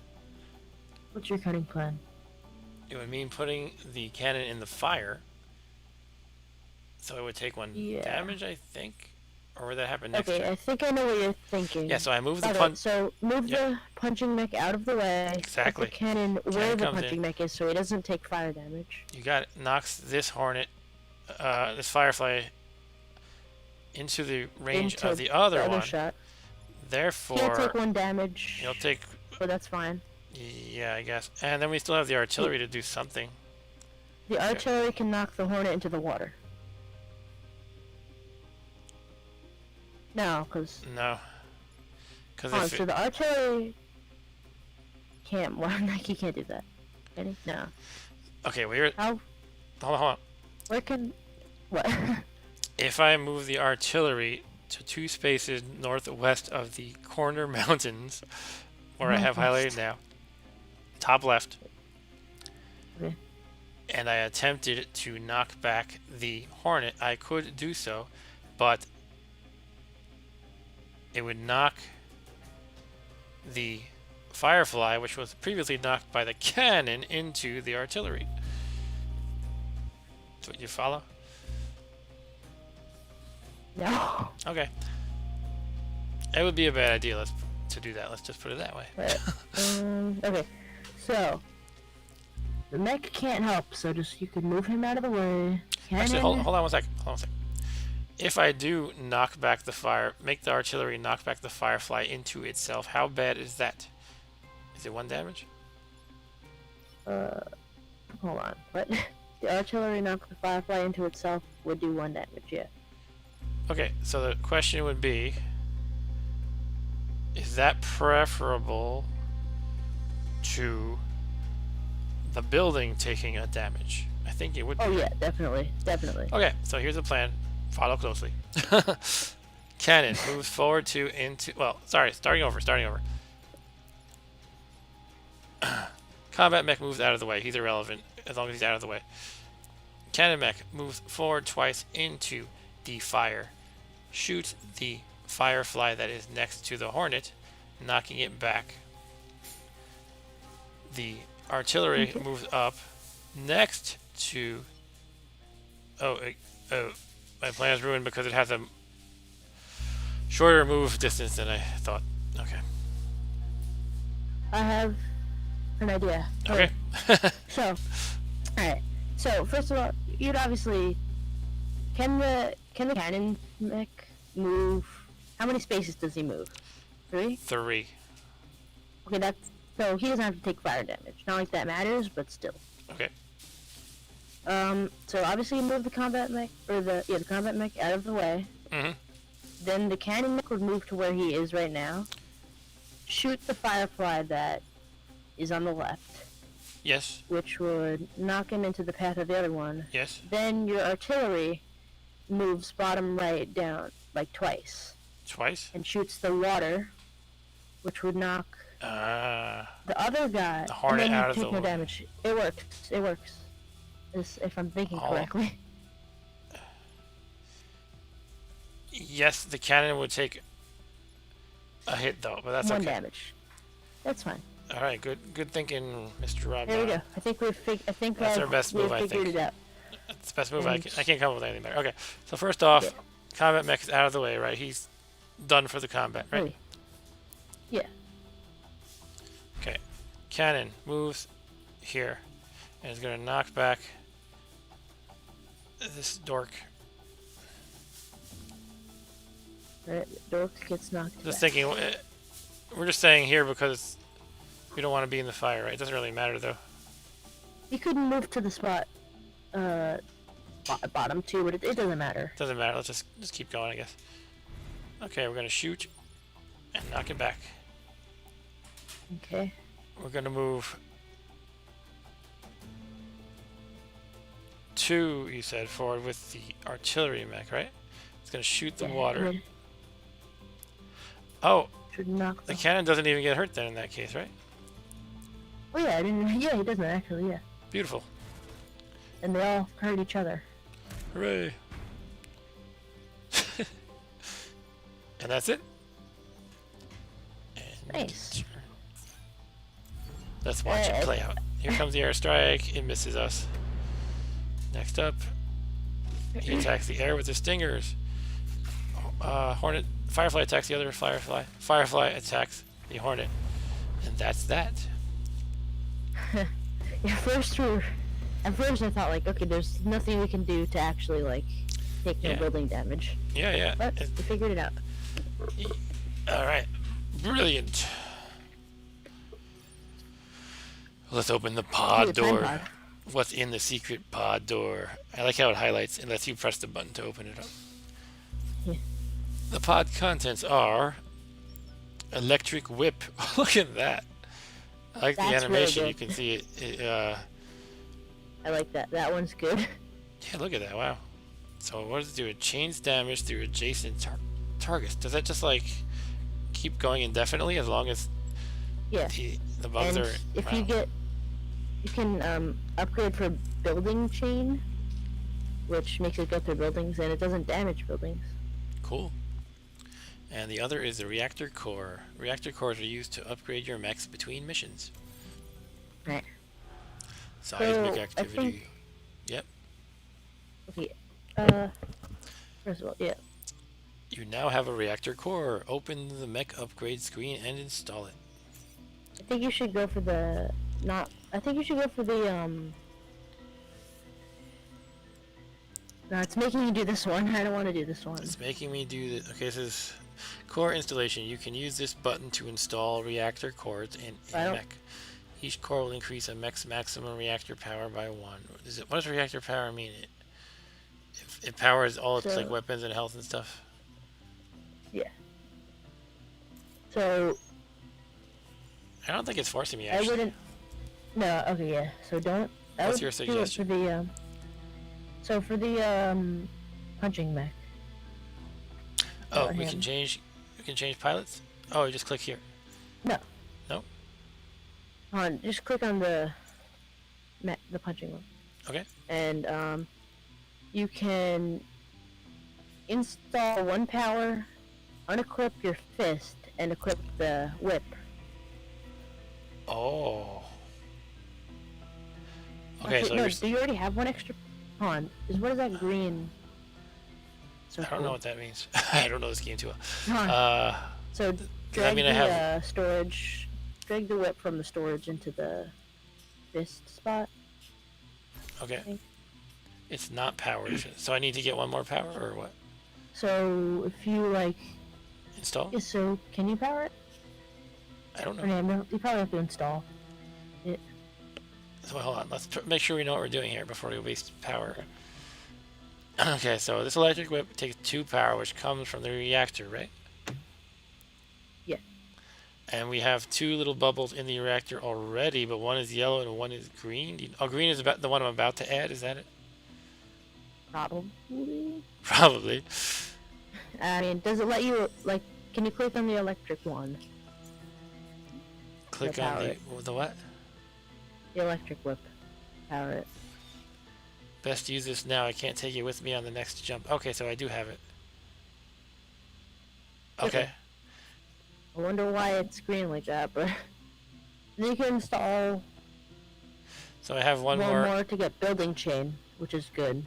Speaker 2: What's your cunning plan?
Speaker 1: It would mean putting the cannon in the fire. So it would take 1
Speaker 2: Yeah.
Speaker 1: damage, I think? Or would that happen next
Speaker 2: Okay,
Speaker 1: turn?
Speaker 2: I think I know what you're thinking.
Speaker 1: Yeah, so I move the
Speaker 2: Okay,
Speaker 1: punch.
Speaker 2: so move
Speaker 1: Yep.
Speaker 2: the punching mech out of the way.
Speaker 1: Exactly.
Speaker 2: Put the cannon where
Speaker 1: Cannon
Speaker 2: the
Speaker 1: comes in.
Speaker 2: punching mech is, so he doesn't take fire damage.
Speaker 1: You got it. Knocks this Hornet, this Firefly, into the range
Speaker 2: Into
Speaker 1: of the other one.
Speaker 2: shot.
Speaker 1: Therefore,
Speaker 2: He'll take 1 damage.
Speaker 1: he'll take.
Speaker 2: But that's fine.
Speaker 1: Yeah, I guess. And then we still have the artillery to do something.
Speaker 2: The artillery can knock the Hornet into the water. No, because
Speaker 1: No. Because
Speaker 2: oh,
Speaker 1: if
Speaker 2: so
Speaker 1: it,
Speaker 2: the artillery can't. Well, he can't do that. Can he? No.
Speaker 1: okay, we're
Speaker 2: How?
Speaker 1: hold on.
Speaker 2: Where can? What?
Speaker 1: If I move the artillery to 2 spaces northwest of the corner mountains, where I have highlighted now, top left,
Speaker 2: Okay.
Speaker 1: and I attempted to knock back the Hornet, I could do so, but it would knock the Firefly, which was previously knocked by the cannon, into the artillery. So you follow?
Speaker 2: No.
Speaker 1: Okay. It would be a bad idea to do that. Let's just put it that way.
Speaker 2: Okay. So the mech can't help. So just you can move him out of the way.
Speaker 1: Actually,
Speaker 2: Cannon.
Speaker 1: hold on one second. Hold on one second. If I do knock back the make the artillery knock back the Firefly into itself, how bad is that? Is it 1 damage?
Speaker 2: Hold on. What? The artillery knock the Firefly into itself would do 1 damage. Yeah.
Speaker 1: Okay, so the question would be, is that preferable to the building taking a damage? I think it would be.
Speaker 2: Oh yeah, definitely, definitely.
Speaker 1: Okay, so here's the plan. Follow closely. Cannon moves forward to into. Well, sorry, starting over. Combat mech moves out of the way. He's irrelevant as long as he's out of the way. Cannon mech moves forward twice into the fire. Shoots the firefly that is next to the hornet, knocking it back. The artillery moves up next to. Oh, my plan is ruined because it has a shorter move distance than I thought. Okay.
Speaker 2: I have an idea.
Speaker 1: Okay.
Speaker 2: So, alright. So first of all, you'd obviously can the cannon mech move? How many spaces does he move? 3?
Speaker 1: 3.
Speaker 2: Okay, that's so he doesn't have to take fire damage. Not like that matters, but still.
Speaker 1: Okay.
Speaker 2: So obviously you move the combat mech or the combat mech out of the way.
Speaker 1: Mhm.
Speaker 2: Then the cannon mech would move to where he is right now. Shoot the firefly that is on the left,
Speaker 1: Yes.
Speaker 2: which would knock him into the path of the other one.
Speaker 1: Yes.
Speaker 2: Then your artillery moves bottom right down like twice
Speaker 1: Twice.
Speaker 2: and shoots the water, which would knock the other guy.
Speaker 1: The hornet
Speaker 2: and then
Speaker 1: out of
Speaker 2: take
Speaker 1: the
Speaker 2: no
Speaker 1: way.
Speaker 2: damage. It works. It works. If I'm thinking
Speaker 1: Oh.
Speaker 2: correctly.
Speaker 1: Yes, the cannon would take a hit though, but that's
Speaker 2: 1
Speaker 1: okay.
Speaker 2: damage. That's fine.
Speaker 1: All right. Good thinking, Mr. Rob.
Speaker 2: There we go. I think
Speaker 1: That's our best move, I
Speaker 2: figured
Speaker 1: think.
Speaker 2: it out.
Speaker 1: It's the best move. I
Speaker 2: And-
Speaker 1: can't come up with anything better. Okay. So first off,
Speaker 2: Yeah.
Speaker 1: combat mech is out of the way, right? He's done for the combat, right?
Speaker 2: Really. Yeah.
Speaker 1: Okay. Cannon moves here and is gonna knock back this dork.
Speaker 2: Right. Dork gets knocked
Speaker 1: Just
Speaker 2: back.
Speaker 1: thinking, we're just saying here because we don't want to be in the fire, right? It doesn't really matter though.
Speaker 2: You couldn't move to the spot, bottom 2, but it doesn't matter.
Speaker 1: Doesn't matter. Let's just keep going, I guess. Okay, we're gonna shoot and knock it back.
Speaker 2: Okay.
Speaker 1: We're gonna move 2, you said, forward with the artillery mech, right? It's gonna shoot the
Speaker 2: Yeah,
Speaker 1: water.
Speaker 2: and it
Speaker 1: Oh,
Speaker 2: should knock
Speaker 1: the
Speaker 2: the.
Speaker 1: cannon doesn't even get hurt then in that case, right?
Speaker 2: Oh yeah, I didn't. Yeah, he doesn't actually. Yeah.
Speaker 1: Beautiful.
Speaker 2: And they all hurt each other.
Speaker 1: Hooray. And that's it. And
Speaker 2: Nice.
Speaker 1: let's watch it play out. Here comes the airstrike. It misses us. Next up, he attacks the air with his stingers. Hornet, Firefly attacks the other Firefly. Firefly attacks the Hornet, and that's that.
Speaker 2: At first I thought like, okay, there's nothing we can do to actually like take no
Speaker 1: Yeah.
Speaker 2: building damage,
Speaker 1: Yeah.
Speaker 2: but we figured it out.
Speaker 1: All right, brilliant. Let's open the pod
Speaker 2: Ooh, time
Speaker 1: door.
Speaker 2: pod.
Speaker 1: What's in the secret pod door? I like how it highlights and lets you press the button to open it up.
Speaker 2: Yeah.
Speaker 1: The pod contents are electric whip. Look at that. I like the
Speaker 2: That's really
Speaker 1: animation.
Speaker 2: good.
Speaker 1: You can see it.
Speaker 2: I like that. That one's good.
Speaker 1: Yeah, look at that. Wow. So what does it do? It chains damage through adjacent targets. Does that just like keep going indefinitely as long as
Speaker 2: Yeah.
Speaker 1: the bugs
Speaker 2: And
Speaker 1: are?
Speaker 2: if
Speaker 1: wow.
Speaker 2: you can upgrade for building chain, which makes it go through buildings and it doesn't damage buildings.
Speaker 1: Cool. And the other is the reactor core. Reactor cores are used to upgrade your mechs between missions.
Speaker 2: Right.
Speaker 1: Seismic
Speaker 2: So, I
Speaker 1: activity.
Speaker 2: think-
Speaker 1: Yep.
Speaker 2: Okay. First of all, yeah.
Speaker 1: You now have a reactor core. Open the mech upgrade screen and install it.
Speaker 2: I think you should go for the I think you should go for the No, it's making me do this one. I don't want to do this one.
Speaker 1: It's making me do the. Okay, this is core installation. You can use this button to install reactor cores in
Speaker 2: I
Speaker 1: a
Speaker 2: don't-
Speaker 1: mech. Each core will increase a mech's maximum reactor power by 1. What does reactor power mean? It powers all its like
Speaker 2: So-
Speaker 1: weapons and health and stuff.
Speaker 2: So
Speaker 1: I don't think it's forcing me
Speaker 2: I
Speaker 1: actually.
Speaker 2: wouldn't. No, okay, yeah. So don't I
Speaker 1: What's
Speaker 2: would
Speaker 1: your
Speaker 2: do it for
Speaker 1: suggestion?
Speaker 2: the so for the punching mech.
Speaker 1: Oh,
Speaker 2: Him.
Speaker 1: we can change pilots? Oh, you just click here.
Speaker 2: No,
Speaker 1: No?
Speaker 2: just click on the the punching one,
Speaker 1: Okay.
Speaker 2: and you can install one power, unequip your fist, and equip the whip.
Speaker 1: Oh. Okay,
Speaker 2: Actually,
Speaker 1: so
Speaker 2: no,
Speaker 1: you're...
Speaker 2: do you already have one extra? Hold on, what is that green? So
Speaker 1: I don't
Speaker 2: cool.
Speaker 1: know what that means. I don't know this game too well.
Speaker 2: Hold on. So
Speaker 1: Does that
Speaker 2: drag
Speaker 1: mean I
Speaker 2: the
Speaker 1: have...
Speaker 2: storage, drag the whip from the storage into the fist spot.
Speaker 1: Okay. It's not powered. So I need to get one more power or what?
Speaker 2: So if you like,
Speaker 1: Install?
Speaker 2: yeah, so can you power it?
Speaker 1: I don't know.
Speaker 2: Or no, you probably have to install it.
Speaker 1: So hold on. Let's make sure we know what we're doing here before we waste power. Okay, so this electric whip takes 2 power, which comes from the reactor, right?
Speaker 2: Yeah.
Speaker 1: And we have 2 little bubbles in the reactor already, but one is yellow and one is green. Oh, green is about the one I'm about to add. Is that it?
Speaker 2: Probably.
Speaker 1: Probably.
Speaker 2: I mean, does it let you like? Can you click on the electric one?
Speaker 1: Click
Speaker 2: Yeah,
Speaker 1: on
Speaker 2: power
Speaker 1: the what?
Speaker 2: The electric whip. Power it.
Speaker 1: Best use this now. I can't take it with me on the next jump. Okay, so I do have it. Okay.
Speaker 2: I wonder why it's green like that, but then you can install
Speaker 1: So I have one
Speaker 2: one
Speaker 1: more.
Speaker 2: more to get building chain, which is good.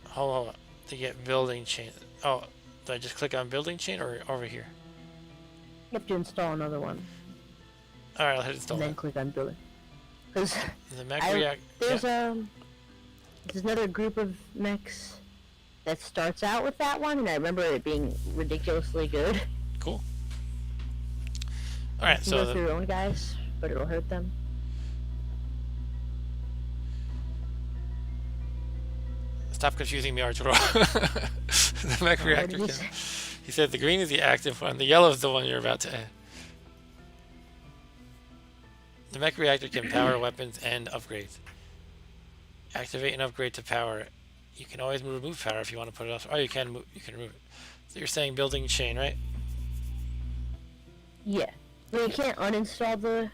Speaker 1: Hold on. To get building chain. Oh, do I just click on building chain or over here?
Speaker 2: You have to install another one,
Speaker 1: All right, I'll hit install
Speaker 2: and then
Speaker 1: that.
Speaker 2: click on building. Because
Speaker 1: The Mech React.
Speaker 2: there's
Speaker 1: Yeah.
Speaker 2: there's another group of mechs that starts out with that one, and I remember it being ridiculously good.
Speaker 1: Cool. All right,
Speaker 2: You
Speaker 1: so
Speaker 2: go through your own guys, but it'll hurt them.
Speaker 1: stop confusing me, Arturo. The Mech Reactor. He said the green is the active one. The yellow is the one you're about to add. The Mech Reactor can power weapons and upgrades. Activate and upgrade to power. You can always remove power if you want to put it off. Oh, you can remove it. So you're saying building chain, right?
Speaker 2: Yeah. Well, you can't uninstall the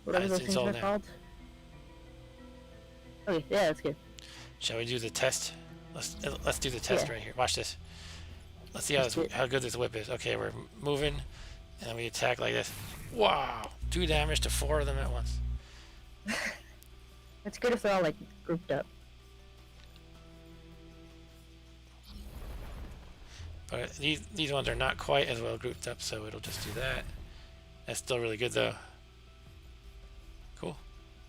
Speaker 2: whatever those things are called. Okay, yeah, that's good.
Speaker 1: Shall we do the test? Let's do the test right here. Watch this. Let's see how good this whip is. Okay, we're moving, and we attack like this. Wow! 2 damage to 4 of them at once.
Speaker 2: That's good if they're all like grouped up.
Speaker 1: But these ones are not quite as well grouped up, so it'll just do that. That's still really good though. Cool.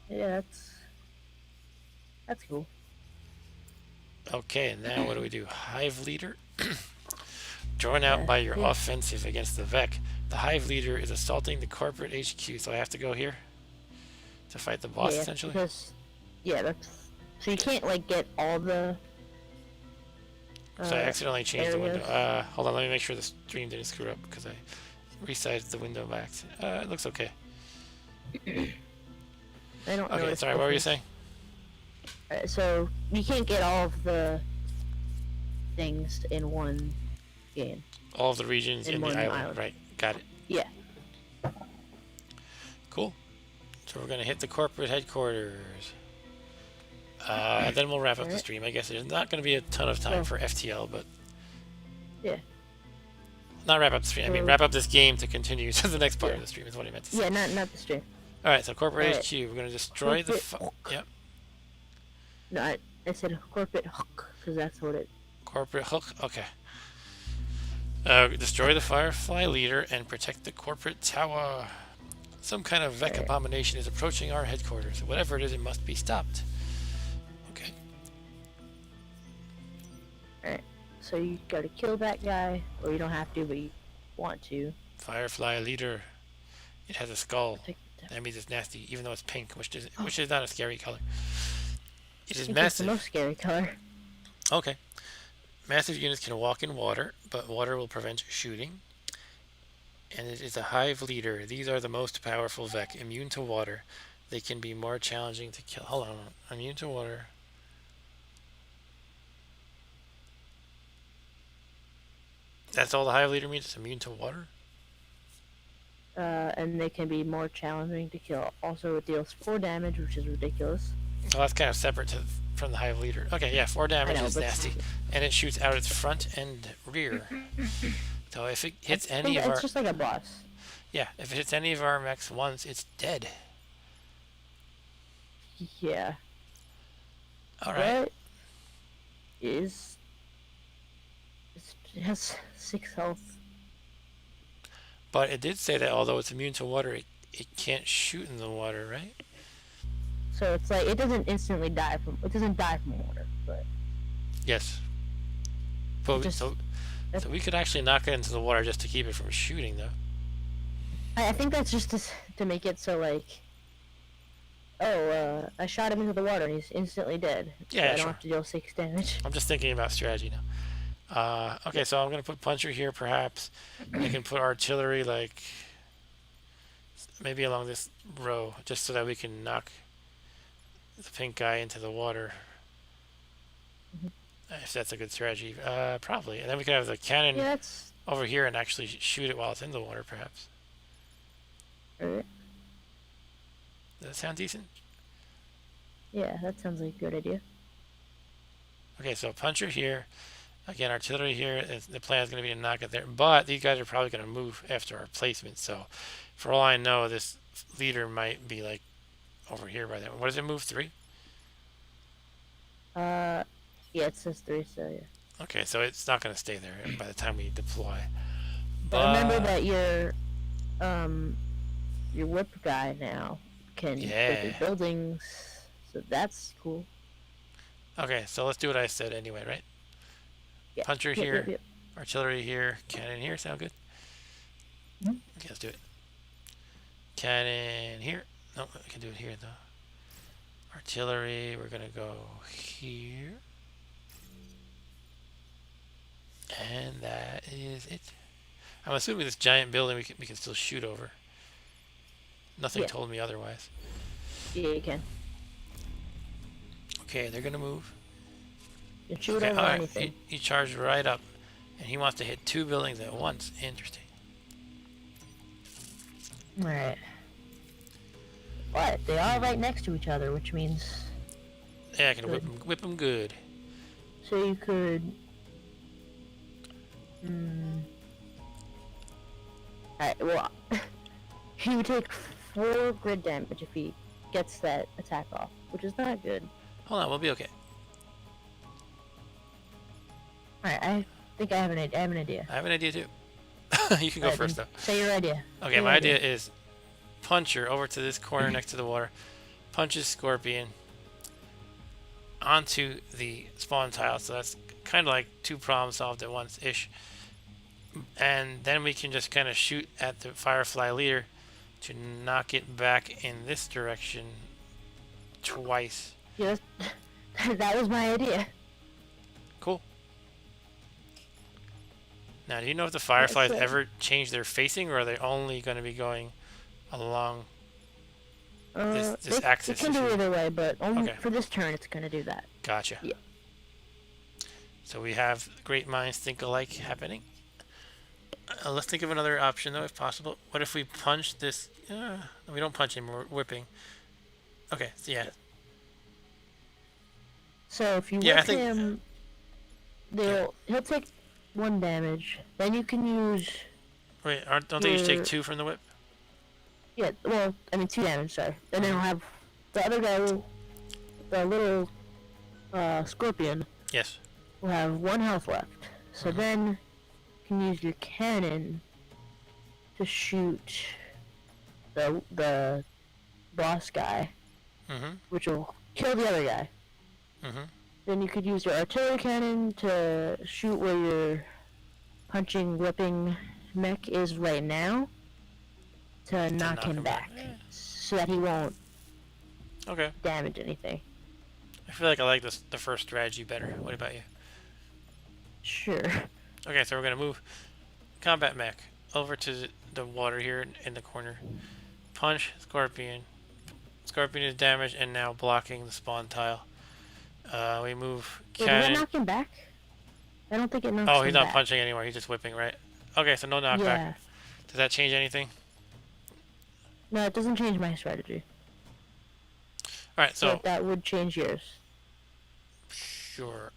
Speaker 2: Yeah, that's cool.
Speaker 1: Okay, now what do we do? Hive leader. Drawn out by your offensive against the Vec. The Hive leader is assaulting the corporate HQ, so I have to go here to fight the boss, essentially.
Speaker 2: Because, that's so you can't like get all the.
Speaker 1: So I accidentally changed the window. Hold on, let me make sure the stream didn't screw up because I resized the window back. It looks okay.
Speaker 2: I don't know.
Speaker 1: Okay, sorry, what were you saying?
Speaker 2: So you can't get all of the things in one game.
Speaker 1: All of the regions in the island, right? Got it.
Speaker 2: Yeah.
Speaker 1: Cool. So we're gonna hit the corporate headquarters. Then we'll wrap up the stream. I guess there's not gonna be a ton of time for FTL, but
Speaker 2: yeah.
Speaker 1: Not wrap up the stream. I mean, wrap up this game to continue to the next part of the stream is what I meant to say.
Speaker 2: Yeah, not the stream.
Speaker 1: All right, so corporate HQ. We're gonna destroy the. Yep.
Speaker 2: No, I said corporate hook because that's what it.
Speaker 1: Corporate hook. Okay. Destroy the Firefly leader and protect the corporate tower. Some kind of Vec abomination is approaching our headquarters. Whatever it is, it must be stopped. Okay.
Speaker 2: Alright. So you gotta kill that guy, or you don't have to, but you want to.
Speaker 1: Firefly leader. It has a skull. That means it's nasty, even though it's pink, which is not a scary color. It is massive.
Speaker 2: It's the most scary color.
Speaker 1: Okay. Massive units can walk in water, but water will prevent shooting. And it is a hive leader. These are the most powerful Vec, immune to water. They can be more challenging to kill. Hold on. Immune to water. That's all the Hive Leader means? It's immune to water?
Speaker 2: And they can be more challenging to kill. Also, it deals 4 damage, which is ridiculous.
Speaker 1: Well, that's kind of separate from the Hive Leader. Okay, yeah, 4 damage is nasty. And it shoots out its front and rear. So if it hits any of our...
Speaker 2: It's just like a boss.
Speaker 1: Yeah, if it hits any of our mechs once, it's dead.
Speaker 2: Yeah.
Speaker 1: Alright.
Speaker 2: What is... It has 6 health.
Speaker 1: But it did say that although it's immune to water, it can't shoot in the water, right?
Speaker 2: So it's like, it doesn't instantly die from... It doesn't die from water, but...
Speaker 1: Yes. But
Speaker 2: just,
Speaker 1: so we could actually knock it into the water just to keep it from shooting, though.
Speaker 2: I think that's just to make it so, like... Oh, I shot him into the water and he's instantly dead.
Speaker 1: Yeah,
Speaker 2: so I don't
Speaker 1: sure.
Speaker 2: have to deal 6 damage.
Speaker 1: I'm just thinking about strategy now. Okay, so I'm going to put Puncher here, perhaps. I can put Artillery, like, maybe along this row, just so that we can knock the pink guy into the water. If that's a good strategy. Probably. And then we can have the cannon over here and actually shoot it while it's in the water, perhaps.
Speaker 2: Alright.
Speaker 1: Does that sound decent?
Speaker 2: Yeah, that sounds like a good idea.
Speaker 1: Okay, so Puncher here. Again, Artillery here. The plan is going to be to knock it there. But these guys are probably going to move after our placement. So, for all I know, this leader might be, like, over here by that. What does it move? 3?
Speaker 2: Yeah, it says 3, so yeah.
Speaker 1: Okay, so it's not going to stay there by the time we deploy.
Speaker 2: But remember that your whip guy now can go through buildings, so that's cool.
Speaker 1: Okay, so let's do what I said anyway, right?
Speaker 2: Yeah.
Speaker 1: Puncher here, Artillery here, cannon here. Sound good?
Speaker 2: Mm-hmm.
Speaker 1: Okay, let's do it. Cannon here. No, I can do it here though. Artillery, we're gonna go here. And that is it. I'm assuming this giant building we can still shoot over. Nothing told me otherwise.
Speaker 2: Yeah, you can.
Speaker 1: Okay, they're gonna move.
Speaker 2: You can shoot over anything.
Speaker 1: He charged right up, and he wants to hit 2 buildings at once. Interesting.
Speaker 2: Right. But they are right next to each other, which means...
Speaker 1: Yeah, I can whip them good.
Speaker 2: So you could... Alright, well... he would take 4 grid damage if he gets that attack off, which is not good.
Speaker 1: Hold on, we'll be okay.
Speaker 2: Alright, I think I have an idea.
Speaker 1: I have an idea too. You can go first though.
Speaker 2: Say your idea.
Speaker 1: Okay, my idea is Puncher over to this corner next to the water, punches Scorpion onto the spawn tile, so that's kind of like 2 problems solved at once ish. And then we can just kind of shoot at the Firefly leader to knock it back in this direction twice.
Speaker 2: Yeah, that was my idea.
Speaker 1: Cool. Now, do you know if the Fireflies ever change their facing, or are they only going to be going along this axis?
Speaker 2: It can do either way, but only for this turn it's going to do that.
Speaker 1: Gotcha.
Speaker 2: Yeah.
Speaker 1: So we have great minds think alike happening. Let's think of another option, though, if possible. What if we punch this? We don't punch him, we're whipping. Okay, so yeah.
Speaker 2: So if you whip him, he'll take 1 damage. Then you can use...
Speaker 1: Wait, don't they each take 2 from the whip?
Speaker 2: Yeah, well, I mean 2 damage, sorry. And then he'll have the other guy, the little Scorpion.
Speaker 1: Yes.
Speaker 2: Will have 1 health left. So then you can use your cannon to shoot the boss guy, which will kill the other guy. Then you could use your artillery cannon to shoot where your punching, whipping mech is right now to knock him back, so that he won't damage anything.
Speaker 1: I feel like I like the first strategy better. What about you?
Speaker 2: Sure.
Speaker 1: Okay, so we're going to move Combat Mech over to the water here in the corner. Punch Scorpion. Scorpion is damaged and now blocking the spawn tile. We move
Speaker 2: Wait, does that
Speaker 1: cannon.
Speaker 2: knock him back? I don't think it knocks
Speaker 1: Oh, he's
Speaker 2: him
Speaker 1: not
Speaker 2: back.
Speaker 1: punching anymore. He's just whipping, right? Okay, so no knockback.
Speaker 2: Yeah.
Speaker 1: Does that change anything?
Speaker 2: No, it doesn't change my strategy.
Speaker 1: All right, so
Speaker 2: But that would change yours.
Speaker 1: sure.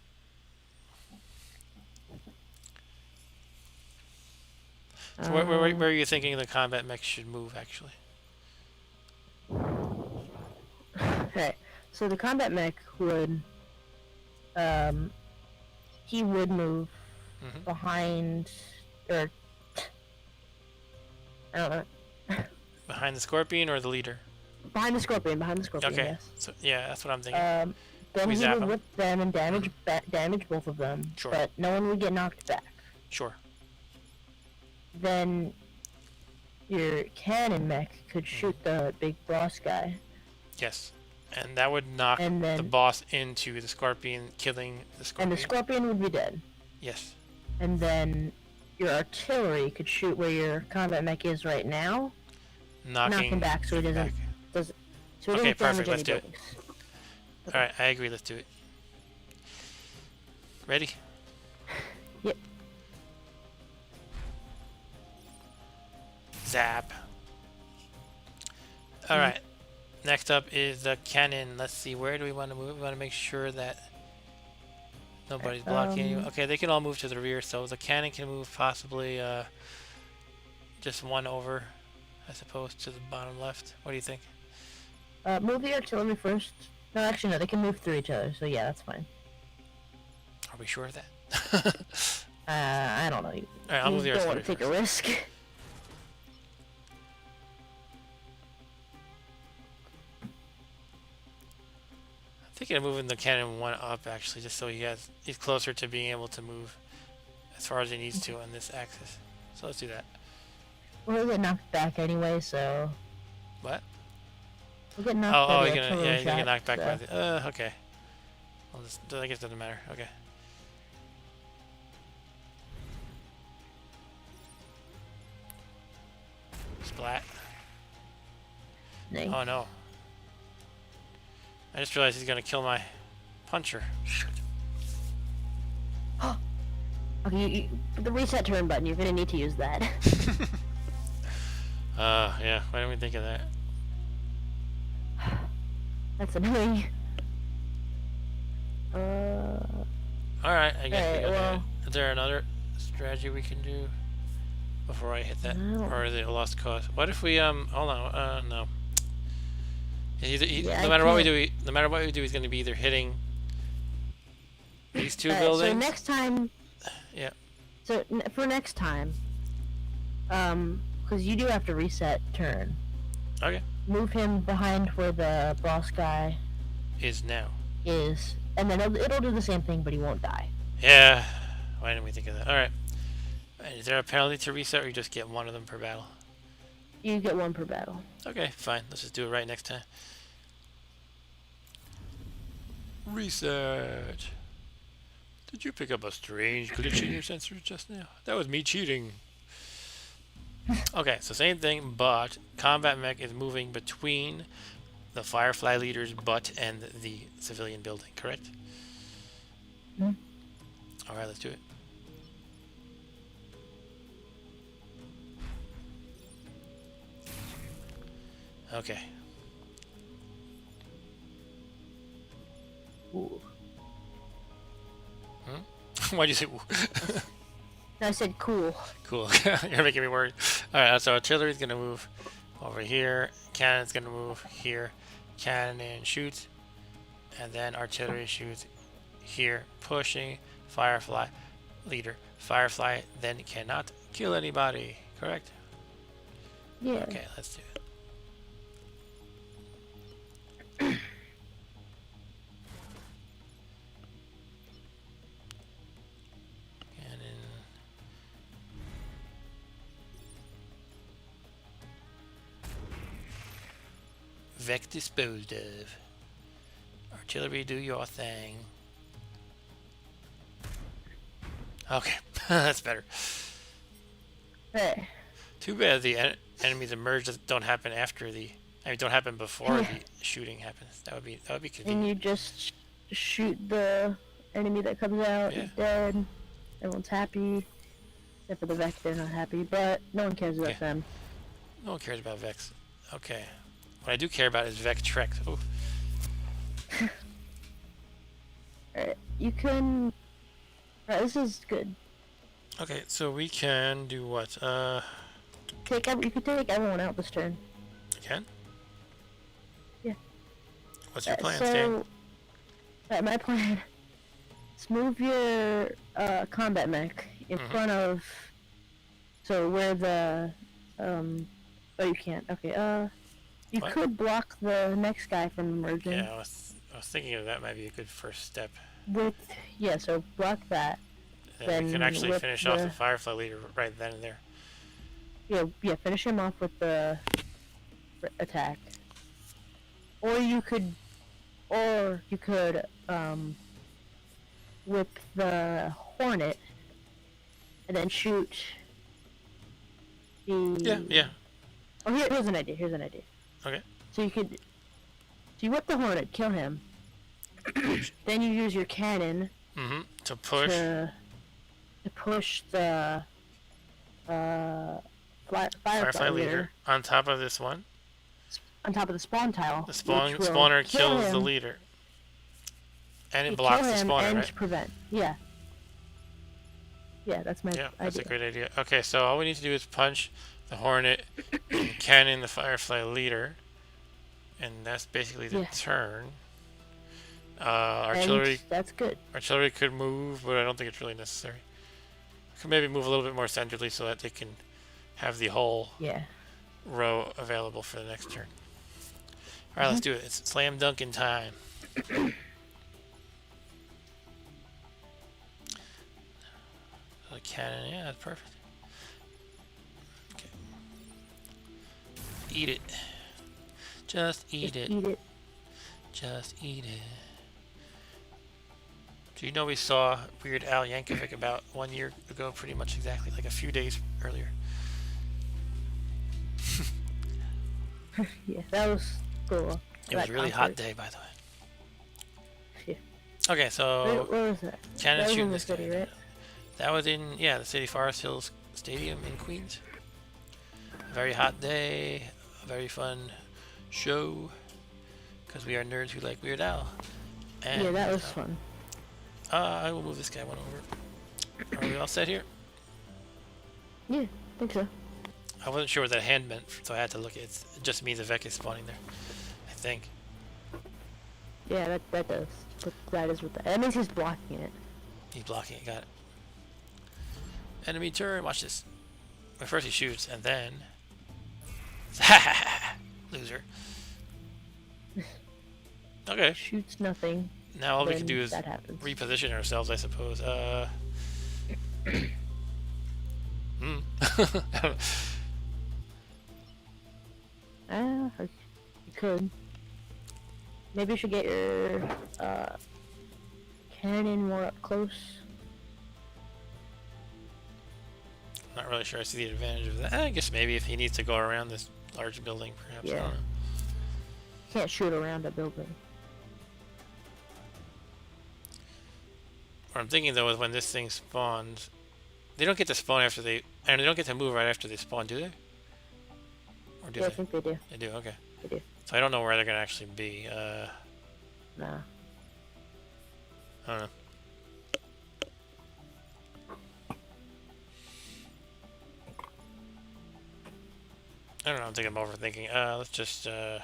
Speaker 1: So where are you thinking the combat mech should move, actually?
Speaker 2: Okay, so the combat mech would, he would move
Speaker 1: Mm-hmm.
Speaker 2: behind, or, I don't know,
Speaker 1: Behind the Scorpion or the leader?
Speaker 2: behind the Scorpion,
Speaker 1: Okay,
Speaker 2: yes.
Speaker 1: so yeah, that's what I'm thinking.
Speaker 2: Then
Speaker 1: We
Speaker 2: he
Speaker 1: zap
Speaker 2: would
Speaker 1: him.
Speaker 2: whip them and damage both of them,
Speaker 1: Sure.
Speaker 2: but no one would get knocked back.
Speaker 1: Sure.
Speaker 2: Then your cannon mech could shoot the big boss guy,
Speaker 1: Yes. And that would knock
Speaker 2: and
Speaker 1: the
Speaker 2: then
Speaker 1: boss into the Scorpion, killing the
Speaker 2: and
Speaker 1: Scorpion.
Speaker 2: the Scorpion would be dead.
Speaker 1: Yes.
Speaker 2: And then your artillery could shoot where your combat mech is right now, knock him back so he doesn't
Speaker 1: back.
Speaker 2: so he
Speaker 1: Okay,
Speaker 2: doesn't damage
Speaker 1: perfect,
Speaker 2: any
Speaker 1: let's do it.
Speaker 2: buildings.
Speaker 1: Alright, I agree, let's do it. Ready?
Speaker 2: Yep.
Speaker 1: Zap. Alright. Next up is the cannon. Let's see, where do we want to move? We want to make sure that nobody's blocking you. Okay, they can all move to the rear, so the cannon can move possibly just one over, I suppose, to the bottom left. What do you think?
Speaker 2: Move the artillery first. No, actually, no. They can move through each other, so yeah, that's fine.
Speaker 1: Are we sure of that?
Speaker 2: I don't know. You,
Speaker 1: Alright, I'll move the
Speaker 2: don't want
Speaker 1: artillery
Speaker 2: to take
Speaker 1: first.
Speaker 2: a risk.
Speaker 1: I'm thinking of moving the cannon one up, actually, just so he's closer to being able to move as far as he needs to on this axis. So let's do that.
Speaker 2: We'll get knocked back anyway, so
Speaker 1: What?
Speaker 2: we'll get knocked
Speaker 1: Oh,
Speaker 2: by
Speaker 1: oh,
Speaker 2: the
Speaker 1: he's gonna
Speaker 2: artillery
Speaker 1: get
Speaker 2: shot,
Speaker 1: knocked back by
Speaker 2: so-
Speaker 1: the. Okay. Well, I guess it doesn't matter. Okay. Splat.
Speaker 2: Nice.
Speaker 1: Oh no. I just realized he's gonna kill my puncher.
Speaker 2: Okay, the reset turn button. You're gonna need to use that.
Speaker 1: Yeah. Why didn't we think of that?
Speaker 2: That's annoying.
Speaker 1: Alright, I guess we
Speaker 2: Alright,
Speaker 1: got
Speaker 2: well-
Speaker 1: that. Is there another strategy we can do before I hit that?
Speaker 2: No.
Speaker 1: Or is it a lost cause? What if we, hold on, no.
Speaker 2: Yeah,
Speaker 1: no
Speaker 2: I
Speaker 1: matter what we
Speaker 2: can't-
Speaker 1: do, no matter what we do, he's gonna be either hitting these two
Speaker 2: Alright,
Speaker 1: buildings.
Speaker 2: so next time.
Speaker 1: Yeah.
Speaker 2: So for next time, because you do have to reset turn.
Speaker 1: Okay.
Speaker 2: Move him behind where the boss guy
Speaker 1: Is now.
Speaker 2: is, and then it'll do the same thing, but he won't die.
Speaker 1: Yeah. Why didn't we think of that? Alright. Is there a penalty to reset, or you just get one of them per battle?
Speaker 2: You get one per battle.
Speaker 1: Okay, fine. Let's just do it right next time. Research. Did you pick up a strange glitch in your sensors just now? That was me cheating. Okay, so same thing, but combat mech is moving between the Firefly leader's butt and the civilian building, correct?
Speaker 2: Mhm.
Speaker 1: Alright, let's do it. Okay.
Speaker 2: Ooh.
Speaker 1: Why'd you say ooh?
Speaker 2: I said cool.
Speaker 1: Cool. You're making me worried. Alright, so artillery's gonna move over here. Cannon's gonna move here. Cannon shoots. And then artillery shoots here. Pushing. Firefly leader. Firefly then cannot kill anybody. Correct?
Speaker 2: Yeah.
Speaker 1: Okay, let's do it. Cannon. Vec disposed of. Artillery, do your thing. Okay, that's better.
Speaker 2: Hey.
Speaker 1: Too bad the enemies emerge don't happen after the I mean, don't happen before the shooting happens. That would be
Speaker 2: And
Speaker 1: convenient.
Speaker 2: you just shoot the enemy that comes out.
Speaker 1: Yeah.
Speaker 2: He's dead. Everyone's happy. Except for the Vec, they're not happy. But no one cares
Speaker 1: Yeah.
Speaker 2: about them.
Speaker 1: No one cares about Vex. Okay. What I do care about is Vex Trek. Oh.
Speaker 2: Alright, you can... Alright, this is good.
Speaker 1: Okay, so we can do what?
Speaker 2: You can take everyone out this turn.
Speaker 1: Again?
Speaker 2: Yeah.
Speaker 1: What's your plan, Stan?
Speaker 2: My plan is move your combat mech in front of... So where the... Oh, you can't. Okay, you
Speaker 1: What?
Speaker 2: could block the next guy from emerging.
Speaker 1: Yeah, I was thinking of that might be a good first step.
Speaker 2: Yeah, so block that.
Speaker 1: Then we can actually
Speaker 2: with
Speaker 1: finish off the Firefly leader right then and there.
Speaker 2: Yeah, finish him off with the attack. Or you could whip the Hornet and then shoot the...
Speaker 1: Yeah.
Speaker 2: Oh, here's an idea.
Speaker 1: Okay.
Speaker 2: So you whip the Hornet, kill him. Then you use your cannon
Speaker 1: to push
Speaker 2: to push the Firefly leader
Speaker 1: on top of this one.
Speaker 2: on top of the spawn tile.
Speaker 1: The spawner kills the leader. And it blocks the spawner,
Speaker 2: and
Speaker 1: right?
Speaker 2: prevent. Yeah. Yeah, that's my idea.
Speaker 1: That's a great idea. Okay, so all we need to do is punch the Hornet and cannon the Firefly leader. And that's basically the turn. Artillery.
Speaker 2: And that's good.
Speaker 1: Artillery could move, but I don't think it's really necessary. Could maybe move a little bit more centrally so that they can have the whole row available for the next turn. Alright, let's do it. It's slam dunking time. The cannon, yeah, that's perfect. Okay. Eat it. Just eat it. Just eat it. Do you know we saw Weird Al Yankovic about 1 year ago, pretty much exactly, like a few days earlier?
Speaker 2: Yeah, that was cool.
Speaker 1: It was a really hot day, by the way.
Speaker 2: Yeah.
Speaker 1: Okay, so
Speaker 2: where was that?
Speaker 1: Cannon shooting
Speaker 2: the
Speaker 1: this guy.
Speaker 2: city, right?
Speaker 1: That was in, the City Forest Hills Stadium in Queens. A very hot day, a very fun show, because we are nerds who like Weird Al. And,
Speaker 2: yeah, that was fun.
Speaker 1: I will move this guy one over. Are we all set here?
Speaker 2: Yeah, I think so.
Speaker 1: I wasn't sure what that hand meant, so I had to look at it. It just means a Vec is spawning there, I think.
Speaker 2: Yeah, that does. But that is what that means. He's blocking it.
Speaker 1: He's blocking it, got it. Enemy turn, watch this. Well, first he shoots, and then... Loser. Okay.
Speaker 2: Shoots nothing.
Speaker 1: Now all we can do is
Speaker 2: happens.
Speaker 1: reposition ourselves, I suppose.
Speaker 2: You could. Maybe you should get your cannon more up close.
Speaker 1: Not really sure I see the advantage of that. I guess maybe if he needs to go around this large building, perhaps. I don't know.
Speaker 2: You can't shoot around a building.
Speaker 1: What I'm thinking though is when this thing spawns, they don't get to spawn after they, and they don't get to move right after they spawn, do they? Or do they?
Speaker 2: I think they do.
Speaker 1: They do, okay.
Speaker 2: They do.
Speaker 1: So I don't know where they're gonna actually be.
Speaker 2: Nah.
Speaker 1: I don't know. I don't know, I'm thinking I'm overthinking. Let's just, I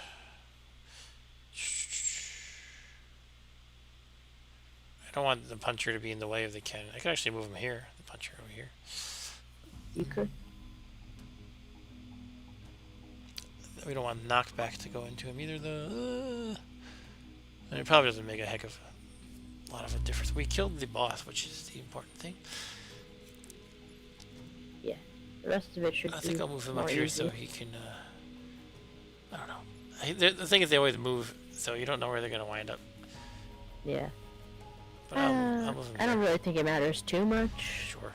Speaker 1: don't want the puncher to be in the way of the cannon. I could actually move him here, the puncher over here.
Speaker 2: You could.
Speaker 1: We don't want knockback to go into him either, though. And it probably doesn't make a heck of a lot of a difference. We killed the boss, which is the important thing.
Speaker 2: Yeah. The rest of it should be
Speaker 1: I think I'll move him up
Speaker 2: more
Speaker 1: here
Speaker 2: easy.
Speaker 1: so he can, I don't know. The thing is they always move, so you don't know where they're going to wind up.
Speaker 2: Yeah.
Speaker 1: But I'll move him
Speaker 2: I don't really think it matters too much.
Speaker 1: Sure.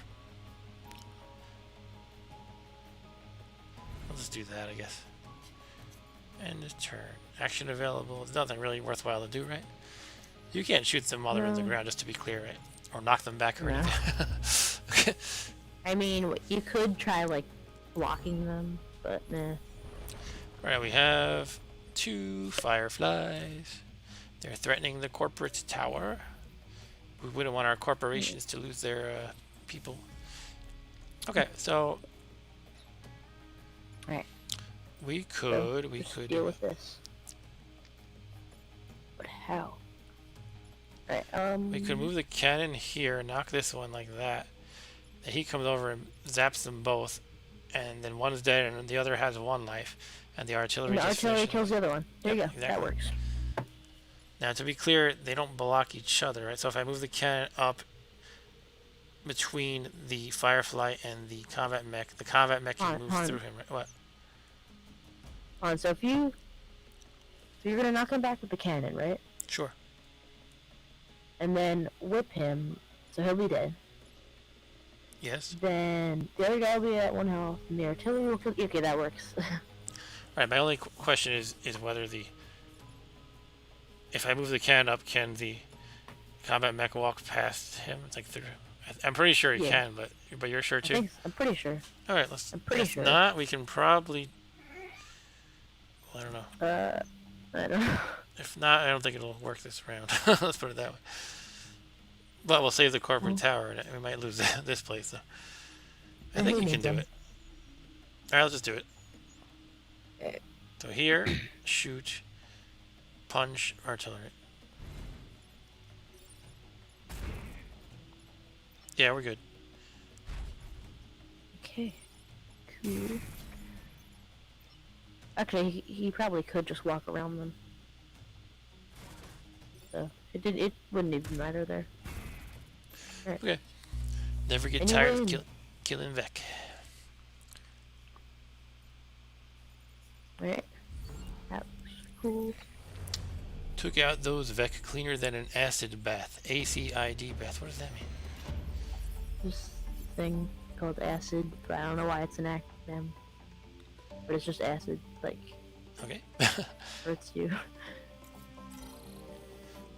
Speaker 1: I'll just do that, I guess. End of turn. Action available. There's nothing really worthwhile to do, right? You can't shoot them while they're in the
Speaker 2: No.
Speaker 1: ground, just to be clear, right? Or knock them back or
Speaker 2: No.
Speaker 1: anything. Okay.
Speaker 2: I mean, you could try like blocking them, but nah.
Speaker 1: Alright, we have 2 fireflies. They're threatening the corporate tower. We wouldn't want our corporations to lose their people. Okay, so
Speaker 2: Alright.
Speaker 1: we
Speaker 2: So
Speaker 1: could
Speaker 2: just deal with this. But how? Alright,
Speaker 1: we could move the cannon here, knock this one like that. And he comes over and zaps them both, and then one's dead and the other has 1 life, and the artillery
Speaker 2: the
Speaker 1: just
Speaker 2: artillery
Speaker 1: finishes.
Speaker 2: kills the other one. There
Speaker 1: Yep,
Speaker 2: you go.
Speaker 1: exactly.
Speaker 2: That works.
Speaker 1: Now, to be clear, they don't block each other, right? So if I move the cannon up between the Firefly and the combat mech can move through him, right? What?
Speaker 2: So if you're gonna knock him back with the cannon, right?
Speaker 1: Sure.
Speaker 2: And then whip him, so he'll be dead.
Speaker 1: Yes.
Speaker 2: Then the other guy will be at 1 health, and the artillery will kill. Okay, that works.
Speaker 1: Alright, my only question is whether if I move the cannon up, can the combat mech walk past him? It's like through. I'm pretty sure he can, but you're sure too?
Speaker 2: I'm pretty sure.
Speaker 1: Alright, let's.
Speaker 2: I'm pretty
Speaker 1: if
Speaker 2: sure.
Speaker 1: not, we can probably. Well, I don't know.
Speaker 2: I don't know.
Speaker 1: If not, I don't think it'll work this round. Let's put it that way. But we'll save the corporate tower, and we might lose this place, though. I think we can do it. Alright, let's just do it.
Speaker 2: Okay.
Speaker 1: So here, shoot, punch, artillery. Yeah, we're good.
Speaker 2: Okay. Cool. Actually, he probably could just walk around them. So it wouldn't even matter there. Alright.
Speaker 1: Okay. Never get
Speaker 2: And you
Speaker 1: tired of
Speaker 2: win.
Speaker 1: killing Vec.
Speaker 2: Alright. That's cool.
Speaker 1: Took out those Vec cleaner than an acid bath. ACID bath. What does that mean?
Speaker 2: This thing called acid, but I don't know why it's an acronym. But it's just acid, like,
Speaker 1: Okay.
Speaker 2: hurts you.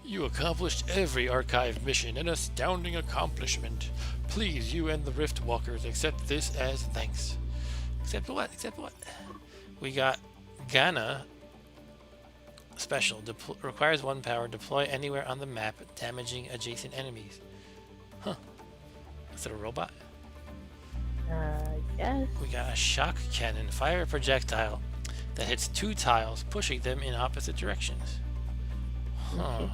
Speaker 1: You accomplished every archive mission, an astounding accomplishment. Please, you and the Rift Walkers, accept this as thanks. Accept what? Accept what? We got Ghana special. Requires 1 power. Deploy anywhere on the map, damaging adjacent enemies. Huh. Is it a robot?
Speaker 2: Yes.
Speaker 1: We got a shock cannon. Fire a projectile that hits 2 tiles, pushing them in opposite directions. Huh.
Speaker 2: Okay.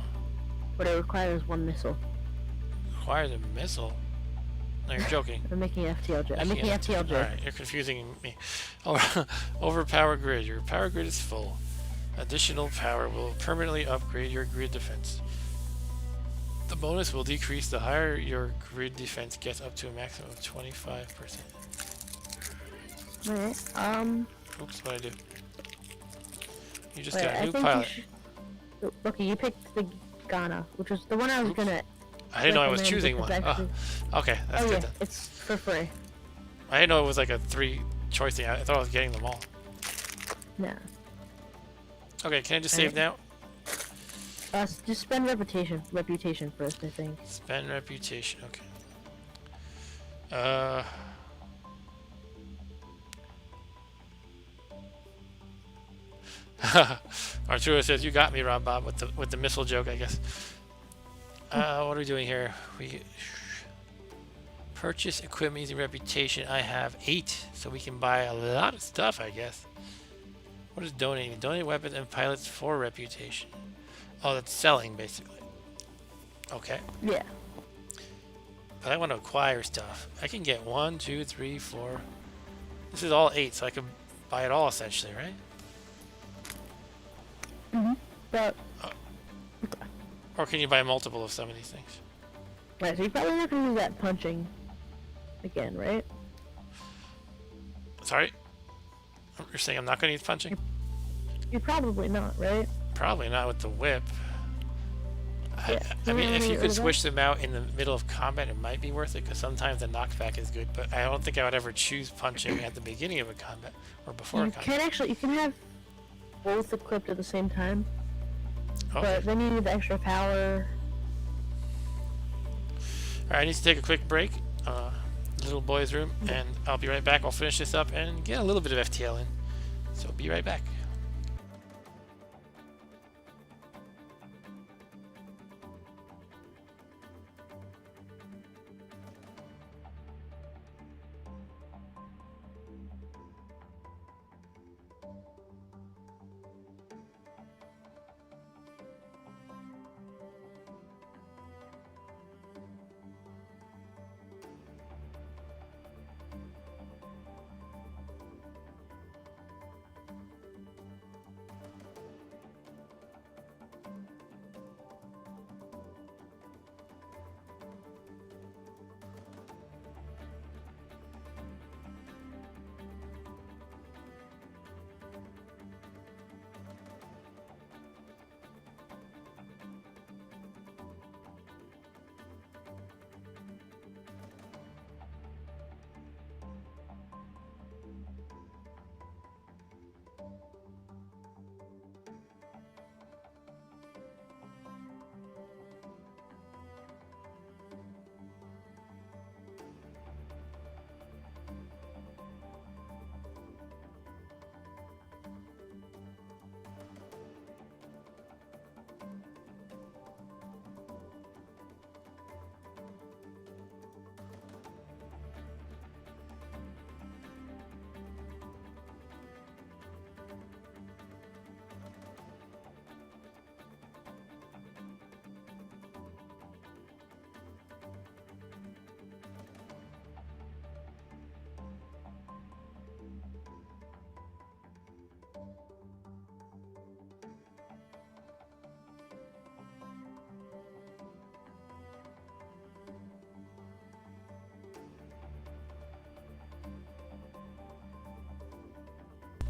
Speaker 2: But it requires 1 missile.
Speaker 1: Requires a missile? No, you're joking.
Speaker 2: I'm making an FTL joke. I'm making an FTL joke.
Speaker 1: Alright, you're confusing me. Overpower grid. Your power grid is full. Additional power will permanently upgrade your grid defense. The bonus will decrease the higher your grid defense gets, up to a maximum of 25%.
Speaker 2: Alright,
Speaker 1: Oops, what'd I do? You just
Speaker 2: wait,
Speaker 1: got a
Speaker 2: I
Speaker 1: new
Speaker 2: think
Speaker 1: pilot.
Speaker 2: Okay, you picked the Ghana, which was the one I was
Speaker 1: Oops.
Speaker 2: gonna.
Speaker 1: I didn't know I was
Speaker 2: recommend
Speaker 1: choosing
Speaker 2: because
Speaker 1: one.
Speaker 2: actually-
Speaker 1: Okay, that's
Speaker 2: Oh
Speaker 1: good
Speaker 2: yeah,
Speaker 1: then.
Speaker 2: it's for free.
Speaker 1: I didn't know it was like a 3 choice thing. I thought I was getting them all.
Speaker 2: No.
Speaker 1: Okay, can I just save now?
Speaker 2: Just spend reputation first, I think.
Speaker 1: Spend reputation, okay. Arturo says, "You got me, Rob Bob, with the missile joke, I guess." What are we doing here? We purchase equipment using reputation. I have 8, so we can buy a lot of stuff, I guess. What is donating? Donate weapons and pilots for reputation. Oh, that's selling, basically. Okay.
Speaker 2: Yeah.
Speaker 1: But I want to acquire stuff. I can get 1, 2, 3, 4. This is all 8, so I can buy it all, essentially, right?
Speaker 2: But
Speaker 1: Or can you buy multiple of some of these things?
Speaker 2: right, so you're probably not gonna do that punching again, right?
Speaker 1: Sorry? You're saying I'm not going to use punching?
Speaker 2: You're probably not, right?
Speaker 1: Probably not with the whip.
Speaker 2: Yeah.
Speaker 1: I mean, if you could
Speaker 2: Remember
Speaker 1: switch them out in the middle of combat, it might be worth it, because sometimes the knockback is good, but I don't think I would ever choose punching at the beginning of a combat or before a
Speaker 2: You
Speaker 1: combat.
Speaker 2: can actually, you can have both equipped at the same time.
Speaker 1: Okay.
Speaker 2: But then you need the extra power.
Speaker 1: Alright, I need to take a quick break. Little boy's room, and I'll be right back. I'll finish this up and get a little bit of FTL in. So be right back.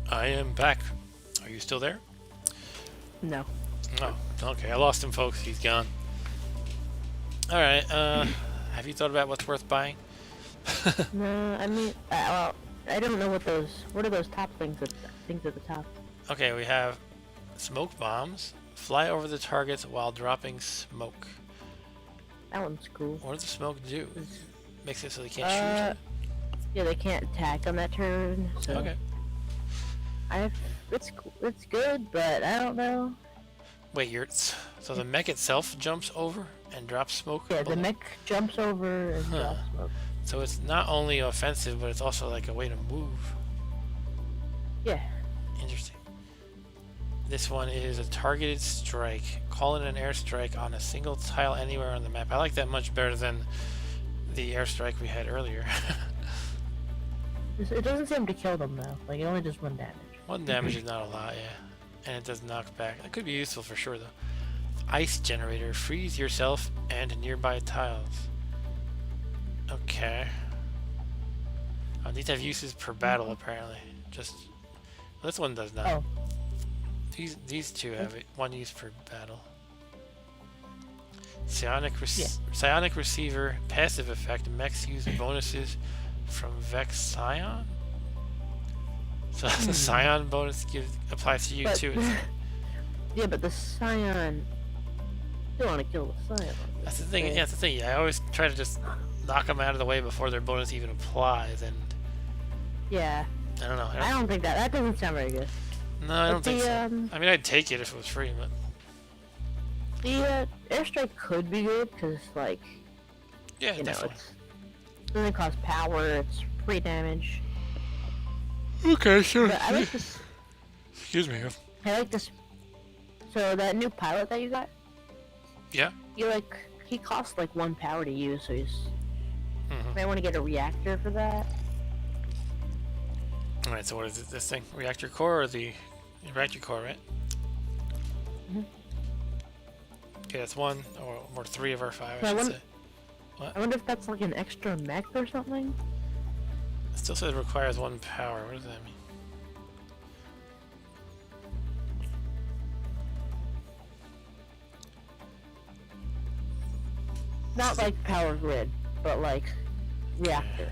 Speaker 1: I am back. Are you still there?
Speaker 2: No.
Speaker 1: Oh, okay. I lost him, folks. He's gone. Alright, have you thought about what's worth buying?
Speaker 2: No, I mean, well, I don't know what those. What are those top things? Things at the top.
Speaker 1: Okay, we have smoke bombs. Fly over the targets while dropping smoke.
Speaker 2: That one's cool.
Speaker 1: What does the smoke do? Makes it so they can't shoot?
Speaker 2: Yeah, they can't attack on that turn. So
Speaker 1: Okay.
Speaker 2: It's cool. It's good, but I don't know.
Speaker 1: Wait, so the mech itself jumps over and drops smoke?
Speaker 2: Yeah,
Speaker 1: below?
Speaker 2: the mech jumps over and drops smoke.
Speaker 1: So it's not only offensive, but it's also like a way to move.
Speaker 2: Yeah.
Speaker 1: Interesting. This one is a targeted strike. Call in an airstrike on a single tile anywhere on the map. I like that much better than the airstrike we had earlier.
Speaker 2: It doesn't seem to kill them though. Like it only does 1 damage.
Speaker 1: 1 damage is not a lot, yeah. And it does knock back. That could be useful for sure though. Ice generator. Freeze yourself and nearby tiles. Okay. These have uses per battle apparently. Just this one does not.
Speaker 2: Oh.
Speaker 1: These two have it. 1 use per battle. Psionic receiver. Passive effect. Mechs use bonuses from Vex Scion. So the Scion bonus applies to you too.
Speaker 2: Yeah, but the Scion. You want to kill the Scion.
Speaker 1: That's the thing. Yeah, that's the thing. I always try to just knock them out of the way before their bonus even applies, and
Speaker 2: yeah.
Speaker 1: I don't know.
Speaker 2: I don't think that doesn't sound very good.
Speaker 1: No, I don't think so. I mean, I'd take it if it was free, but
Speaker 2: the airstrike could be good because, like,
Speaker 1: yeah,
Speaker 2: you know,
Speaker 1: definitely.
Speaker 2: it doesn't cost power. It's free damage.
Speaker 1: Okay, sure.
Speaker 2: But I like this.
Speaker 1: Excuse me.
Speaker 2: I like this. So that new pilot that you got,
Speaker 1: Yeah.
Speaker 2: he costs like 1 power to use, so you
Speaker 1: Mm-hmm.
Speaker 2: might want to get a reactor for that.
Speaker 1: All right. So what is it? This thing? Reactor core or the reactor core, right?
Speaker 2: Mhm.
Speaker 1: Okay, that's 1 or 3 of our 5. I
Speaker 2: I
Speaker 1: should
Speaker 2: wonder-
Speaker 1: say.
Speaker 2: I wonder if that's like an extra mech or something.
Speaker 1: It still says it requires 1 power. What does that mean?
Speaker 2: Not like power grid, but like reactor.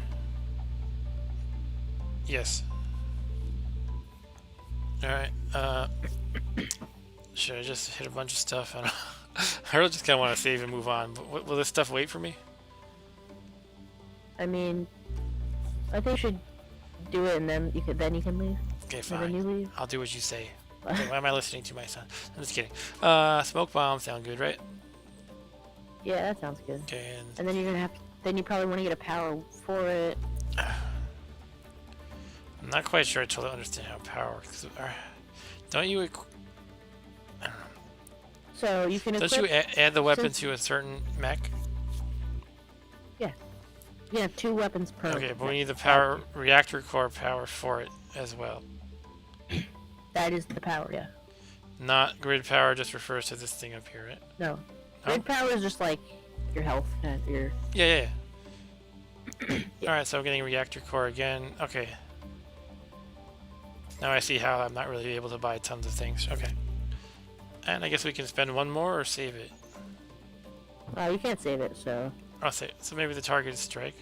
Speaker 1: Yes. Alright, should I just hit a bunch of stuff? I don't I really just kind of want to save and move on, but will this stuff wait for me?
Speaker 2: I mean, I think you should do it, and then you can leave.
Speaker 1: Okay,
Speaker 2: And then
Speaker 1: fine.
Speaker 2: you leave.
Speaker 1: I'll do what you say. Okay, why am I listening to my son? I'm just kidding. Smoke bombs sound good, right?
Speaker 2: Yeah, that sounds good.
Speaker 1: Okay,
Speaker 2: And then you're gonna have. Then you probably want to get a power for it.
Speaker 1: I'm not quite sure I totally understand how power works. Don't you?
Speaker 2: So you can.
Speaker 1: Don't you add the weapon to a certain mech?
Speaker 2: Yeah. You can have 2 weapons per.
Speaker 1: Okay, but we need the power reactor core power for it as well.
Speaker 2: That is the power, yeah.
Speaker 1: Not grid power just refers to this thing up here, right?
Speaker 2: No.
Speaker 1: No?
Speaker 2: Grid power is just like your health and your.
Speaker 1: Yeah. Alright, so I'm getting reactor core again. Okay. Now I see how I'm not really able to buy tons of things. Okay. And I guess we can spend one more or save it.
Speaker 2: You can't save it, so.
Speaker 1: I'll save it. So maybe the target is strike.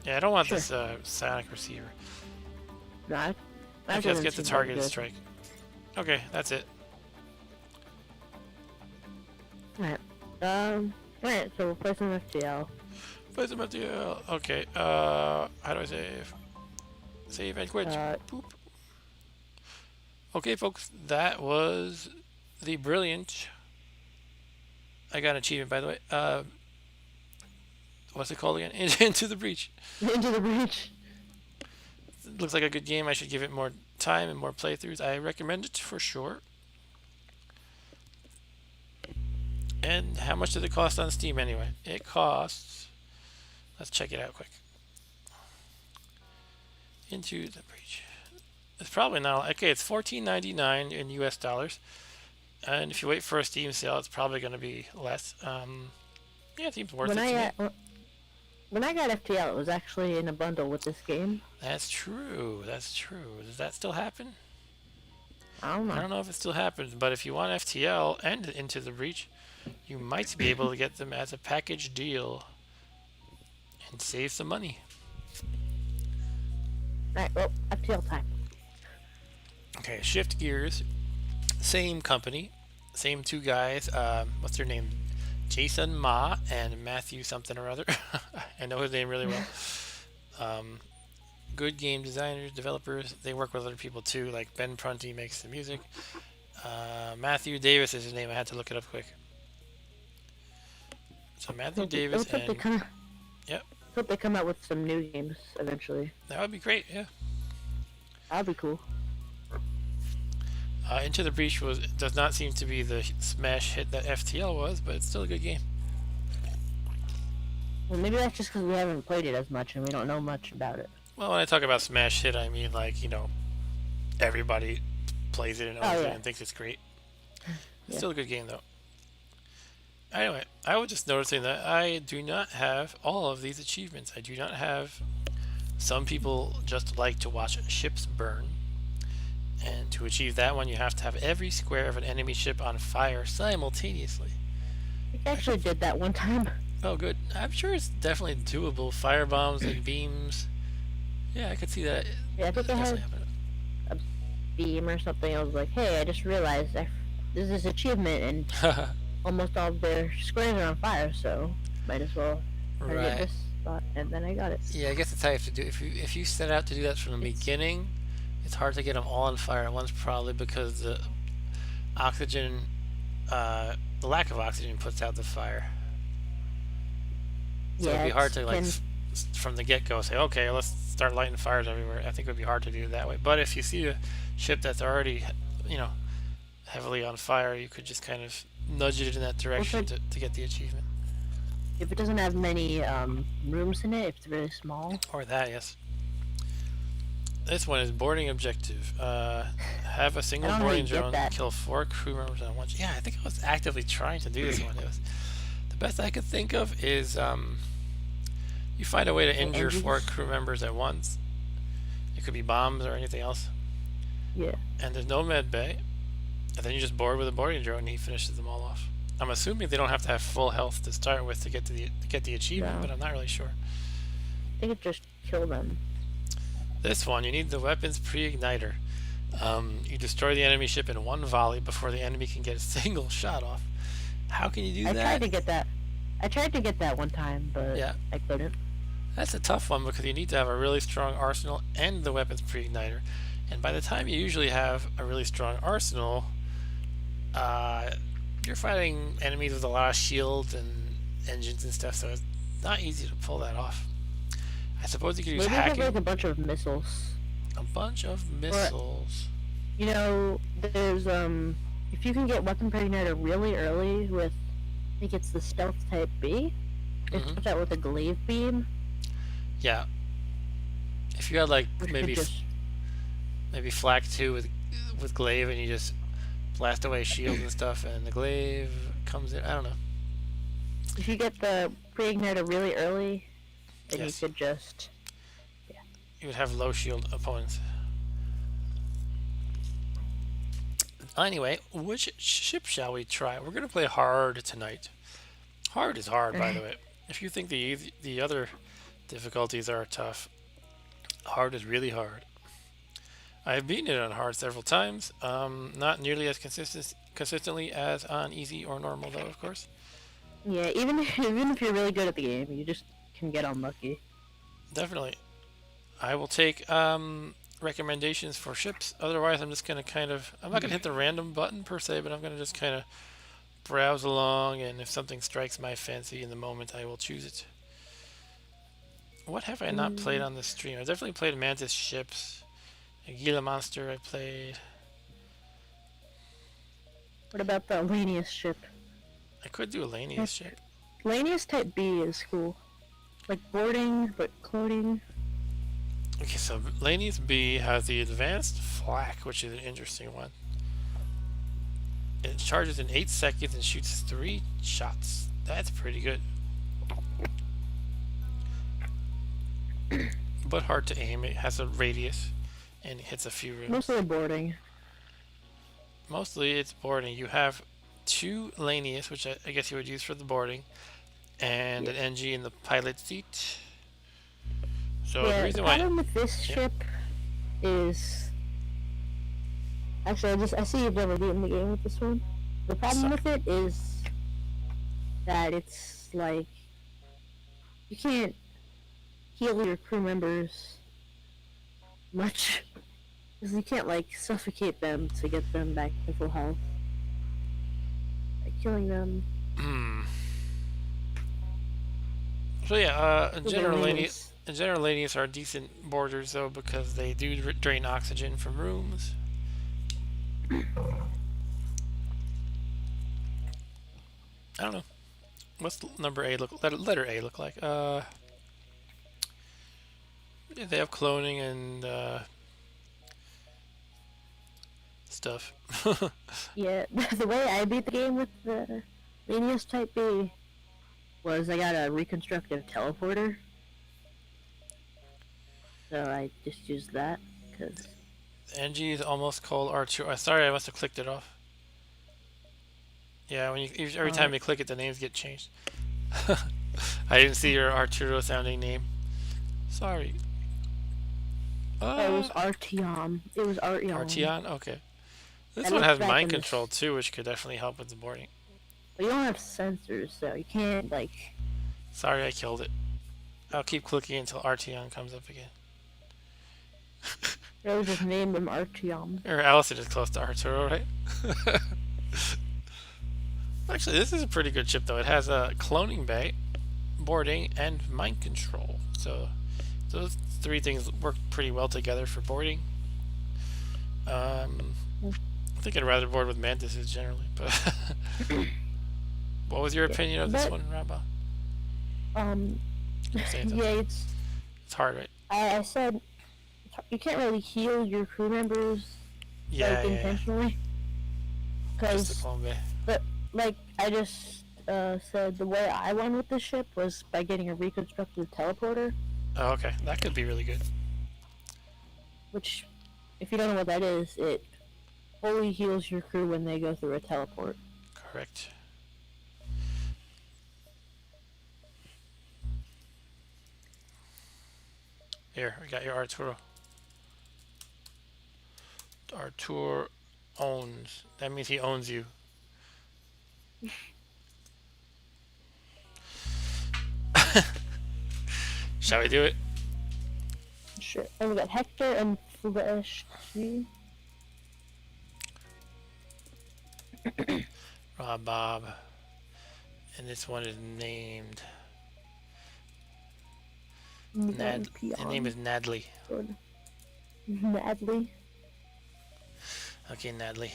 Speaker 1: Yeah, I don't want
Speaker 2: Sure.
Speaker 1: this sonic receiver.
Speaker 2: No,
Speaker 1: Okay, let's
Speaker 2: doesn't
Speaker 1: get the
Speaker 2: seem
Speaker 1: targeted
Speaker 2: good.
Speaker 1: strike. Okay, that's it.
Speaker 2: Alright. Alright, so we'll play some FTL.
Speaker 1: Play some FTL. Okay, how do I save? Save and quit. Boop. Okay, folks, that was the brilliant. I got an achievement, by the way. What's it called again? Into the Breach.
Speaker 2: Into the breach.
Speaker 1: Looks like a good game. I should give it more time and more playthroughs. I recommend it for sure. And how much does it cost on Steam anyway? It costs. Let's check it out quick. Into the Breach. It's probably not okay. It's $14.99 in US dollars, and if you wait for a Steam sale, it's probably going to be less. Yeah, it seems worth it to me.
Speaker 2: When I got FTL, it was actually in a bundle with this game.
Speaker 1: That's true. That's true. Does that still happen?
Speaker 2: I don't know.
Speaker 1: I don't know if it still happens, but if you want FTL and Into the Breach, you might be able to get them as a package deal and save some money.
Speaker 2: Alright, well, FTL time.
Speaker 1: Okay, shift gears. Same company, same 2 guys. What's their name? Jason Ma and Matthew something or other. I know his name really well. Good game designers, developers. They work with other people too, like Ben Prunty makes the music. Matthew Davis is his name. I had to look it up quick. So Matthew Davis and yep,
Speaker 2: Hope they come out with some new games eventually.
Speaker 1: that would be great. Yeah.
Speaker 2: That'd be cool.
Speaker 1: Into the Breach does not seem to be the smash hit that FTL was, but it's still a good game.
Speaker 2: Well, maybe that's just because we haven't played it as much and we don't know much about it.
Speaker 1: Well, when I talk about smash hit, I mean like, everybody plays it and owns it and thinks it's great. It's still a good game though. Anyway, I was just noticing that I do not have all of these achievements. I do not have. Some people just like to watch ships burn. And to achieve that one, you have to have every square of an enemy ship on fire simultaneously.
Speaker 2: I actually did that one time.
Speaker 1: Oh, good. I'm sure it's definitely doable. Fire bombs and beams. Yeah, I could see that.
Speaker 2: Yeah, I think I had
Speaker 1: happening.
Speaker 2: a beam or something. I was like, hey, I just realized there's this achievement and almost all their squares are on fire, so might as well try to get this spot. And then I got it.
Speaker 1: Yeah, I guess that's how you have to do it. If you set out to do that from the beginning, it's hard to get them all on fire at once, probably because the oxygen, the lack of oxygen puts out the fire. So it'd be hard to from the get-go say, okay, let's start lighting fires everywhere. I think it would be hard to do it that way. But if you see a ship that's already, heavily on fire, you could just kind of nudge it in that direction to get the achievement.
Speaker 2: If it doesn't have many rooms in it, if it's really small.
Speaker 1: Or that, yes. This one is boarding objective. Have a single boarding drone kill 4 crew members at once. Yeah, I think I was actively trying to do this one. The best I could think of is you find a way to injure 4 crew members at once. It could be bombs or anything else.
Speaker 2: Yeah.
Speaker 1: And there's no med bay. And then you just board with a boarding drone and he finishes them all off. I'm assuming they don't have to have full health to start with to get the achievement, but I'm not really sure.
Speaker 2: I think it just killed them.
Speaker 1: This one, you need the weapons pre-igniter. You destroy the enemy ship in one volley before the enemy can get a single shot off. How can you do
Speaker 2: I tried
Speaker 1: that?
Speaker 2: to get that. I tried to get that one time, but
Speaker 1: Yeah,
Speaker 2: I couldn't.
Speaker 1: that's a tough one because you need to have a really strong arsenal and the weapons pre-igniter. And by the time you usually have a really strong arsenal, uh, you're fighting enemies with a lot of shields and engines and stuff, so it's not easy to pull that off. I suppose you could use
Speaker 2: Maybe get like
Speaker 1: hacking.
Speaker 2: a bunch of missiles.
Speaker 1: A bunch of
Speaker 2: Or
Speaker 1: missiles.
Speaker 2: there's if you can get weapon preignitor really early with, I think it's the stealth type B. It
Speaker 1: Hmm.
Speaker 2: starts out with a glaive beam,
Speaker 1: Yeah. If you had like
Speaker 2: which could
Speaker 1: maybe
Speaker 2: just
Speaker 1: maybe flak 2 with glaive and you just blast away shields and stuff and the glaive comes in. I don't know.
Speaker 2: if you get the preigniter really early, then you
Speaker 1: Yes.
Speaker 2: could just
Speaker 1: You would have low shield opponents. Anyway, which ship shall we try? We're gonna play hard tonight. Hard is hard, by the way. If you think the other difficulties are tough, hard is really hard. I've beaten it on hard several times. Not nearly as consistently as on easy or normal, though, of course.
Speaker 2: yeah. Even if you're really good at the game, you just can get unlucky.
Speaker 1: Definitely. I will take recommendations for ships. Otherwise, I'm just going to I'm not going to hit the random button per se, but I'm going to just kind of browse along, and if something strikes my fancy in the moment, I will choose it. What have I not played on this stream? I've definitely played Mantis ships. Gila Monster I played.
Speaker 2: What about the Lanius ship?
Speaker 1: I could do a Lanius ship.
Speaker 2: Lanius type B is cool, like boarding but cloning.
Speaker 1: Okay, so Lanius B has the advanced flak, which is an interesting one. It charges in 8 seconds and shoots 3 shots. That's pretty good. But hard to aim. It has a radius and it hits a few rooms.
Speaker 2: Mostly boarding.
Speaker 1: Mostly it's boarding. You have 2 Lanius, which I guess you would use for the boarding, and an NG in the pilot seat. So the
Speaker 2: Yeah, the
Speaker 1: reason why,
Speaker 2: problem with this ship is actually I see you've never beaten the game with this one. The problem with it is that it's like you can't heal your crew members much because you can't like suffocate them to get them back to full health. Like killing them.
Speaker 1: So yeah,
Speaker 2: with their Lanius.
Speaker 1: in general, Lanius are decent boarders though because they do drain oxygen from rooms. I don't know. What's number A look? Letter A look like? Yeah, they have cloning and stuff.
Speaker 2: Yeah, the way I beat the game with the Lanius Type B was I got a reconstructive teleporter. So I just used that, because...
Speaker 1: NG is almost called R2. Sorry, I must have clicked it off. Yeah, when every time you click it, the names get changed. I didn't see your Arturo sounding name. Sorry.
Speaker 2: it was Artyom. It was Artyom.
Speaker 1: Arteon? Okay. This
Speaker 2: I
Speaker 1: one
Speaker 2: looked
Speaker 1: has
Speaker 2: back
Speaker 1: mind
Speaker 2: in this-
Speaker 1: control too, which could definitely help with the boarding.
Speaker 2: But you don't have sensors, so you can't, like...
Speaker 1: Sorry, I killed it. I'll keep clicking until Arteon comes up again.
Speaker 2: I would just name him Artyom.
Speaker 1: Or Allison is close to Arturo, right? Actually, this is a pretty good ship, though. It has a cloning bay, boarding, and mind control. So those 3 things work pretty well together for boarding. I think I'd rather board with Mantises generally, but what was your opinion of this one, Rabba?
Speaker 2: Yeah, it's
Speaker 1: hard, right?
Speaker 2: I said you can't really heal your crew members intentionally.
Speaker 1: Just the
Speaker 2: Because,
Speaker 1: clone bay.
Speaker 2: like I just said, the way I won with this ship was by getting a reconstructed teleporter.
Speaker 1: Oh, okay. That could be really good.
Speaker 2: Which, if you don't know what that is, it fully heals your crew when they go through a teleport.
Speaker 1: Correct. Here, we got your Arturo. Artur owns. That means he owns you. Shall we do it?
Speaker 2: Sure. And we got Hector and Flesh.
Speaker 1: Rob Bob. And this one is named Nad. His name is Nadley.
Speaker 2: Good. Nadley.
Speaker 1: Okay, Nadley.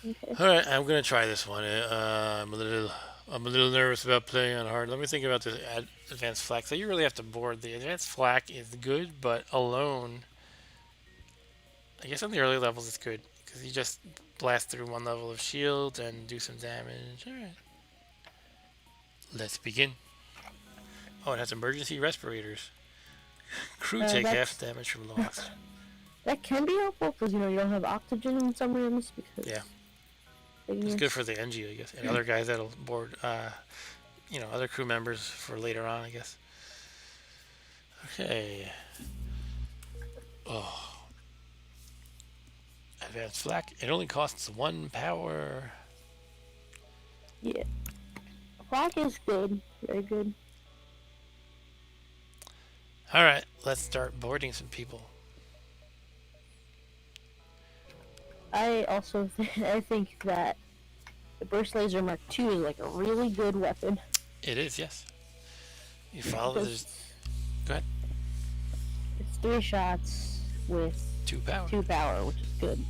Speaker 2: Okay.
Speaker 1: All right, I'm gonna try this one. I'm a little nervous about playing on hard. Let me think about this advanced flak. So you really have to board. The advanced flak is good, but alone, I guess on the early levels it's good because you just blast through one level of shield and do some damage. All right, let's begin. Oh, it has emergency respirators. Crew take half damage from low oxygen.
Speaker 2: That can be helpful because you don't have oxygen in some rooms because
Speaker 1: Yeah. It's good for the NG, I guess, and other guys that'll board, other crew members for later on, I guess. Okay. Oh. Advanced flak. It only costs 1 power.
Speaker 2: Yeah. Flak is good. Very good.
Speaker 1: Alright, let's start boarding some people.
Speaker 2: I think that the Burst Laser Mark II is like a really good weapon.
Speaker 1: It is, yes. You follow this. Go ahead.
Speaker 2: It's 3 shots with
Speaker 1: 2 power.
Speaker 2: 2 power, which is good.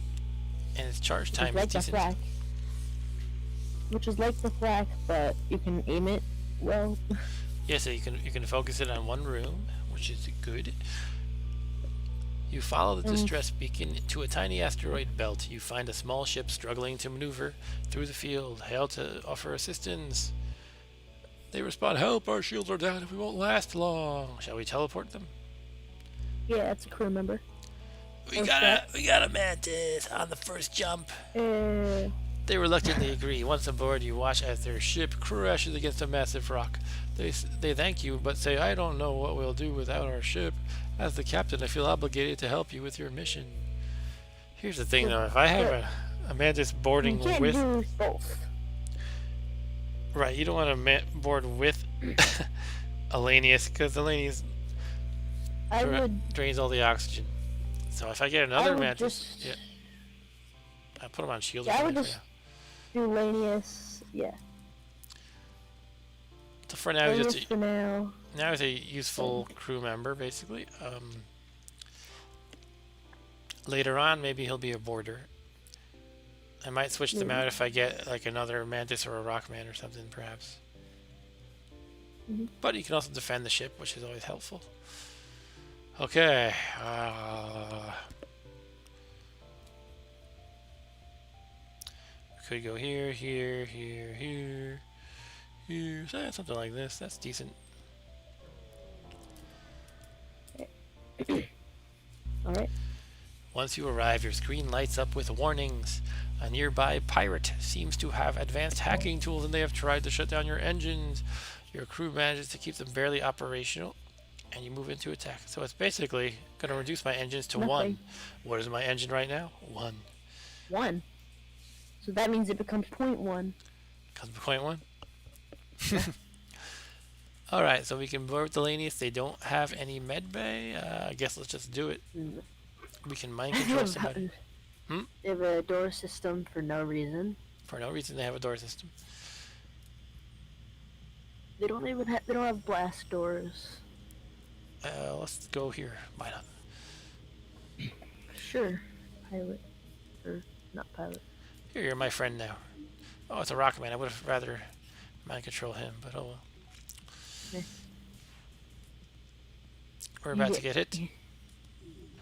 Speaker 1: And its charge time is
Speaker 2: like
Speaker 1: decent.
Speaker 2: the flak. Which is like the flak, but you can aim it well.
Speaker 1: Yeah, so you can focus it on one room, which is good. You follow the distress beacon to a tiny asteroid belt. You find a small ship struggling to maneuver through the field. Hail to offer assistance. They respond, "Help, our shields are down and we won't last long." Shall we teleport them?
Speaker 2: Yeah, that's a crew member.
Speaker 1: We got a mantis on the first jump. They reluctantly agree. Once aboard, you watch as their ship crashes against a massive rock. They thank you, but say, "I don't know what we'll do without our ship. As the captain, I feel obligated to help you with your mission." Here's the thing, though. If I have a mantis boarding
Speaker 2: you can't
Speaker 1: with...
Speaker 2: do both.
Speaker 1: Right, you don't want to board with Alanius, because Alanius drains all the oxygen. So if I get another mantis... Yeah. I put him on shield.
Speaker 2: Yeah, I would just do Lanius, yeah.
Speaker 1: So for now,
Speaker 2: Lanius for now.
Speaker 1: Now he's a useful crew member, basically. Later on, maybe he'll be a boarder. I might switch them out if I get like another mantis or a rockman or something, perhaps. But you can also defend the ship, which is always helpful. Okay. We could go here, here, here, here, here. So something like this. That's decent.
Speaker 2: Alright.
Speaker 1: Once you arrive, your screen lights up with warnings. A nearby pirate seems to have advanced hacking tools and they have tried to shut down your engines. Your crew manages to keep them barely operational and you move into attack. So it's basically going to reduce my engines to 1. What is my engine right now? 1.
Speaker 2: 1? So that means it becomes 0.1.
Speaker 1: Becomes 0.1? Alright, so we can board the Lanius. They don't have any med bay. I guess let's just do it. We can mind control somebody.
Speaker 2: They have a door system for no reason.
Speaker 1: For no reason, they have a door system.
Speaker 2: They don't have blast doors.
Speaker 1: Let's go here. Why not?
Speaker 2: Sure. Pilot. Or not pilot.
Speaker 1: Here, you're my friend now. Oh, it's a rockman. I would have rather mind control him, but oh well. Okay. We're about to get hit.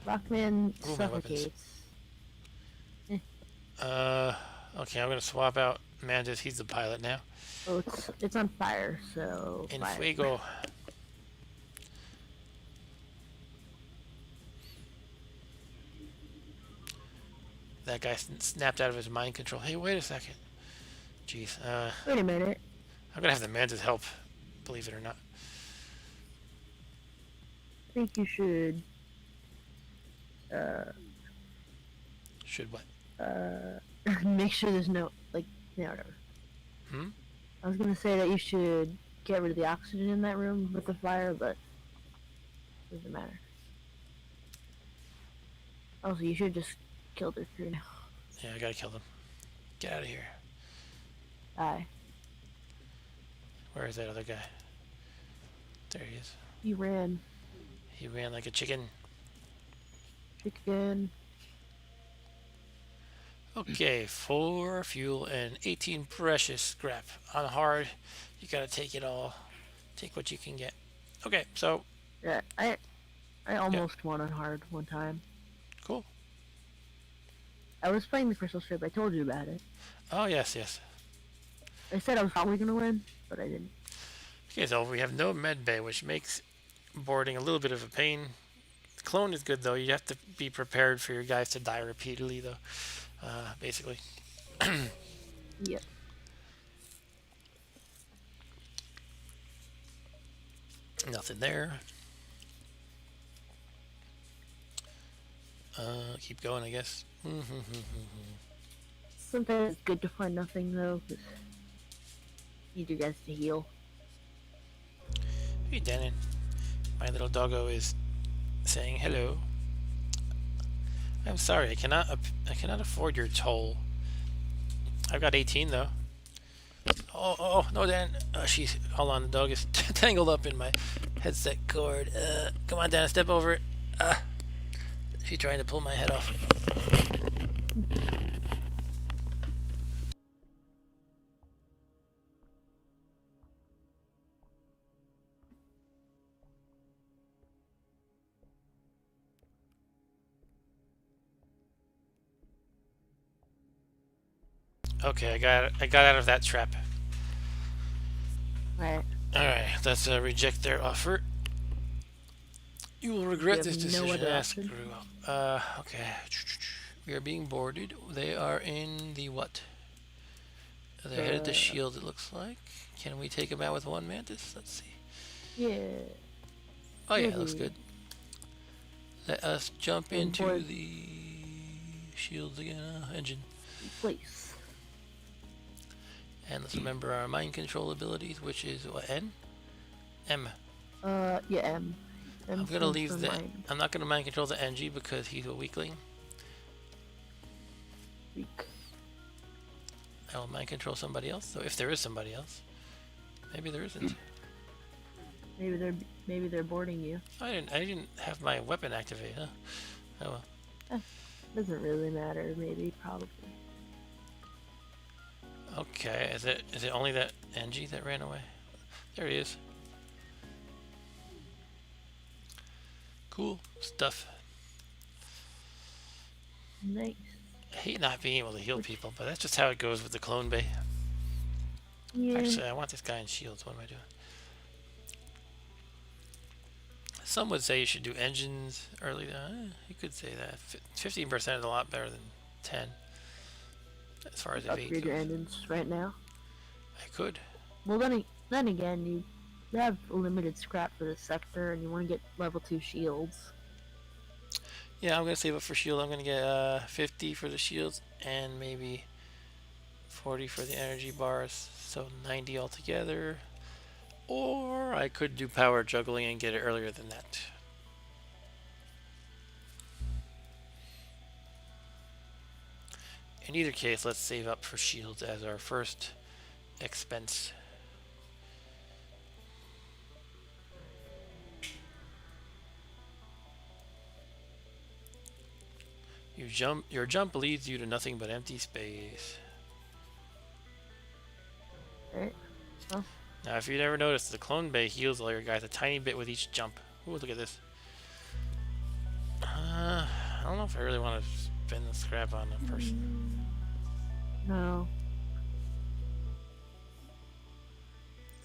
Speaker 2: Rockman suffocates.
Speaker 1: Okay, I'm gonna swap out Mantis. He's the pilot now.
Speaker 2: Oh, it's on fire, so.
Speaker 1: In fuego. That guy snapped out of his mind control. Hey, wait a second. Jeez.
Speaker 2: Wait a minute.
Speaker 1: I'm gonna have the Mantis help, believe it or not.
Speaker 2: I think you should Uh,
Speaker 1: Should what?
Speaker 2: make sure there's no like, yeah, whatever.
Speaker 1: Hmm?
Speaker 2: I was gonna say that you should get rid of the oxygen in that room with the fire, but it doesn't matter. Also, you should just kill the crew now.
Speaker 1: Yeah, I gotta kill them. Get out of here.
Speaker 2: Die.
Speaker 1: Where is that other guy? There he is.
Speaker 2: He ran.
Speaker 1: He ran like a chicken.
Speaker 2: Chicken.
Speaker 1: Okay, 4 fuel and 18 precious scrap. On hard, you gotta take it all. Take what you can get. Okay, so
Speaker 2: Yeah, I almost won on hard one time.
Speaker 1: cool.
Speaker 2: I was playing the crystal strip. I told you about it.
Speaker 1: Oh yes, yes.
Speaker 2: I said I was probably gonna win, but I didn't.
Speaker 1: Okay, so we have no med bay, which makes boarding a little bit of a pain. The clone is good though. You have to be prepared for your guys to die repeatedly though. Basically.
Speaker 2: Yep.
Speaker 1: Nothing there. Keep going, I guess.
Speaker 2: Sometimes it's good to find nothing though, because you need your guys to heal.
Speaker 1: Hey, Denon. My little doggo is saying hello. I'm sorry, I cannot afford your toll. I've got 18 though. Oh no, Dan. She's hold on. The dog is tangled up in my headset cord. Come on, Dan, step over it. She's trying to pull my head off. Okay, I got out of that trap.
Speaker 2: Right.
Speaker 1: Alright, let's reject their offer. You will regret this decision.
Speaker 2: No other
Speaker 1: Ask
Speaker 2: option?
Speaker 1: very well. Okay. We are being boarded. They are in the what? They're headed to shield, it looks like. Can we take them out with one mantis? Let's see.
Speaker 2: Yeah.
Speaker 1: Oh yeah, looks good. Let us jump into the shields again. Engine.
Speaker 2: Place.
Speaker 1: And let's remember our mind control abilities, which is what, N? M.
Speaker 2: Yeah, M.
Speaker 1: I'm gonna leave the. I'm not gonna mind control the NG because he's a weakling.
Speaker 2: Weak.
Speaker 1: I will mind control somebody else. So if there is somebody else, maybe there isn't.
Speaker 2: Maybe they're boarding you.
Speaker 1: I didn't have my weapon activated. Huh? Oh well.
Speaker 2: Doesn't really matter. Maybe, probably.
Speaker 1: Okay. Is it only that NG that ran away? There he is. Cool stuff.
Speaker 2: Nice.
Speaker 1: I hate not being able to heal people, but that's just how it goes with the clone bay.
Speaker 2: Yeah.
Speaker 1: Actually, I want this guy in shields. What am I doing? Some would say you should do engines early. You could say that. 15% is a lot better than 10. As far as evade
Speaker 2: Upgrade your
Speaker 1: goes.
Speaker 2: engines right now.
Speaker 1: I could.
Speaker 2: Well, then again, you have limited scrap for this sector, and you want to get level 2 shields.
Speaker 1: Yeah, I'm gonna save up for shield. I'm gonna get 50 for the shields and maybe 40 for the energy bars, so 90 altogether. Or I could do power juggling and get it earlier than that. In either case, let's save up for shields as our first expense. Your jump leads you to nothing but empty space.
Speaker 2: Right? Well,
Speaker 1: Now, if you never noticed, the clone bay heals all your guys a tiny bit with each jump. Ooh, look at this. I don't know if I really want to spend the scrap on a person.
Speaker 2: no,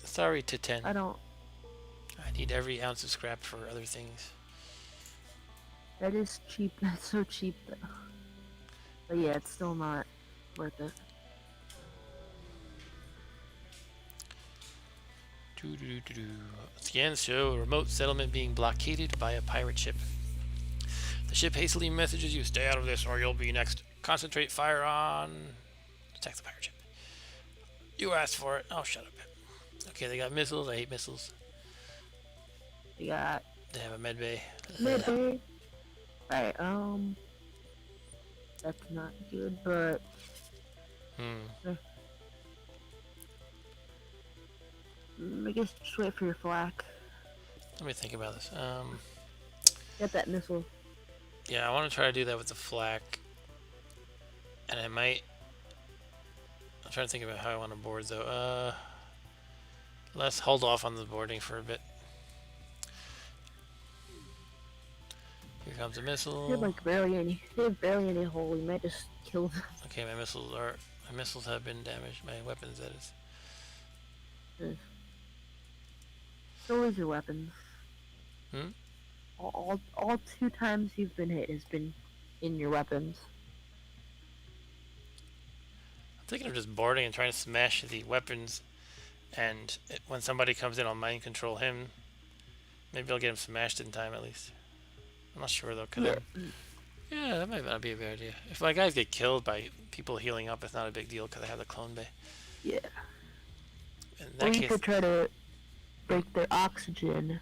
Speaker 1: Sorry, to 10.
Speaker 2: I don't.
Speaker 1: I need every ounce of scrap for other things.
Speaker 2: That is cheap. That's so cheap, though. But yeah, it's still not worth it.
Speaker 1: Scans show a remote settlement being blockaded by a pirate ship. The ship hastily messages you, stay out of this or you'll be next. Concentrate fire on... Attack the pirate ship. You asked for it. Oh, shut up. Okay, they got missiles. I hate missiles.
Speaker 2: We got
Speaker 1: They have a med bay.
Speaker 2: midday. Right, that's not good, but I guess just wait for your flak.
Speaker 1: Let me think about this.
Speaker 2: Get that missile.
Speaker 1: Yeah, I want to try to do that with the flak. And I might... I'm trying to think about how I want to board, though. Let's hold off on the boarding for a bit. Here comes a missile.
Speaker 2: They have like barely any hole. We might just kill them.
Speaker 1: Okay, my missiles have been damaged. My weapons, that is.
Speaker 2: So is your weapons.
Speaker 1: Hmm?
Speaker 2: All 2 times you've been hit has been in your weapons.
Speaker 1: I'm thinking of just boarding and trying to smash the weapons, and when somebody comes in, I'll mind control him. Maybe I'll get him smashed in time at least. I'm not sure though. Yeah, that might not be a bad idea. If my guys get killed by people healing up, it's not a big deal because I have the clone bay.
Speaker 2: Yeah.
Speaker 1: In that
Speaker 2: you could try to break their oxygen.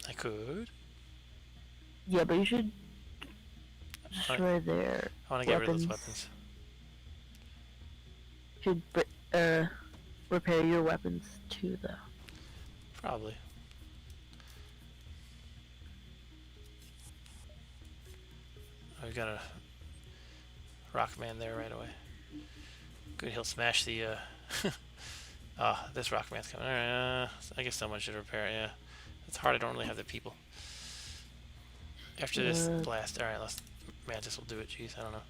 Speaker 1: I could.
Speaker 2: Yeah, but you should destroy their
Speaker 1: I want to get rid of those weapons.
Speaker 2: You should repair your weapons too, though.
Speaker 1: Probably. I've got a Rockman there right away. Good, he'll smash the this Rockman's coming. Alright, I guess someone should repair it, yeah. It's hard, I don't really have the people. After this blast, alright, Mantis will do it, jeez, I don't know.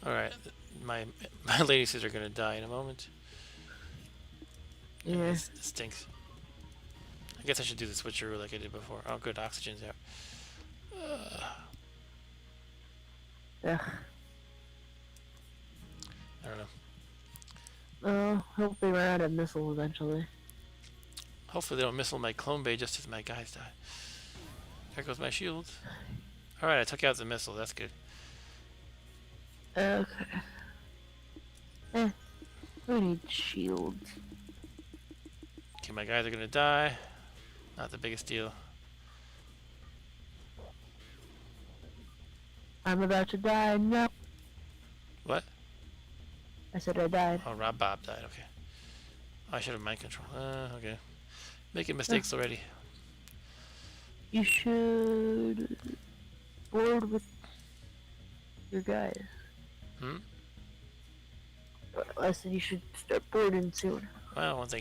Speaker 1: Alright, my ladies are gonna die in a moment.
Speaker 2: Yeah.
Speaker 1: This stinks. I guess I should do the switcheroo like I did before. Oh, good, oxygen's out.
Speaker 2: Yeah.
Speaker 1: I don't know.
Speaker 2: Hope they run out of missiles eventually.
Speaker 1: Hopefully they don't missile my clone bay just as my guys die. There goes my shield. Alright, I took out the missile, that's good.
Speaker 2: Okay. We need shields.
Speaker 1: Okay, my guys are gonna die. Not the biggest deal.
Speaker 2: I'm about to die. No.
Speaker 1: What?
Speaker 2: I said I died.
Speaker 1: Oh, Rob Bob died, okay. Oh, I should have mind control. Okay. Making mistakes already.
Speaker 2: You should board with your guys. I said you should start boarding soon.
Speaker 1: Well, once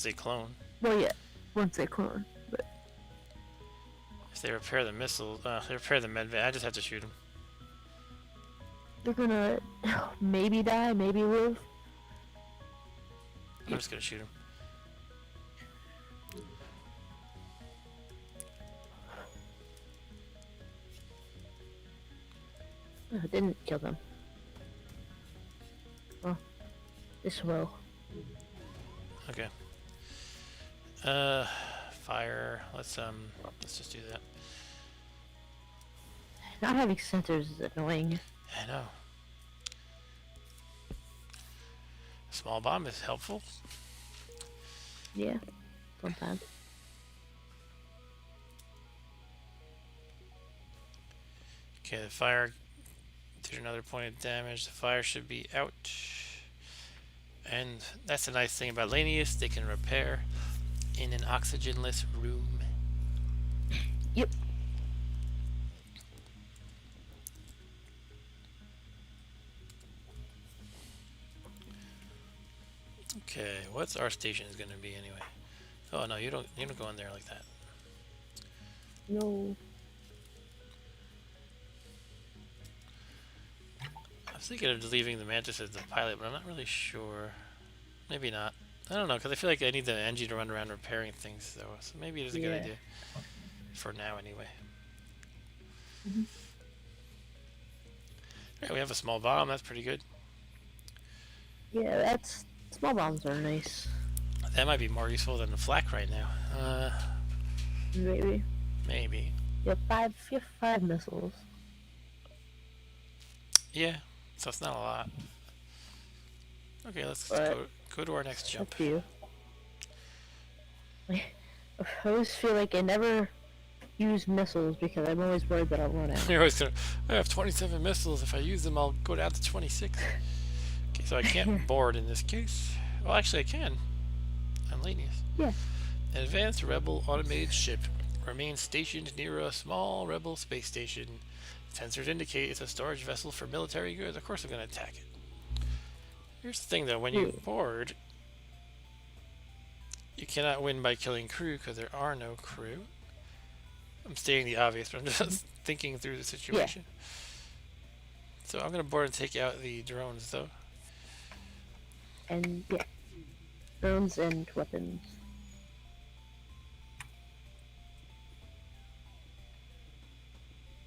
Speaker 1: they clone.
Speaker 2: Well, yeah, once they clone. But
Speaker 1: if they repair the missile, they repair the medbay, I just have to shoot them.
Speaker 2: they're gonna maybe die, maybe live.
Speaker 1: I'm just gonna shoot them.
Speaker 2: I didn't kill them. Well, this will.
Speaker 1: Okay. Fire. Let's just do that.
Speaker 2: Not having sensors is annoying.
Speaker 1: I know. Small bomb is helpful.
Speaker 2: Yeah, sometimes.
Speaker 1: Okay, the fire did another point of damage. The fire should be out. And that's the nice thing about Lanius, they can repair in an oxygenless room.
Speaker 2: Yep.
Speaker 1: Okay, what's our station is gonna be anyway? Oh no, you don't go in there like that.
Speaker 2: No.
Speaker 1: I was thinking of just leaving the Mantis as the pilot, but I'm not really sure. Maybe not. I don't know, because I feel like I need the NG to run around repairing things, though. So maybe it is a good idea. For now, anyway. Alright, we have a small bomb. That's pretty good.
Speaker 2: Yeah, small bombs are nice.
Speaker 1: That might be more useful than the flak right now.
Speaker 2: Maybe.
Speaker 1: Maybe.
Speaker 2: You have five missiles.
Speaker 1: Yeah, so it's not a lot. Okay, let's
Speaker 2: But
Speaker 1: go to our next
Speaker 2: it's
Speaker 1: jump.
Speaker 2: up to you. I always feel like I never use missiles because I'm always worried that I'll run out.
Speaker 1: You're always gonna. I have 27 missiles. If I use them, I'll go down to 26. Okay, so I can't board in this case. Well, actually, I can. On Lanius.
Speaker 2: Yeah.
Speaker 1: An advanced rebel automated ship remains stationed near a small rebel space station. Sensors indicate it's a storage vessel for military goods. Of course, I'm going to attack it. Here's the thing, though. When you board, you cannot win by killing crew because there are no crew. I'm stating the obvious, but I'm just thinking through the situation.
Speaker 2: Yeah.
Speaker 1: So I'm going to board and take out the drones, though.
Speaker 2: And yeah, drones and weapons.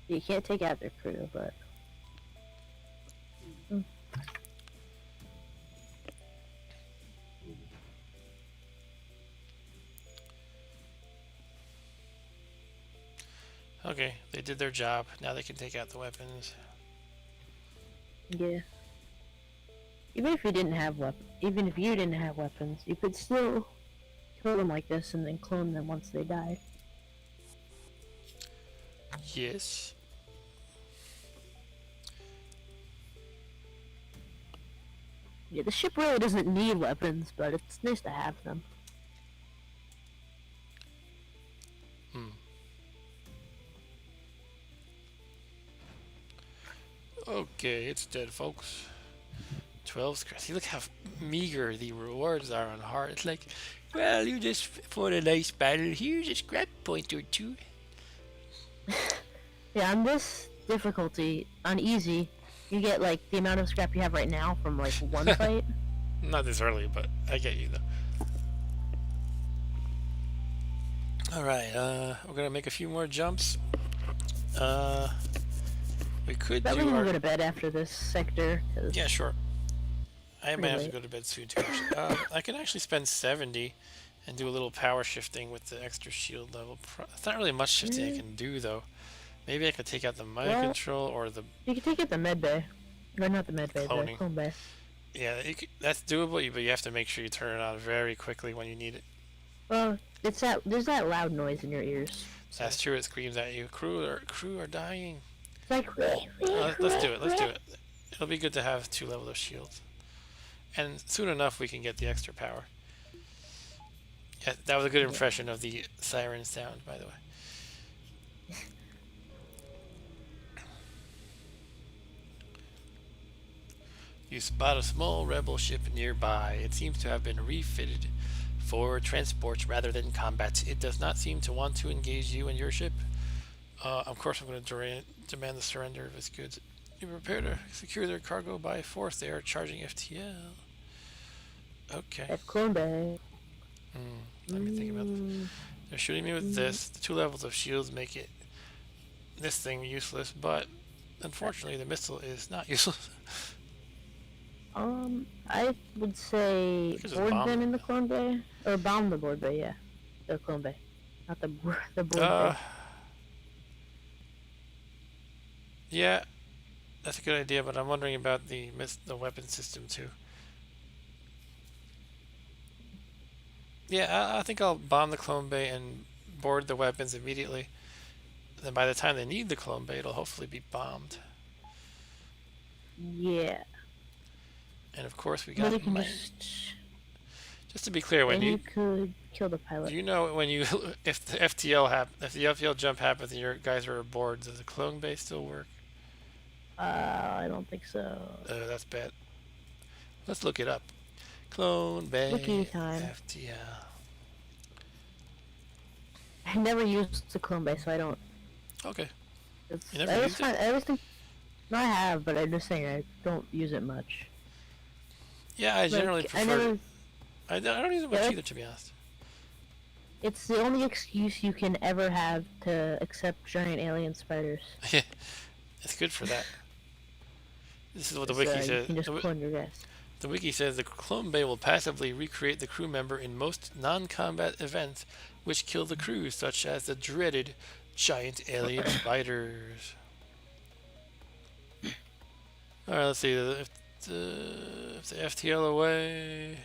Speaker 2: You can't take out their crew, but.
Speaker 1: Okay, they did their job. Now they can take out the weapons.
Speaker 2: Yeah. Even if you didn't have weapons, you could still kill them like this and then clone them once they died.
Speaker 1: Yes.
Speaker 2: Yeah, the ship really doesn't need weapons, but it's nice to have them.
Speaker 1: Okay, it's dead, folks. 12 scraps. See, look how meager the rewards are on hard. It's like, well, you just fought a nice battle. Here's a scrap point or two.
Speaker 2: Yeah, on this difficulty, on easy, you get like the amount of scrap you have right now from like one fight.
Speaker 1: Not this early, but I get you, though. Alright, we're gonna make a few more jumps. We could
Speaker 2: But
Speaker 1: do
Speaker 2: we're gonna
Speaker 1: our...
Speaker 2: go to bed after this sector.
Speaker 1: Yeah, sure. I might have to
Speaker 2: late.
Speaker 1: go to bed soon, too, actually. I can actually spend 70 and do a little power shifting with the extra shield level. It's not really much shifting I can do, though. Maybe I could take out the mind control or the...
Speaker 2: You can take it the med bay. Or not the med bay, the
Speaker 1: Cloning.
Speaker 2: clone bay.
Speaker 1: Yeah, that's doable, but you have to make sure you turn it on very quickly when you need it.
Speaker 2: Well, there's that loud noise in your ears. So.
Speaker 1: That's true, it screams at you. Crew are dying.
Speaker 2: It's like...
Speaker 1: Let's do it. It'll be good to have 2 levels of shields. And soon enough we can get the extra power. Yeah, that was a good impression of the siren sound, by the way. You spot a small rebel ship nearby. It seems to have been refitted for transport rather than combat. It does not seem to want to engage you and your ship. Of course, I'm going to demand the surrender of its goods. You prepare to secure their cargo by force. They are charging FTL. Okay.
Speaker 2: At clone bay.
Speaker 1: Let me think about this. They're shooting me with this. The 2 levels of shields make this thing useless, but unfortunately the missile is not useless.
Speaker 2: I would say board them in the clone bay, or bomb the board bay. Yeah, the clone bay, not the board bay.
Speaker 1: Yeah, that's a good idea, but I'm wondering about the weapon system too. Yeah, I think I'll bomb the clone bay and board the weapons immediately. Then by the time they need the clone bay, it'll hopefully be bombed.
Speaker 2: Yeah.
Speaker 1: And of course we got just to be clear,
Speaker 2: when you could kill the pilot.
Speaker 1: Do you know when you if the FTL jump happens and your guys are aboard, does the clone bay still work?
Speaker 2: I don't think so.
Speaker 1: That's bad. Let's look it up. Clone bay FTL.
Speaker 2: I never used the clone bay, so I don't.
Speaker 1: Okay.
Speaker 2: You never used it? I always think. No, I have, but I'm just saying I don't use it much.
Speaker 1: Yeah, I generally prefer. I don't use it much either, to be honest.
Speaker 2: It's the only excuse you can ever have to accept giant alien spiders.
Speaker 1: Yeah, it's good for that. This is what the wiki says.
Speaker 2: You can just clone your guys.
Speaker 1: The wiki says the clone bay will passively recreate the crew member in most non-combat events which kill the crew, such as the dreaded giant alien spiders. Alright, let's see. If the FTL away.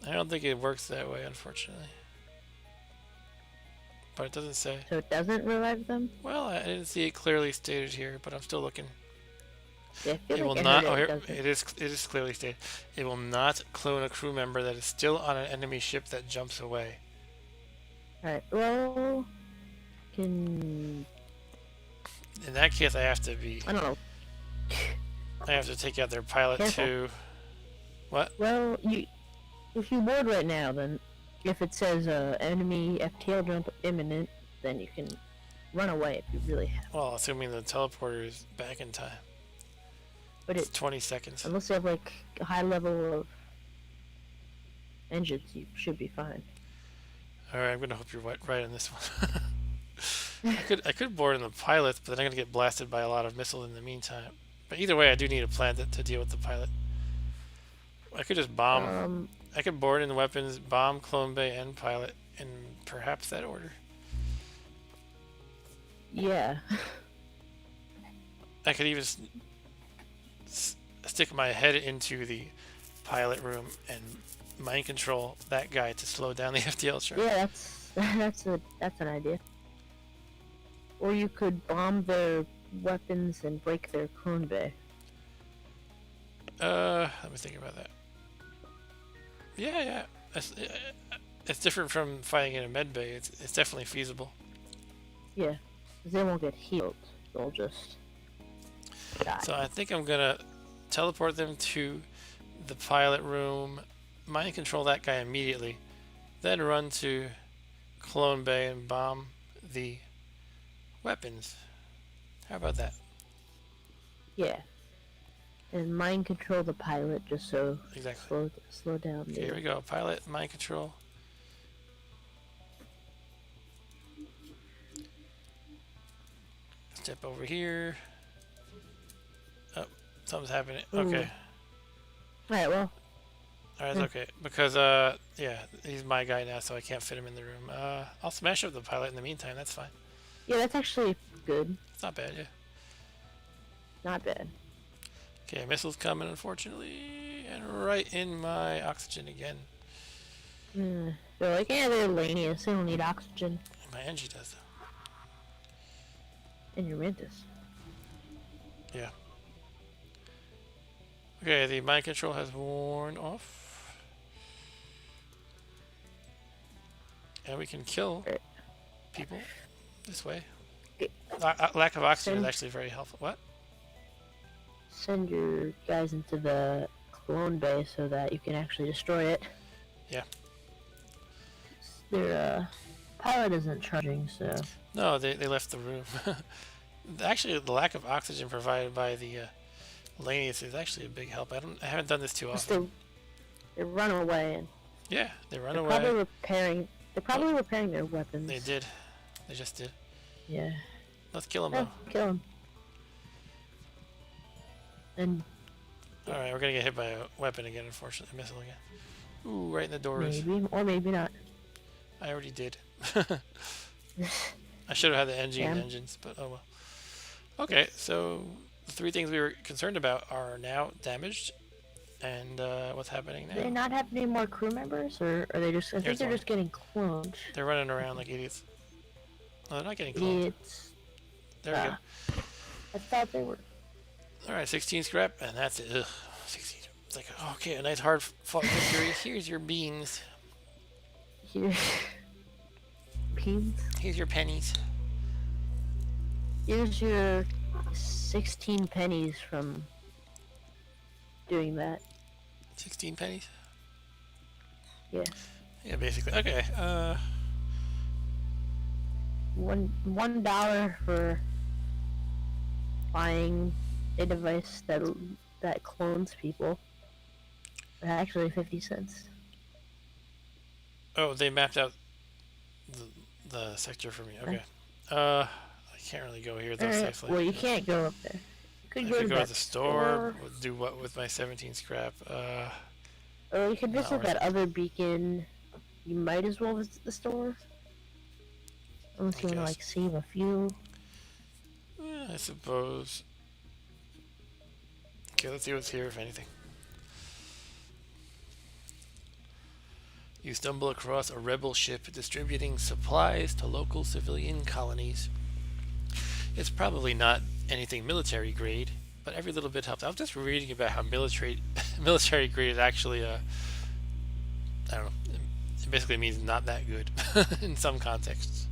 Speaker 1: I don't think it works that way, unfortunately. But it doesn't say.
Speaker 2: So it doesn't revive them?
Speaker 1: Well, I didn't see it clearly stated here, but I'm still looking.
Speaker 2: Yeah, I feel
Speaker 1: It will
Speaker 2: like
Speaker 1: not.
Speaker 2: I
Speaker 1: Oh,
Speaker 2: heard
Speaker 1: here
Speaker 2: it doesn't.
Speaker 1: it is clearly stated. It will not clone a crew member that is still on an enemy ship that jumps away.
Speaker 2: Alright, well... Can...
Speaker 1: In that case, I have to be.
Speaker 2: I don't know.
Speaker 1: I have to take out their pilot
Speaker 2: Careful.
Speaker 1: too. What?
Speaker 2: Well, if you board right now, then if it says enemy FTL jump imminent, then you can run away if you really have.
Speaker 1: Well, assuming the teleporter is back in time.
Speaker 2: But
Speaker 1: It's
Speaker 2: it
Speaker 1: 20 seconds.
Speaker 2: unless you have like a high level of engines, you should be fine.
Speaker 1: All right, I'm gonna hope you're right on this one. I could board in the pilots, but then I'm gonna get blasted by a lot of missiles in the meantime. But either way, I do need a plan to deal with the pilot. I could just bomb. I could board in the weapons, bomb, clone bay, and pilot, in perhaps that order.
Speaker 2: Yeah.
Speaker 1: I could even stick my head into the pilot room and mind control that guy to slow down the FTL charge.
Speaker 2: Yeah, that's an idea. Or you could bomb their weapons and break their clone bay.
Speaker 1: Let me think about that. Yeah. It's different from fighting in a med bay. It's definitely feasible.
Speaker 2: Yeah, 'cause they won't get healed. They'll just die.
Speaker 1: So I think I'm gonna teleport them to the pilot room, mind control that guy immediately, then run to clone bay and bomb the weapons. How about that?
Speaker 2: Yeah. And mind control the pilot just so
Speaker 1: Exactly.
Speaker 2: slow down.
Speaker 1: Okay, here we go. Pilot, mind control. Step over here. Oh, something's happening. Okay.
Speaker 2: Alright, well.
Speaker 1: Alright, it's okay. Because, yeah, he's my guy now, so I can't fit him in the room. I'll smash up the pilot in the meantime. That's fine.
Speaker 2: Yeah, that's actually good.
Speaker 1: It's not bad, yeah.
Speaker 2: Not bad.
Speaker 1: Okay, missiles coming, unfortunately. And right in my oxygen again.
Speaker 2: They're like, yeah, they're Lanius. They don't need oxygen.
Speaker 1: My Engie does, though.
Speaker 2: And your Mantis.
Speaker 1: Yeah. Okay, the mind control has worn off. And we can kill people this way. Lack of oxygen is actually very helpful. What?
Speaker 2: Send your guys into the clone bay so that you can actually destroy it.
Speaker 1: Yeah.
Speaker 2: Their pilot isn't charging, so...
Speaker 1: No, they left the room. Actually, the lack of oxygen provided by the Lanius is actually a big help. I haven't done this too often.
Speaker 2: They run away and...
Speaker 1: Yeah, they run
Speaker 2: they're
Speaker 1: away.
Speaker 2: They're probably repairing their weapons.
Speaker 1: They did. They just did.
Speaker 2: Yeah.
Speaker 1: Let's kill them, though.
Speaker 2: Kill them. And...
Speaker 1: Alright, we're gonna get hit by a weapon again, unfortunately. A missile again. Ooh, right in the doors.
Speaker 2: Maybe, or maybe not.
Speaker 1: I already did. I should have had the engines, but oh well. Okay, so the three things we were concerned about are now damaged. And what's happening now?
Speaker 2: Do they not have any more crew members, or are they just... I think they're just getting cloned.
Speaker 1: They're running around like idiots. No, they're not getting cloned.
Speaker 2: Idiots.
Speaker 1: There we go.
Speaker 2: I thought they were...
Speaker 1: Alright, 16 scrap, and that's it. Ugh, 16. It's like, okay, a nice hard fought victory. Here's your beans.
Speaker 2: Beans?
Speaker 1: Here's your pennies.
Speaker 2: Here's your 16 pennies from doing that.
Speaker 1: 16 pennies?
Speaker 2: Yeah.
Speaker 1: Yeah, basically. Okay,
Speaker 2: $1 for buying a device that clones people. Actually, 50 cents.
Speaker 1: oh, they mapped out the sector for me. Okay. Can't really go here though
Speaker 2: Alright,
Speaker 1: safely.
Speaker 2: well, you can't go up there. You could
Speaker 1: I
Speaker 2: go
Speaker 1: could
Speaker 2: to
Speaker 1: go to
Speaker 2: that
Speaker 1: the store.
Speaker 2: store.
Speaker 1: Do what with my 17 scrap?
Speaker 2: Or you could
Speaker 1: Not
Speaker 2: visit
Speaker 1: worth
Speaker 2: that
Speaker 1: it.
Speaker 2: other beacon. You might as well visit the store. Unless
Speaker 1: I
Speaker 2: you want to,
Speaker 1: guess.
Speaker 2: like, save a few.
Speaker 1: I suppose. Okay, let's see what's here, if anything. You stumble across a rebel ship distributing supplies to local civilian colonies. It's probably not anything military grade, but every little bit helps. I was just reading about how military military grade is actually I don't know. It basically means not that good in some contexts.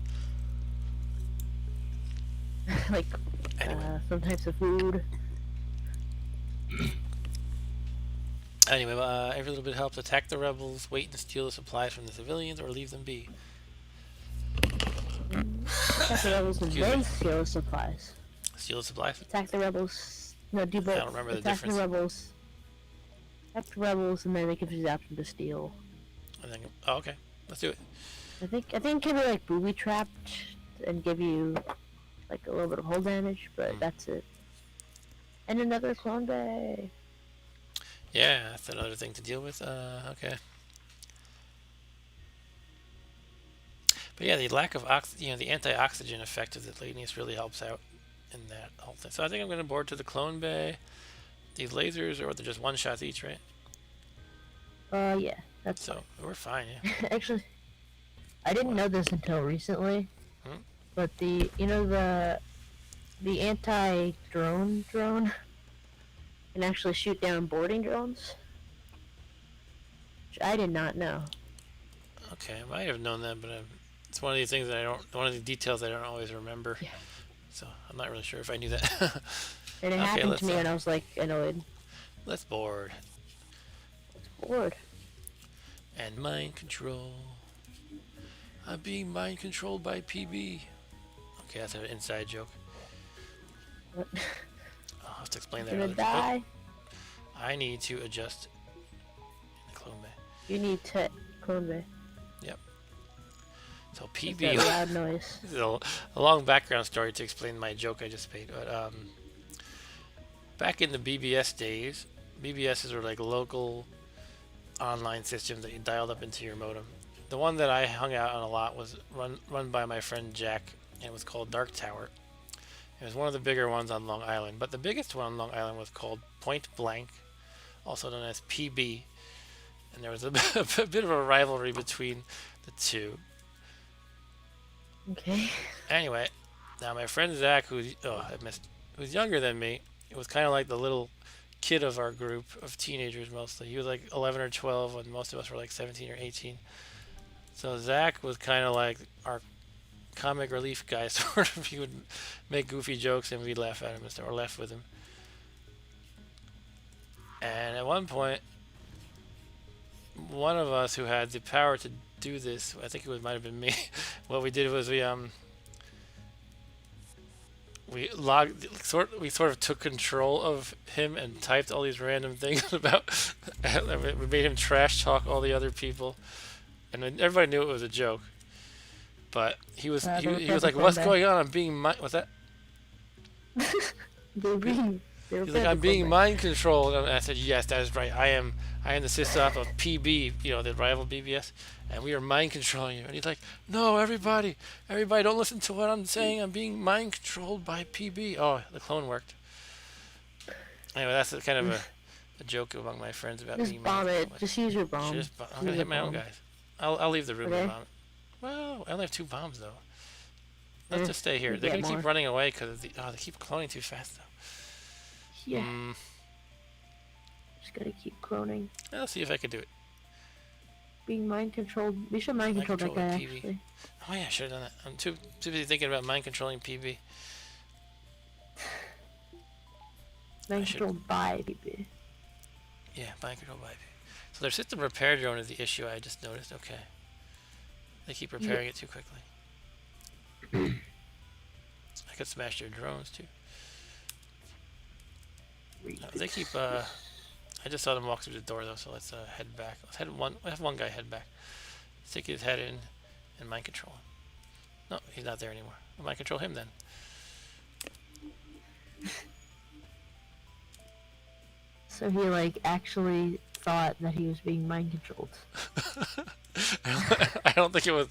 Speaker 2: Like,
Speaker 1: Anyway,
Speaker 2: some types of food.
Speaker 1: every little bit helps. Attack the rebels, wait and steal the supplies from the civilians, or leave them be.
Speaker 2: Attack the rebels and
Speaker 1: Excuse me.
Speaker 2: then steal supplies.
Speaker 1: Steal the supplies?
Speaker 2: Attack the rebels. No, do
Speaker 1: I
Speaker 2: both.
Speaker 1: don't remember the
Speaker 2: Attack the
Speaker 1: difference.
Speaker 2: rebels. Attack the rebels, and then it gives you the option to steal.
Speaker 1: I think. Oh, okay. Let's do it.
Speaker 2: I think it can be like booby trapped and give you like a little bit of hull damage, but that's it. And another clone bay.
Speaker 1: Yeah, that's another thing to deal with. Okay. But yeah, the lack of the anti-oxygen effect of the Lanius really helps out in that whole thing. So I think I'm going to board to the clone bay. These lasers are they're just one shots each, right?
Speaker 2: Yeah, that's
Speaker 1: so we're fine. Yeah.
Speaker 2: Actually, I didn't know this until recently, but the anti-drone drone can actually shoot down boarding drones, which I did not know.
Speaker 1: Okay, I might have known that, but it's one of these things that I don't. One of the details I don't always remember.
Speaker 2: Yeah.
Speaker 1: So I'm not really sure if I knew that.
Speaker 2: And it happened to me, and I was like annoyed.
Speaker 1: Let's board.
Speaker 2: Bored.
Speaker 1: And mind control. I'm being mind controlled by PB. Okay, that's an inside joke.
Speaker 2: What?
Speaker 1: I'll have to explain that.
Speaker 2: Gonna die.
Speaker 1: I need to adjust in the clone bay.
Speaker 2: You need to clone bay.
Speaker 1: Yep. So
Speaker 2: That
Speaker 1: PB.
Speaker 2: loud noise.
Speaker 1: This is a long background story to explain my joke I just made. But back in the BBS days, BBSs were like local online systems that you dialed up into your modem. The one that I hung out on a lot was run by my friend Jack, and it was called Dark Tower. It was one of the bigger ones on Long Island, but the biggest one on Long Island was called Point Blank, also known as PB, and there was a bit of a rivalry between the two.
Speaker 2: Okay.
Speaker 1: Anyway, now my friend Zach, who's younger than me, it was kind of like the little kid of our group of teenagers mostly. He was like 11 or 12 when most of us were like 17 or 18. So Zach was kind of like our comic relief guy, sort of. He would make goofy jokes and we'd laugh at him or laugh with him. And at one point, one of us who had the power to do this, I think it might have been me, what we did was we sort of took control of him and typed all these random things about. We made him trash talk all the other people, and everybody knew it was a joke. But he was like, "What's going on? I'm being what's that?"
Speaker 2: He's
Speaker 1: like, "I'm being mind controlled," and I said, "Yes, that is right. I am the system of PB, the rival BBS, and we are mind controlling you." And he's like, "No, everybody, don't listen to what I'm saying. I'm being mind controlled by PB." Oh, the clone worked. Anyway, that's kind of a joke among my friends about
Speaker 2: just
Speaker 1: being
Speaker 2: bomb
Speaker 1: mind
Speaker 2: it. Just use your bomb.
Speaker 1: I'm gonna hit my own guys. I'll leave the room and bomb it. Well, I only have 2 bombs though. Let's just stay here. They can keep running away because they keep cloning too fast though.
Speaker 2: Yeah. Just gotta keep cloning.
Speaker 1: I'll see if I can do it.
Speaker 2: Being mind controlled. We should mind control that guy actually.
Speaker 1: Oh yeah, I should have done that. I'm too busy thinking about mind controlling PB.
Speaker 2: Mind controlled by PB.
Speaker 1: Yeah, mind control by PB. So their system repair drone is the issue I just noticed. Okay. They keep repairing it too quickly. I could smash their drones too. No, they keep. I just saw them walk through the door though, so let's head back. Let's have one guy head back. Stick his head in and mind control him. No, he's not there anymore. I'll mind control him then.
Speaker 2: So he like actually thought that he was being mind controlled.
Speaker 1: I don't think it was.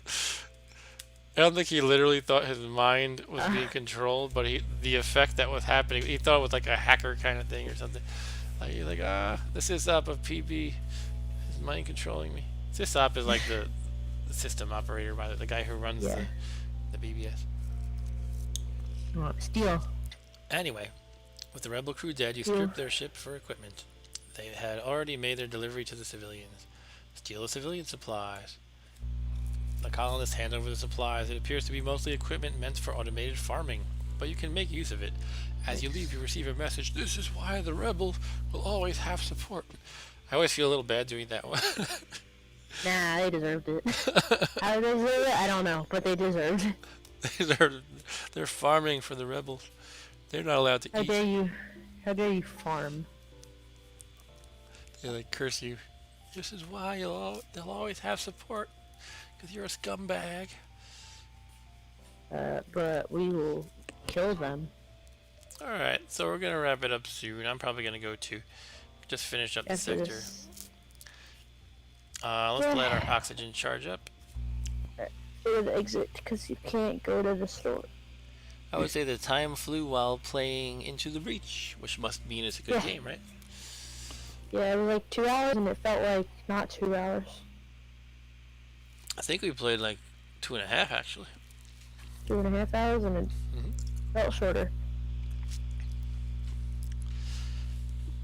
Speaker 1: I don't think he literally thought his mind was being controlled, but the effect that was happening, he thought it was like a hacker kind of thing or something. Like you're like, this sysop of PB is mind controlling me. Sysop is like the system operator, by the guy who runs the BBS.
Speaker 2: Steal.
Speaker 1: Anyway, with the rebel crew dead, you strip their ship for equipment. They had already made their delivery to the civilians. Steal the civilian supplies. The colonists hand over the supplies. It appears to be mostly equipment meant for automated farming, but you can make use of it. As you leave, you receive a message. This is why the rebels will always have support. I always feel a little bad doing that one.
Speaker 2: Nah, they deserved it. How they deserve it, I don't know, but they deserved it.
Speaker 1: They're farming for the rebels. They're not allowed to eat.
Speaker 2: How dare you farm?
Speaker 1: They like curse you. This is why they'll always have support. Because you're a scumbag.
Speaker 2: But we will kill them.
Speaker 1: Alright, so we're going to wrap it up soon. I'm probably going to go to just finish up the sector. Let's let our oxygen charge up.
Speaker 2: Go to exit, because you can't go to the store.
Speaker 1: I would say the time flew while playing Into the Breach, which must mean it's a good game, right?
Speaker 2: Yeah, it was like 2 hours, and it felt like not 2 hours.
Speaker 1: I think we played like 2.5, actually.
Speaker 2: 2.5 hours, and it felt shorter.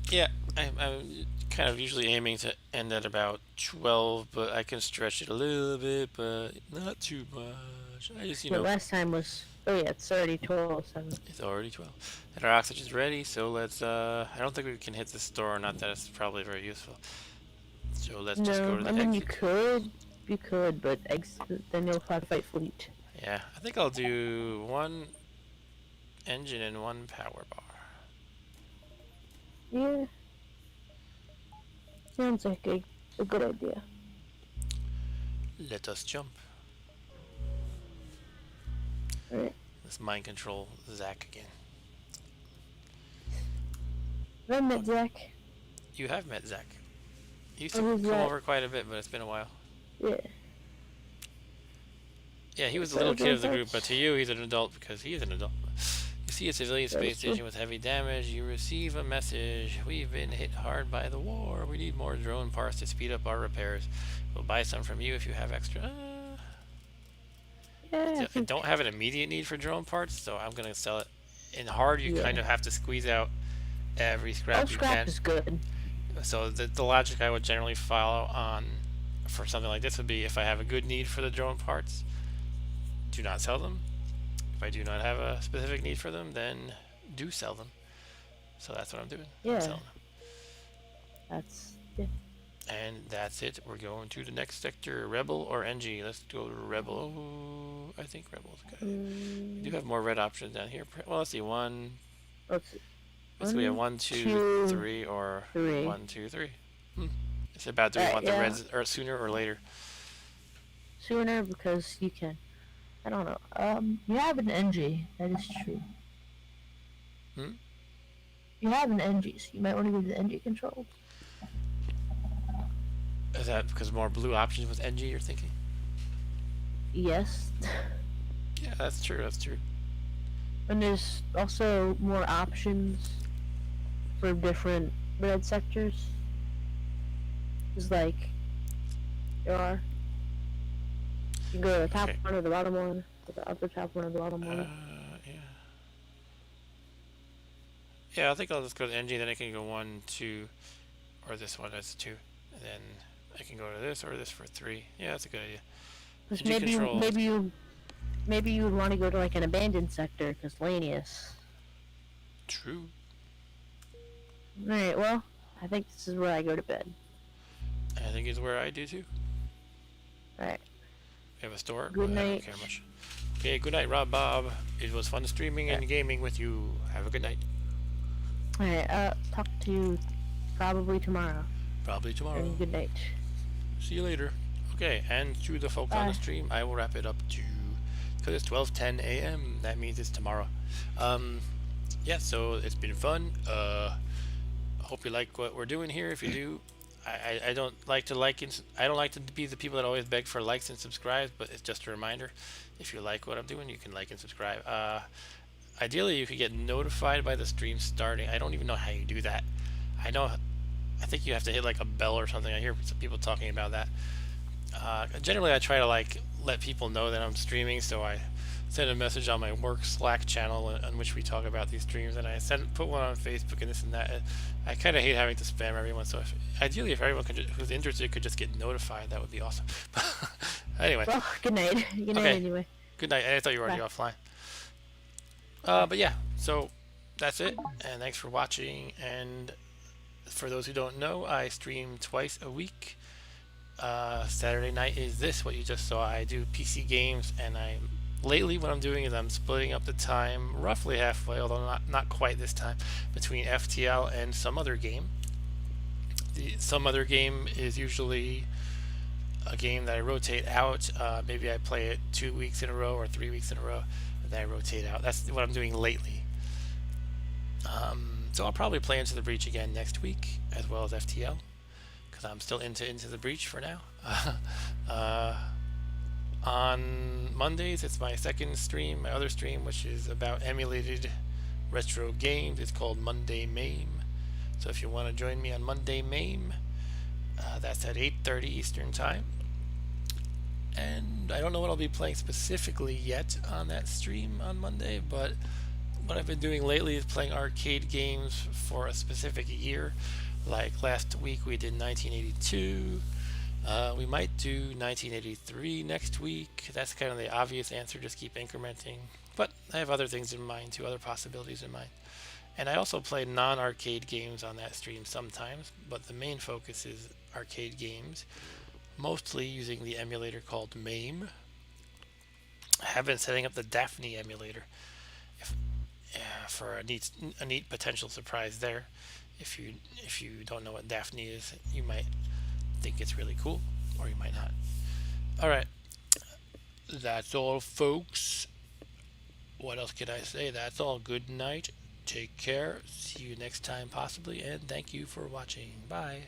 Speaker 1: Yeah, I'm kind of usually aiming to end at about 12, but I can stretch it a little bit, but not too much. I just,
Speaker 2: last time was... Oh yeah, it's already 12, so...
Speaker 1: It's already 12. And our oxygen's ready, so let's, I don't think we can hit the store, not that it's probably very useful. So let's just go to the exit.
Speaker 2: You could, but then you'll have to fight fleet.
Speaker 1: Yeah, I think I'll do 1 engine and 1 power bar.
Speaker 2: Yeah. Sounds like a good idea.
Speaker 1: Let us jump.
Speaker 2: Alright.
Speaker 1: Let's mind control Zach again.
Speaker 2: I met Zach.
Speaker 1: You have met Zach. You used to come over quite a bit, but it's been a while.
Speaker 2: Yeah.
Speaker 1: Yeah, he was the little kid of the group, but to you, he's an adult because he is an adult. You see a civilian space station with heavy damage. You receive a message. We've been hit hard by the war. We need more drone parts to speed up our repairs. We'll buy some from you if you have extra.
Speaker 2: Yeah,
Speaker 1: I don't have an immediate need for drone parts, so I'm going to sell it. In hard, you kind of have to squeeze out every scrap you can.
Speaker 2: Scrap is good.
Speaker 1: So the logic I would generally follow on for something like this would be if I have a good need for the drone parts, do not sell them. If I do not have a specific need for them, then do sell them. So that's what I'm doing.
Speaker 2: Yeah.
Speaker 1: I'm selling them. And that's it. We're going to the next sector, Rebel or NG. Let's go to Rebel. Oh, I think Rebel's good. We do have more red options down here. Well, let's see. So we have 1, 2, 3, or 1, 2, 3. It's about do we want the reds or sooner or later?
Speaker 2: Sooner, because you can. I don't know. You have an NG. That is true. You have an NG, so you might want to go to the NG controls.
Speaker 1: Is that because more blue options with NG, you're thinking?
Speaker 2: Yes.
Speaker 1: Yeah, that's true. That's true.
Speaker 2: And there's also more options for different red sectors. It's like there are. You can go to the top one or the bottom one, or the upper top one or the bottom one.
Speaker 1: Yeah. Yeah, I think I'll just go to NG, then I can go 1, 2, or this one as 2, and then I can go to this or this for 3. Yeah, that's a good idea.
Speaker 2: Maybe you would want to go to like an abandoned sector, because Lanius.
Speaker 1: True.
Speaker 2: Alright, well, I think this is where I go to bed.
Speaker 1: I think it's where I do too.
Speaker 2: Alright.
Speaker 1: We have a store.
Speaker 2: Good night.
Speaker 1: I don't care much. Okay, good night, Rob Bob. It was fun streaming and gaming with you. Have a good night.
Speaker 2: Alright, talk to you probably tomorrow.
Speaker 1: Probably tomorrow.
Speaker 2: And good night.
Speaker 1: See you later. Okay, and to the folks on the stream, I will wrap it up to, because it's 12:10 a.m. That means it's tomorrow. yeah, so it's been fun. Hope you like what we're doing here. If you do, I don't like to I don't like to be the people that always beg for likes and subscribes, but it's just a reminder. If you like what I'm doing, you can like and subscribe. Ideally, you could get notified by the stream starting. I don't even know how you do that. I know, I think you have to hit like a bell or something. I hear some people talking about that. Generally, I try to like let people know that I'm streaming, so I send a message on my work Slack channel on which we talk about these streams, and I put one on Facebook and this and that. I kind of hate having to spam everyone, so ideally, if everyone who's interested could just get notified, that would be awesome. Anyway,
Speaker 2: Well, good night. Good night
Speaker 1: okay,
Speaker 2: anyway.
Speaker 1: good night. I thought you were already
Speaker 2: Bye.
Speaker 1: offline.
Speaker 2: Bye.
Speaker 1: But yeah, so that's it, and thanks for watching. And for those who don't know, I stream twice a week. Saturday night is this what you just saw. I do PC games, and I lately what I'm doing is I'm splitting up the time roughly halfway, although not quite this time, between FTL and some other game. Some other game is usually a game that I rotate out. Maybe I play it 2 weeks in a row or 3 weeks in a row, and then I rotate out. That's what I'm doing lately. So I'll probably play Into the Breach again next week, as well as FTL, because I'm still into the Breach for now. uh, on Mondays, it's my second stream, my other stream, which is about emulated retro games. It's called Monday Mame. So if you want to join me on Monday Mame, that's at 8:30 Eastern Time. And I don't know what I'll be playing specifically yet on that stream on Monday, but what I've been doing lately is playing arcade games for a specific year. Like last week we did 1982. We might do 1983 next week. That's kind of the obvious answer, just keep incrementing. But I have other things in mind too, other possibilities in mind. And I also play non-arcade games on that stream sometimes, but the main focus is arcade games, mostly using the emulator called MAME. I have been setting up the Daphne emulator if, for a neat potential surprise there. If you don't know what Daphne is, you might think it's really cool, or you might not. All right, that's all, folks. What else can I say? That's all. Good night. Take care. See you next time, possibly, and thank you for watching. Bye.